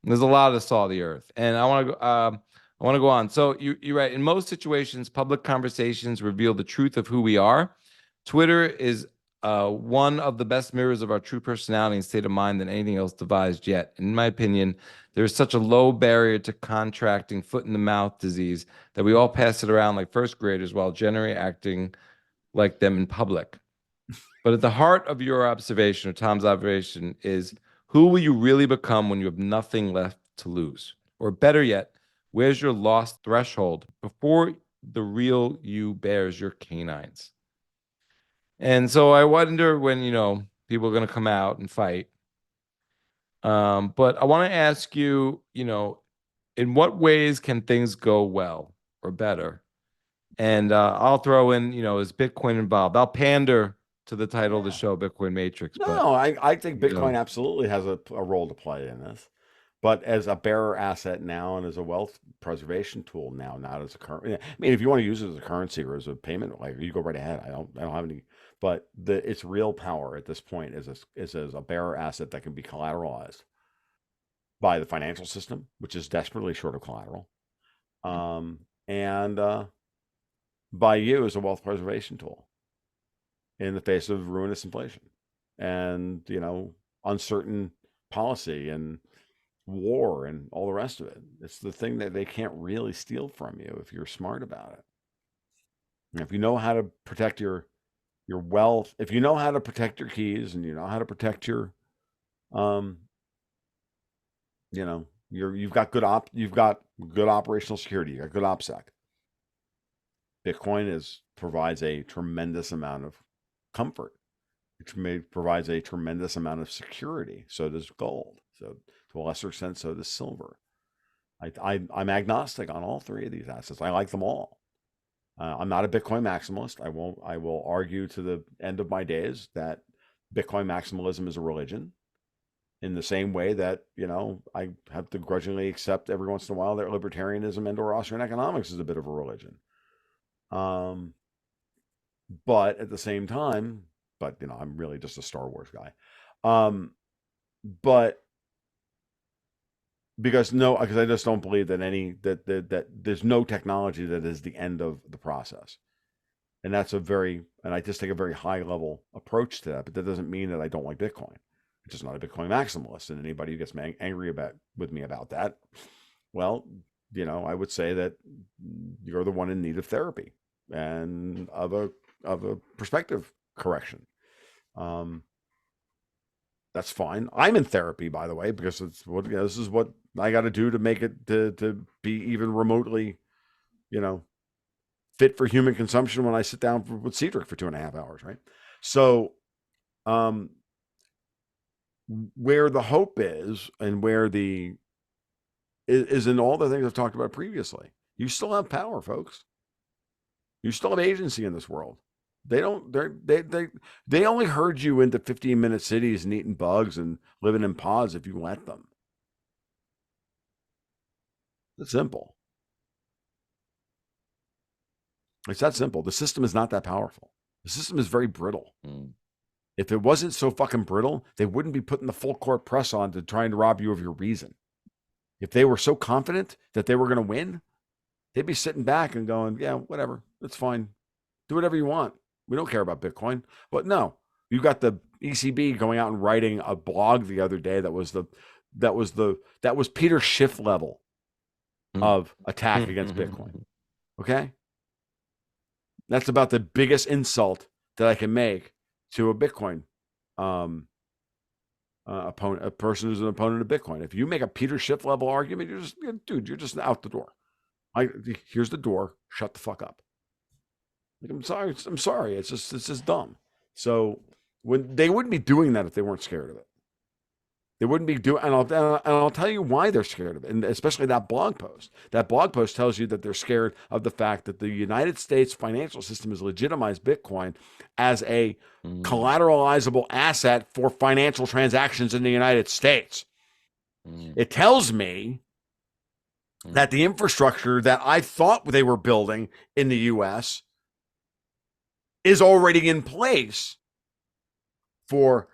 There's a lot of the salt of the earth. And I want to go on. So you're right. In most situations, public conversations reveal the truth of who we are. Twitter is one of the best mirrors of our true personality and state of mind than anything else devised yet. In my opinion, there's such a low barrier to contracting foot in the mouth disease that we all pass it around like first graders while generally acting like them in public. But at the heart of your observation, or Tom's observation, is who will you really become when you have nothing left to lose? Or better yet, where's your lost threshold before the real you bears your canines? And so I wonder when, people are going to come out and fight. But I want to ask you, in what ways can things go well or better? And I'll throw in, is Bitcoin involved? I'll pander to the title of the show, Bitcoin Matrix. No, I think Bitcoin absolutely has a role to play in this. But as a bearer asset now and as a wealth preservation tool now, not as a currency. I mean, if you want to use it as a currency or as a payment, like, you go right ahead. I don't have any, but its real power at this point is as a bearer asset that can be collateralized by the financial system, which is desperately short of collateral, and by you as a wealth preservation tool in the face of ruinous inflation and uncertain policy and war and all the rest of it. It's the thing that they can't really steal from you if you're smart about it. And if you know how to protect your wealth, if you know how to protect your keys and you know how to protect your you've got good operational security, you got good OPSEC. Bitcoin provides a tremendous amount of comfort. It provides a tremendous amount of security. So does gold. So to a lesser extent, so does silver. I'm agnostic on all three of these assets. I like them all. I'm not a Bitcoin maximalist. I will argue to the end of my days that Bitcoin maximalism is a religion. In the same way that, I have to grudgingly accept every once in a while that libertarianism and/or Austrian economics is a bit of a religion. But at the same time, I'm really just a Star Wars guy. But because I just don't believe that that there's no technology that is the end of the process. And I just take a very high level approach to that, but that doesn't mean that I don't like Bitcoin. I'm just not a Bitcoin maximalist. And anybody who gets angry with me about that, well, I would say that you're the one in need of therapy and of a perspective correction. That's fine. I'm in therapy, by the way, because this is what I got to do to make it to be even remotely, fit for human consumption when I sit down with Cedric for 2.5 hours, right? So, where the hope is and where is in all the things I've talked about previously. You still have power, folks. You still have agency in this world. They only herd you into 15-minute cities and eating bugs and living in pods if you let them. It's simple. It's that simple. The system is not that powerful. The system is very brittle. If it wasn't so fucking brittle, they wouldn't be putting the full court press on to trying to rob you of your reason. If they were so confident that they were going to win, they'd be sitting back and going, yeah, whatever. It's fine. Do whatever you want. We don't care about Bitcoin. But no, you got the ECB going out and writing a blog the other day that was Peter Schiff level of attack against Bitcoin. Okay? That's about the biggest insult that I can make to a Bitcoin opponent, a person who's an opponent of Bitcoin. If you make a Peter Schiff level argument, you're just out the door. Here's the door. Shut the fuck up. Like, I'm sorry. It's just dumb. So when they wouldn't be doing that if they weren't scared of it. They wouldn't be doing, and I'll tell you why they're scared of it, and especially that blog post. That blog post tells you that they're scared of the fact that the United States financial system has legitimized Bitcoin as a collateralizable asset for financial transactions in the United States. It tells me that the infrastructure that I thought they were building in the U.S. is already in place for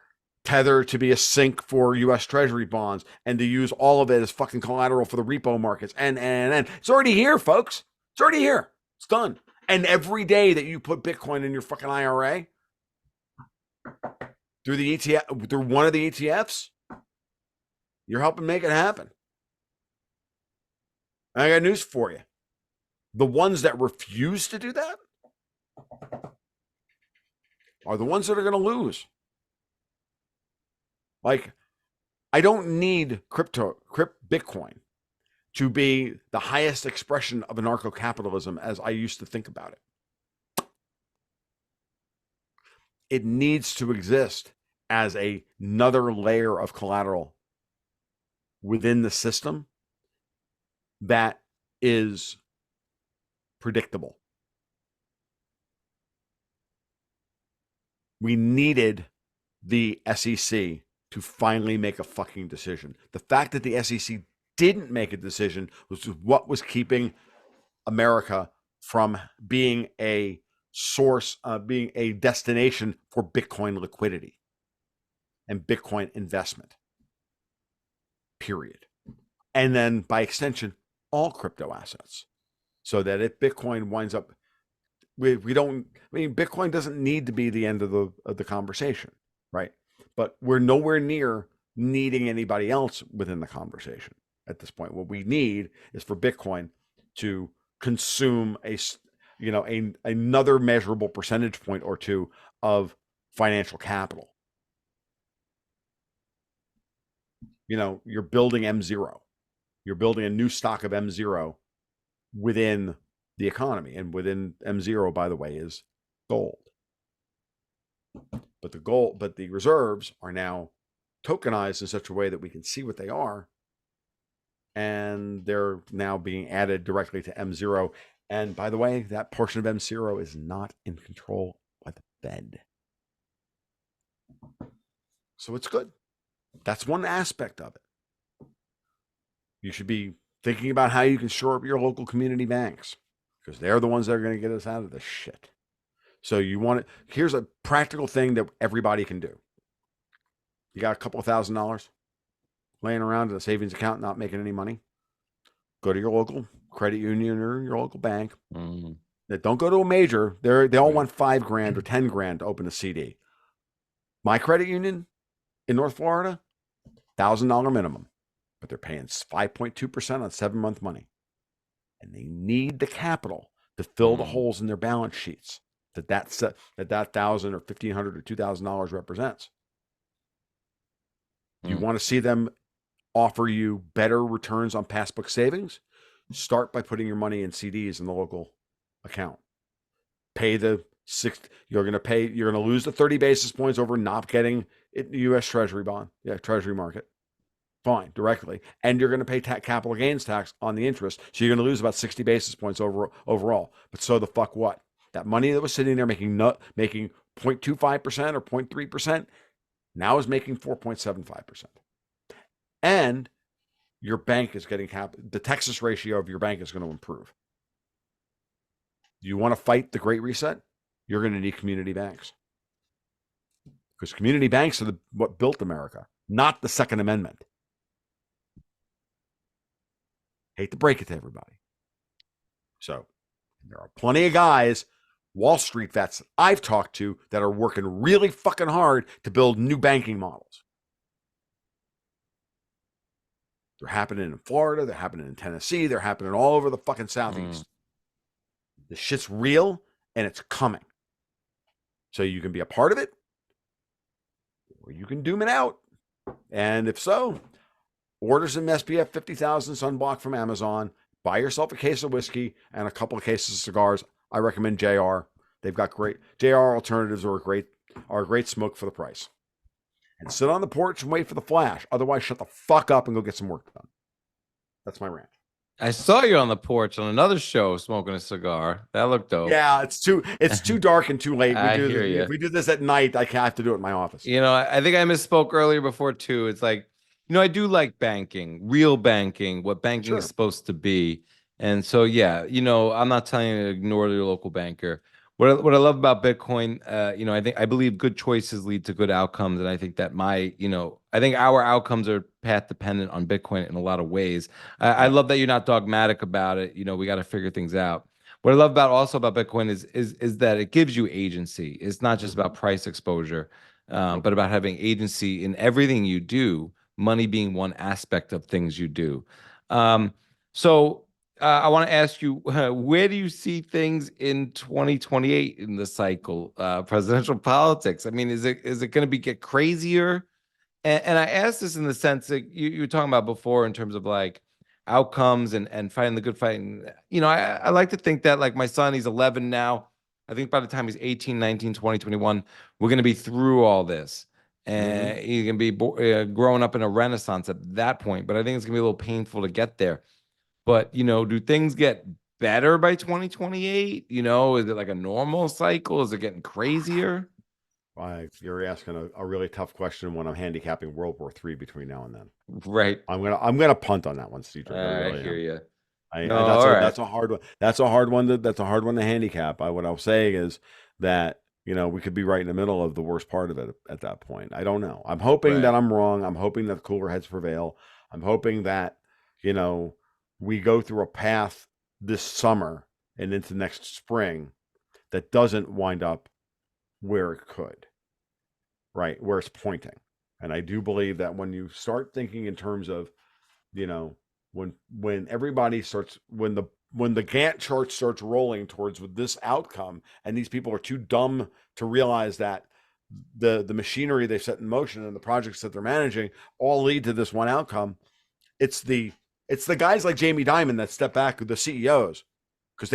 Tether to be a sink for U.S. Treasury bonds and to use all of it as fucking collateral for the repo markets. And it's already here, folks. It's already here. It's done. And every day that you put Bitcoin in your fucking IRA through the ETF, through one of the ETFs, you're helping make it happen. And I got news for you. The ones that refuse to do that are the ones that are going to lose. Like, I don't need Bitcoin to be the highest expression of anarcho-capitalism as I used to think about it. It needs to exist as another layer of collateral within the system that is predictable. We needed the SEC to finally make a fucking decision. The fact that the SEC didn't make a decision was what was keeping America from being a source, being a destination for Bitcoin liquidity and Bitcoin investment. Period. And then by extension, all crypto assets. So that if Bitcoin winds up, Bitcoin doesn't need to be the end of the conversation, right? But we're nowhere near needing anybody else within the conversation at this point. What we need is for Bitcoin to consume another measurable percentage point or two of financial capital. You're building M0. You're building a new stock of M0 within the economy. And within M0, by the way, is gold. But the reserves are now tokenized in such a way that we can see what they are. And they're now being added directly to M0. And by the way, that portion of M0 is not in control by the Fed. So it's good. That's one aspect of it. You should be thinking about how you can shore up your local community banks, because they're the ones that are going to get us out of this shit. So here's a practical thing that everybody can do. You got a couple of $1,000? laying around in a savings account not making any money, go to your local credit union or your local bank. Mm. Don't go to a major. They all want $5,000 or $10,000 to open a CD. My credit union in North Florida, $1,000 minimum, but they're paying 5.2% on 7-month money, and they need the capital to fill the holes in their balance sheets that $1,000 or $1,500 or $2,000 represents. You want to see them offer you better returns on passbook savings? Start by putting your money in CDs in the local account. Pay the you're going to lose the 30 basis points over not getting it in the U.S. Treasury bond, Treasury market. Fine, directly. And you're going to pay capital gains tax on the interest. So you're going to lose about 60 basis points overall. But so the fuck what? That money that was sitting there making 0.25% or 0.3% now is making 4.75%. And your bank is getting the Texas ratio of your bank is going to improve. You want to fight the Great Reset? You're going to need community banks. Because community banks are what built America, not the Second Amendment. Hate to break it to everybody. So there are plenty of guys, Wall Street vets I've talked to that are working really fucking hard to build new banking models. They're happening in Florida. They're happening in Tennessee. They're happening all over the fucking Southeast. The shit's real and it's coming. So you can be a part of it or you can doom it out. And if so, order some SPF 50,000 sunblock from Amazon. Buy yourself a case of whiskey and a couple of cases of cigars. I recommend JR. They've got great JR alternatives are a great smoke for the price. And sit on the porch and wait for the flash. Otherwise, shut the fuck up and go get some work done. That's my rant. I saw you on the porch on another show smoking a cigar. That looked dope. Yeah, it's too dark and too late. If we do this at night, I have to do it in my office. You know, I think I misspoke earlier before too. It's like, you know, I do like banking, real banking, what banking is supposed to be. And so, yeah, you know, I'm not telling you to ignore your local banker. What I love about Bitcoin, you know, I believe good choices lead to good outcomes, and I think that I think our outcomes are path dependent on Bitcoin in a lot of ways. I love that you're not dogmatic about it. You know, we got to figure things out. What I love about Bitcoin is that it gives you agency. It's not just about price exposure, but about having agency in everything you do. Money being one aspect of things you do. I want to ask you, where do you see things in 2028 in the cycle, presidential politics? I mean, is it going to get crazier? And I ask this in the sense that you were talking about before in terms of like outcomes and fighting the good fight. And, you know, I like to think that like my son, he's 11 now. I think by the time he's 18, 19, 20, 21, we're going to be through all this. And he's going to be growing up in a renaissance at that point. But I think it's going to be a little painful to get there. But, you know, do things get better by 2028? You know, is it like a normal cycle? Is it getting crazier? You're asking a really tough question when I'm handicapping World War III between now and then. Right. I'm gonna punt on that one, Steve. I hear you. That's a hard one. That's a hard one to handicap. What I'll say is that, you know, we could be right in the middle of the worst part of it at that point. I don't know. I'm hoping that I'm wrong. I'm hoping that cooler heads prevail. I'm hoping that, you know, we go through a path this summer and into next spring that doesn't wind up where it could, right? Where it's pointing. And I do believe that when you start thinking in terms of, you know, when everybody starts, when the Gantt chart starts rolling towards this outcome, and these people are too dumb to realize that the machinery they've set in motion and the projects that they're managing all lead to this one outcome, it's the guys like Jamie Dimon that step back, the CEOs, because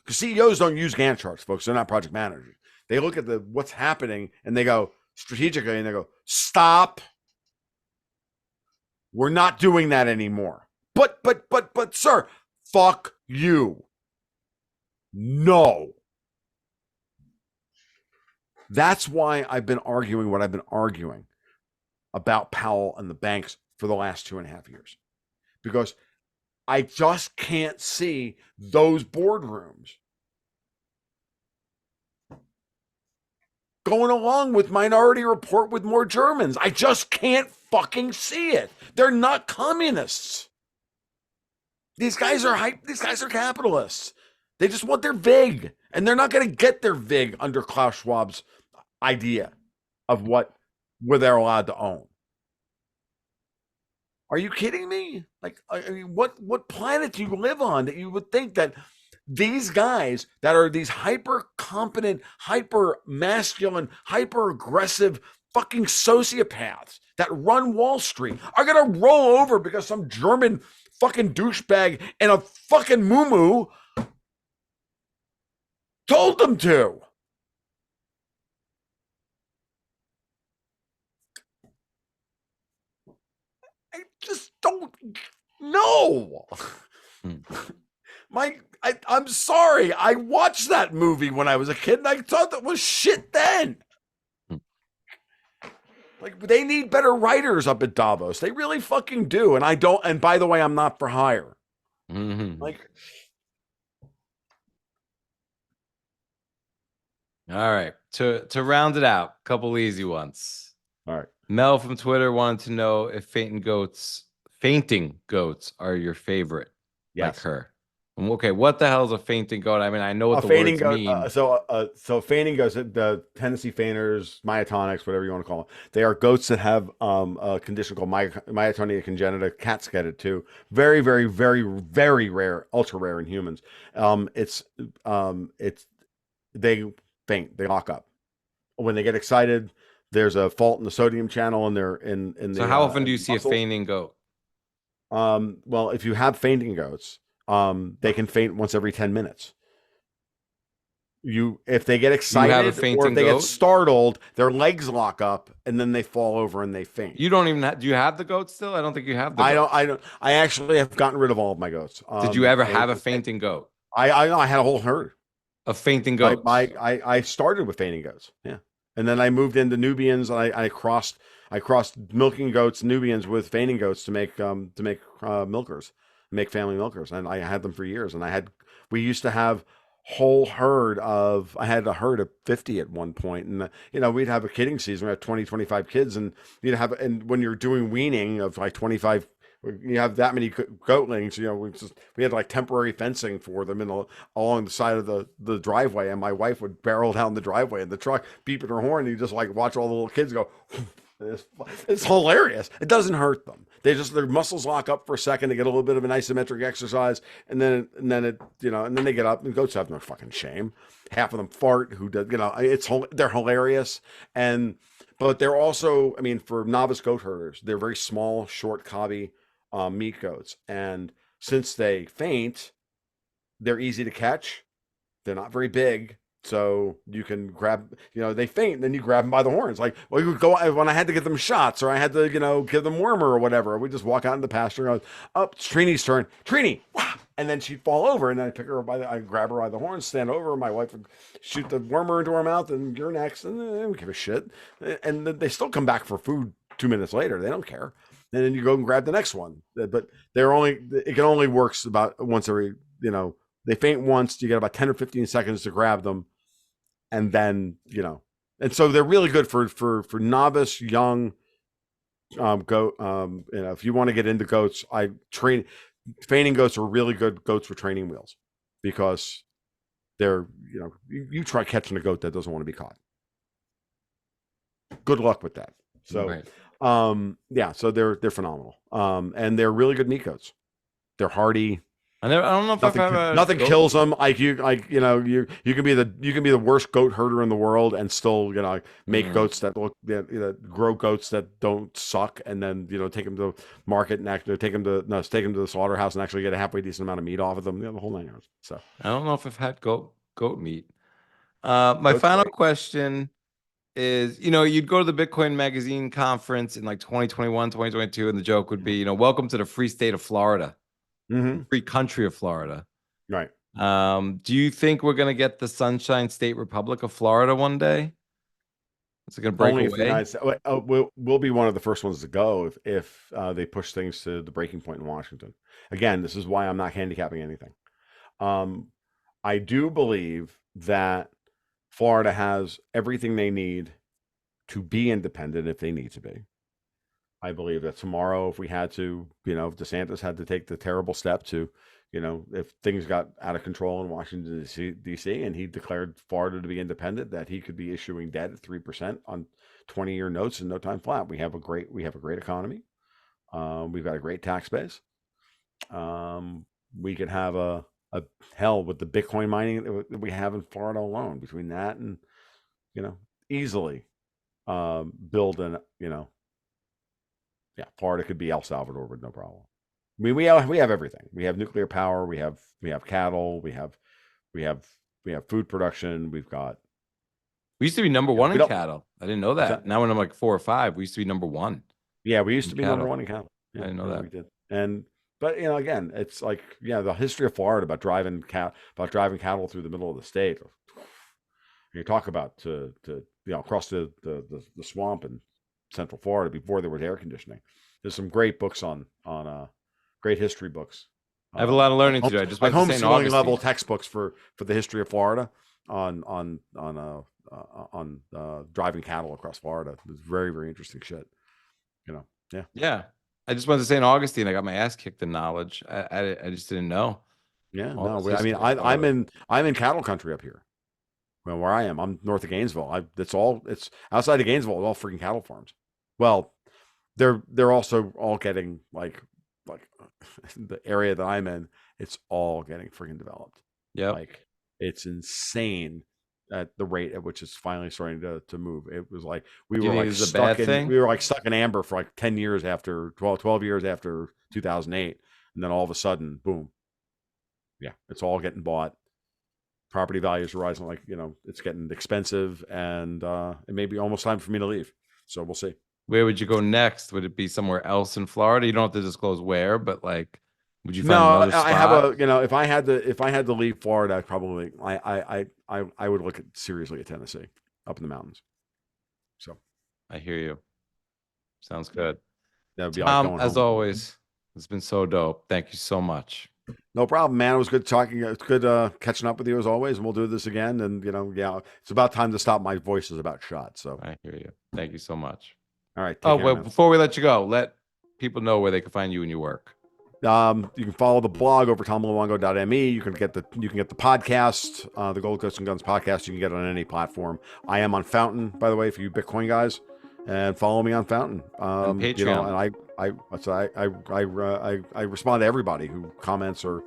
CEOs don't use Gantt charts, folks. They're not project managers. They look at what's happening and they go strategically and they go, stop. We're not doing that anymore. But sir, fuck you. No. That's why I've been arguing what I've been arguing about Powell and the banks for the last 2.5 years. Because I just can't see those boardrooms going along with Minority Report with more Germans. I just can't fucking see it. They're not communists. These guys are capitalists. They just want their VIG, and they're not going to get their VIG under Klaus Schwab's idea of where they're allowed to own. Are you kidding me? Like, I mean, what planet do you live on that you would think that these guys that are these hyper competent, hyper masculine, hyper aggressive fucking sociopaths that run Wall Street are going to roll over because some German fucking douchebag and a fucking muumuu told them to? I just don't know. I'm sorry. I watched that movie when I was a kid, and I thought that was shit then. Like, they need better writers up at Davos. They really fucking do. And I don't. And by the way, I'm not for hire. Like, all right. To round it out, couple easy ones. all right. Mel from Twitter wanted to know if fainting goats are your favorite. Yes. Like her. Okay, what the hell is a fainting goat? I mean, I know what the fainting words goat, mean. So fainting goats, the Tennessee fainters, myotonics, whatever you want to call them, they are goats that have a condition called myotonia congenita. Cats get it too. Very, very, very, very rare, ultra rare in humans. They faint, they lock up when they get excited. There's a fault in the sodium channel, and they're in the. So how often do you see muscles. a fainting goat? Well, if you have fainting goats, they can faint once every 10 minutes. If they get excited or if they get startled, their legs lock up and then they fall over and they faint. You don't even do you have the goat still? I don't think you have the goat. I don't. I actually have gotten rid of all of my goats. Did you ever have a fainting goat? I had a whole herd of fainting goats. I started with fainting goats. Yeah. And then I moved into Nubians, and I crossed milking goats, Nubians with fainting goats to make milkers, make family milkers, and I had them for years. And we used to have I had a herd of 50 at one point, and we'd have a kidding season. We had 20, 25 kids, and and when you're doing weaning of like 25. You have that many goatlings, we had like temporary fencing for them along the side of the driveway, and my wife would barrel down the driveway in the truck, beeping her horn, and you just like watch all the little kids go. It's hilarious. It doesn't hurt them. Their muscles lock up for a second. They get a little bit of an isometric exercise, and then they get up. And goats have no fucking shame. Half of them fart. They're hilarious. But they're also, I mean, for novice goat herders, they're very small, short, cobby meat goats. And since they faint, they're easy to catch. They're not very big. So you can grab, they faint, and then you grab them by the horns. Like, well, you would go when I had to get them shots, or I had to, give them wormer or whatever. We just walk out in the pasture and go, oh, it's Trini's turn. Trini, wow. And then she'd fall over, and then I grab her by the horns, stand over her. My wife would shoot the wormer into her mouth, and you're next. And they don't give a shit. And they still come back for food 2 minutes later. They don't care. And then you go and grab the next one. But it can only works about once every, they faint once. You get about 10 or 15 seconds to grab them. And then, and so they're really good for novice, young goat. If you want to get into goats, fainting goats are really good goats for training wheels, because they're, you try catching a goat that doesn't want to be caught. Good luck with that. So, right. So they're phenomenal. And they're really good meat goats. They're hardy. I don't know if nothing kills them. You can be the worst goat herder in the world and still make goats that grow goats that don't suck, and then take them to market and actually take them to the slaughterhouse and actually get a halfway decent amount of meat off of them. The whole 9 yards. So I don't know if I've had goat meat. My final question is, you'd go to the Bitcoin Magazine conference in like 2021, 2022, and the joke would be, welcome to the free state of Florida. Mm-hmm. Free country of Florida. Right. Do you think we're going to get the Sunshine State Republic of Florida one day? Is it going to break away? We'll be one of the first ones to go if they push things to the breaking point in Washington. Again, this is why I'm not handicapping anything. I do believe that Florida has everything they need to be independent if they need to be. I believe that tomorrow, if we had to, if DeSantis had to take the terrible step to, if things got out of control in Washington, D.C., and he declared Florida to be independent, that he could be issuing debt at 3% on 20-year notes in no time flat. We have a great economy. We've got a great tax base. We could have a hell with the Bitcoin mining that we have in Florida alone. Between that and, easily build an, Florida could be El Salvador with no problem. I mean, we have everything. We have nuclear power. We have cattle. We have food production. We used to be number one in cattle. I didn't know that. Now when I'm like 4 or 5, we used to be number one. Yeah, we used to be number one in cattle. I didn't know that. We did. But again, it's like, the history of Florida about driving cattle through the middle of the state. You talk about to across the swamp in Central Florida before there was air conditioning. There's some great books on great history books. I have a lot of learning to do. I just went to St. homeschooling level textbooks for the history of Florida on driving cattle across Florida. It's very, very interesting shit. Yeah. Yeah. I just went to St. Augustine. I got my ass kicked in knowledge. I just didn't know. Yeah. I'm in cattle country up here. Well, where I am, I'm north of Gainesville. It's outside of Gainesville. It's all freaking cattle farms. Well, they're also all getting like the area that I'm in. It's all getting freaking developed. Yeah. Like it's insane at the rate at which it's finally starting to move. It was like we were like stuck in amber for like 10 years after 12 years after 2008. And then all of a sudden, boom. Yeah. It's all getting bought. Property values are rising, like, it's getting expensive, and it may be almost time for me to leave. So we'll see. Where would you go next? Would it be somewhere else in Florida? You don't have to disclose where, but like, would you find another spot? I have if I had to leave Florida, probably I would look seriously at Tennessee, up in the mountains. So I hear you. Sounds good. That would be Tom, as always, it's been so dope. Thank you so much. No problem, man. It was good talking. It's good catching up with you as always, and we'll do this again. And it's about time to stop. My voice is about shot. So I hear you. Thank you so much. All right. Before we let you go, let people know where they can find you and your work. You can follow the blog over tomluongo.me. You can get the podcast, the Gold Coast and Guns podcast. You can get it on any platform. I am on Fountain, by the way, for you Bitcoin guys, and follow me on Fountain. And Patreon. I respond to everybody who comments or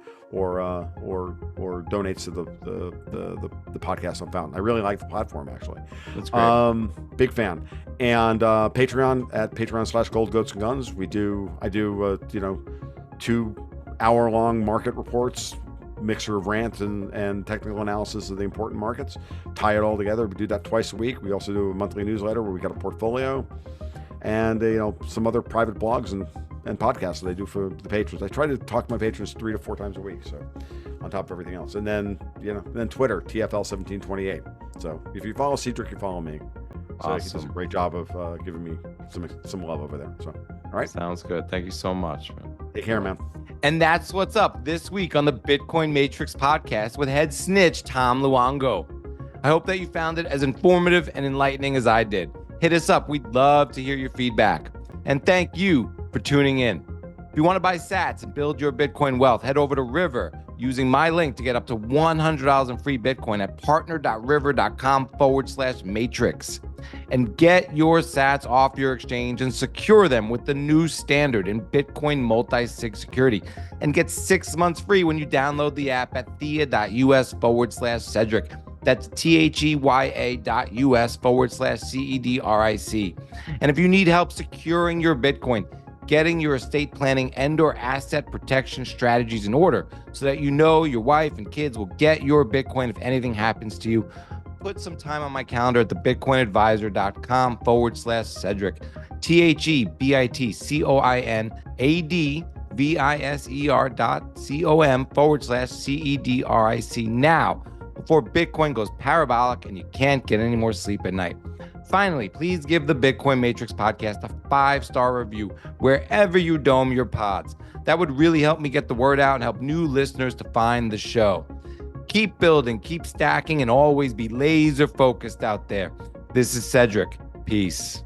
donates to the podcast on Fountain. I really like the platform, actually. That's great. Big fan. And Patreon at Patreon/Gold Goats and Guns. I do 2-hour-long market reports, mixture of rant and technical analysis of the important markets. Tie it all together. We do that twice a week. We also do a monthly newsletter where we got a portfolio, and some other private blogs and podcasts that I do for the patrons. I try to talk to my patrons 3 to 4 times a week, so on top of everything else. And then Twitter, TFL1728. So if you follow Cedric, you follow me. So he does a great job of giving me some love over there. So all right. Sounds good. Thank you so much, man. Take care, man. And that's what's up this week on the Bitcoin Matrix podcast with head snitch Tom Luongo. I hope that you found it as informative and enlightening as I did. Hit us up. We'd love to hear your feedback. And thank you for tuning in. If you want to buy sats and build your Bitcoin wealth, head over to River using my link to get up to $100 in free Bitcoin at partner.river.com/matrix. And get your sats off your exchange and secure them with the new standard in Bitcoin multi-sig security. And get 6 months free when you download the app at thea.us/Cedric. That's thea.us/CEDRIC. And if you need help securing your Bitcoin, getting your estate planning and/or asset protection strategies in order so that you know your wife and kids will get your Bitcoin if anything happens to you, put some time on my calendar at thebitcoinadvisor.com/Cedric. THEBITCOINADVISER.com/CEDRIC now, before Bitcoin goes parabolic and you can't get any more sleep at night. Finally, please give the Bitcoin Matrix podcast a 5-star review wherever you dome your pods. That would really help me get the word out and help new listeners to find the show. Keep building, keep stacking, and always be laser focused out there. This is Cedric. Peace.